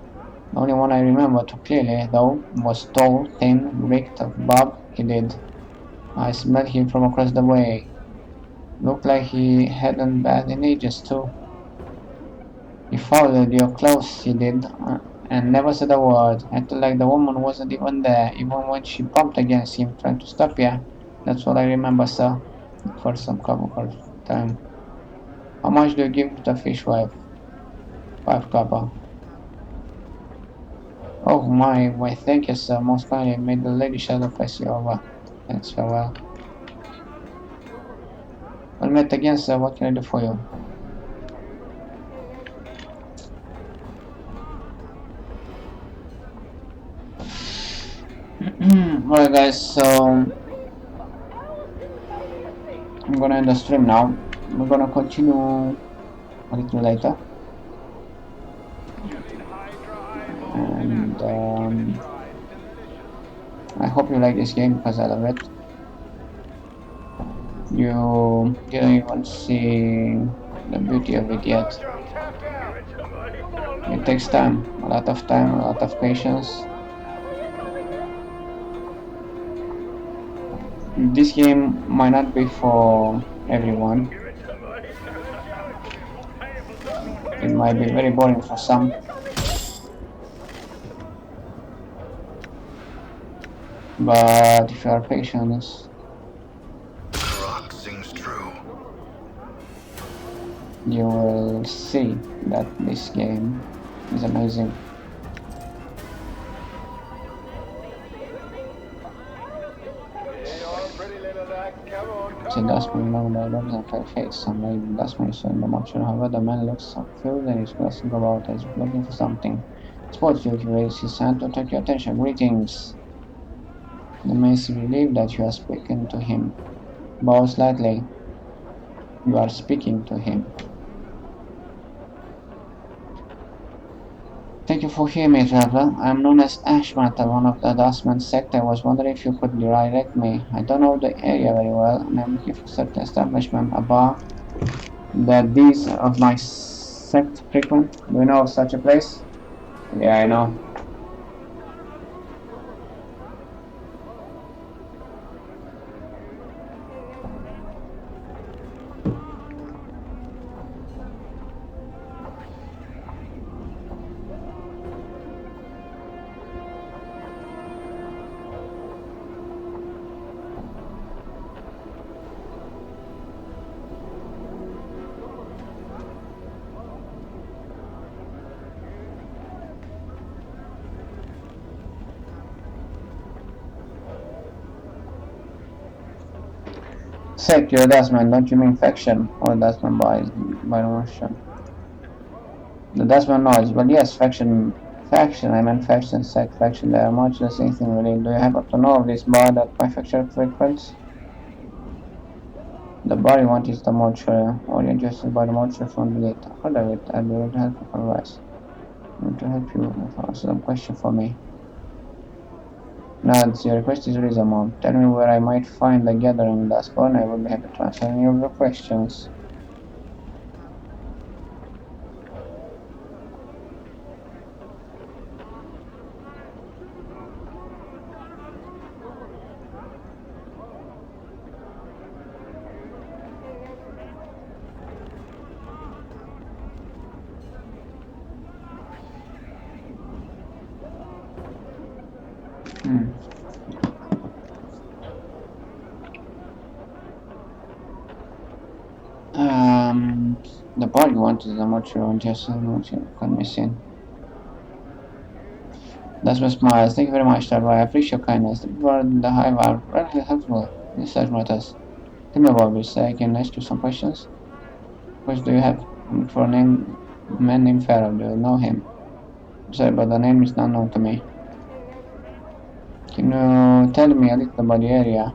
The only one I remember too clearly, though, was tall, thin, reeked of Bob. He did. I smelled him from across the way. Looked like he hadn't bathed in ages, too. He followed you close, he did, and never said a word. Acted like the woman wasn't even there, even when she bumped against him, trying to stop you. That's what I remember, sir. For some cover time. How much do you give the fishwife? 5 copper. Oh my, why thank you, sir. Most kindly. May the lady shadow pass you over. Thanks, farewell. Well met again, sir. What can I do for you? Alright guys, so I'm gonna end the stream now. We're gonna continue a little later. And I hope you like this game because I love it. You didn't even see the beauty of it yet. It takes time, a lot of patience. This game might not be for everyone. It might be very boring for some. But if you are patient, Rock sings true. you will see that this game is amazing. The dustman looked at Rob's unfair face. Some lady dustman saw in the motion. However, the man looks confused and is glancing about as if looking for something. Sports you, he raised his hand to take your attention. Greetings. The man is relieved that you are speaking to him. Bow slightly. You are speaking to him. Thank you for hearing me, traveler. I am known as Ashmatter, one of the Dustman sect. I was wondering if you could direct me. I don't know the area very well, and I'm looking for certain establishment, a bar that these of my sect frequent. Do you know of such a place? Yeah, I know. Sect, you're a dustman, don't you mean faction? Or dustman by motion? The Dustman nods. Well, yes, I meant faction, sect, faction. They are much the same thing, really. Do you happen to know of this bar that my faction frequents? The bar you want is the mortuary. Or you're interested by the mortuary from the gate. Heard of it. I'd be able to help you for advice. I'm going to help you answer some question for me. Nods. Your request is reasonable. Tell me where I might find the gathering dak'kon. I will be happy to answer any of your questions. Hmm. The bar you want is the mortuary on just can be seen. That's my smiles. Thank you very much, Darby. I appreciate your kindness. The people in the hive are very helpful in such matters. Tell me about this. I can ask you some questions. What do you have for a name? Man named Pharaoh. Do you know him? Sorry, but the name is not known to me. Can you tell me a little about the area?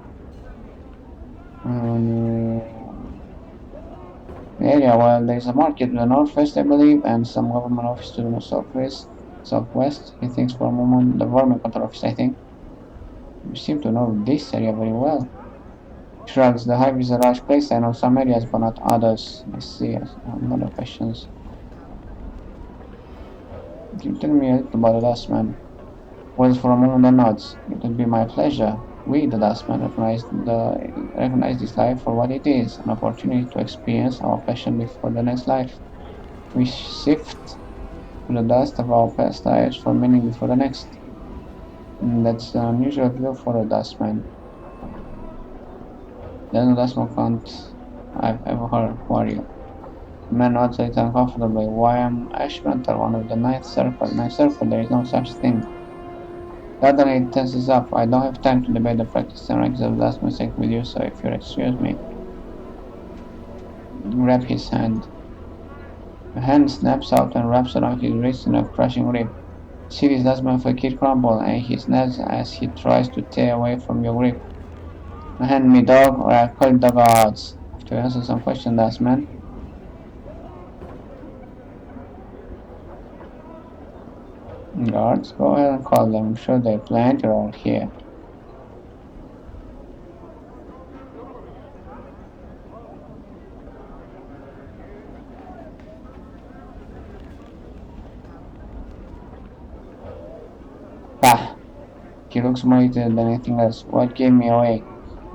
The area, well, there is a market to the northwest, I believe, and some government office to the southwest. He thinks for a moment, the government control office, I think. You seem to know this area very well. Shrugs. The hive is a large place. I know some areas, but not others. I see. Other questions. Can you tell me a little about the Dustman? Was for a moment the nods. It would be my pleasure. We, the Dustman, recognize this life for what it is, an opportunity to experience our passion before the next life. We sift through the dust of our past lives for meaning before the next. That's an unusual view for a Dustman. There's no Dustman count I've ever heard. Who are you? The man nods a little uncomfortably. Why am Ashmentor one of the ninth circle? Ninth circle, there is no such thing. Suddenly it tenses up. I don't have time to debate the practice and ranks of last mistake with you, so if you'll excuse me. Grab his hand. The hand snaps out and wraps around his wrist in a crushing grip. See this last man for a kid crumble, and he snaps as he tries to tear away from your grip. Hand me dog, or I'll call the guards. Have to answer some questions, last man. Guards, go ahead and call them. I'm sure there are plenty around here. Bah! He looks more irritated than anything else. What gave me away?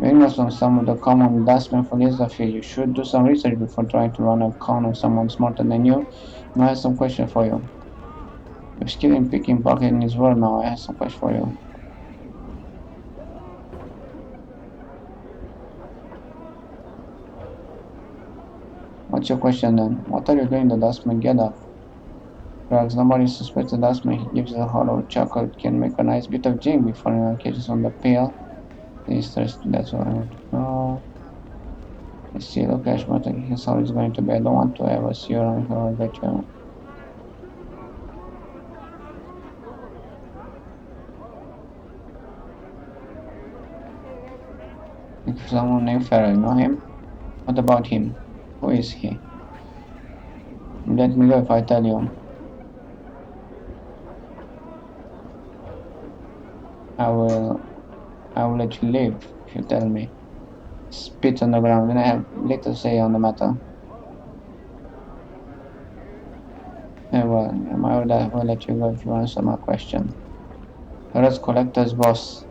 Ignorance from some of the common dustmen philosophy. You should do some research before trying to run a con on someone smarter than you. Now I have some questions for you. You're skilled in picking pocket in this world now. I have some questions for you. What's your question then? What are you doing? The dustman get up. Drugs. Nobody suspects the dustman. He gives a hollow chuckle. It can make a nice bit of gin before anyone catches on the pail. He's thirsty. That's what I want to know. I see. Look, Ashmont. He's always going to be. I don't want to ever see you around here or get you. If someone named Farrell, you know him? What about him? Who is he? Let me go if I tell you. I will let you live if you tell me. Spit on the ground, then I have little say on the matter. Well, I will let you go if you answer my question. Let's collector's boss.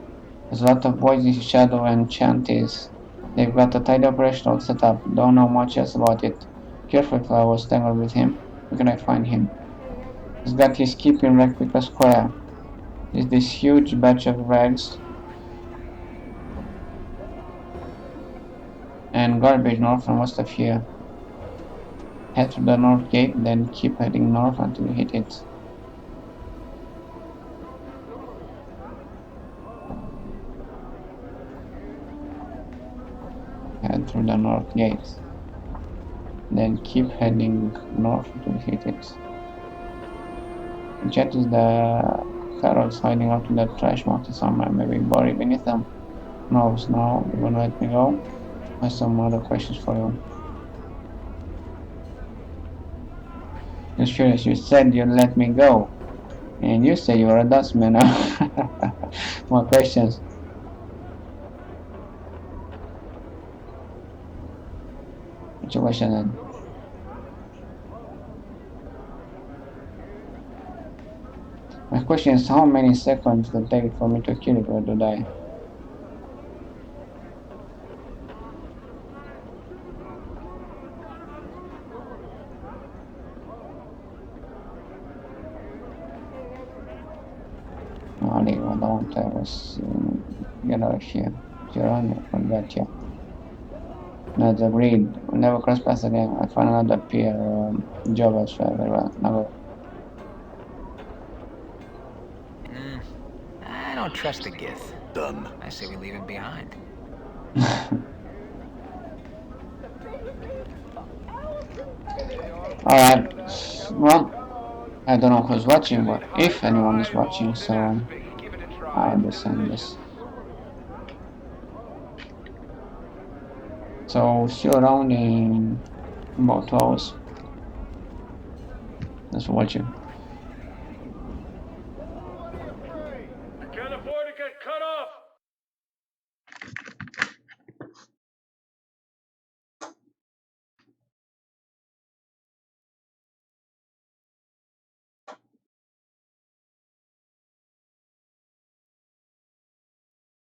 There's a lot of boys in Shadow and Chanties. They've got a tidy operational setup. Don't know much else about it. Careful if I was tangled with him. Where can I find him? He's got his keeping replica square. There's this huge batch of rags and garbage north and west of here. Head to the north gate, then keep heading north until you hit it. Head through the north gate. Then keep heading north until you hit it. Jet is the Carrots hiding out in the trash mountain somewhere, maybe buried beneath them. No, you're gonna let me go? I have some other questions for you. Just curious, you said you'd let me go. And you said you were a dustman. More questions. What's your question then? My question is how many seconds will it take for me to kill it or to die? Ali, I don't get out of here. You're on it, forget you. Not agreed. We'll never cross paths again. I found another peer job elsewhere. Very well. Never. I don't trust the Gith. Done. I say we leave him behind. Alright. Well, I don't know who's watching, but if anyone is watching, so I understand this. So see you around in about 2 hours. Thanks for watching.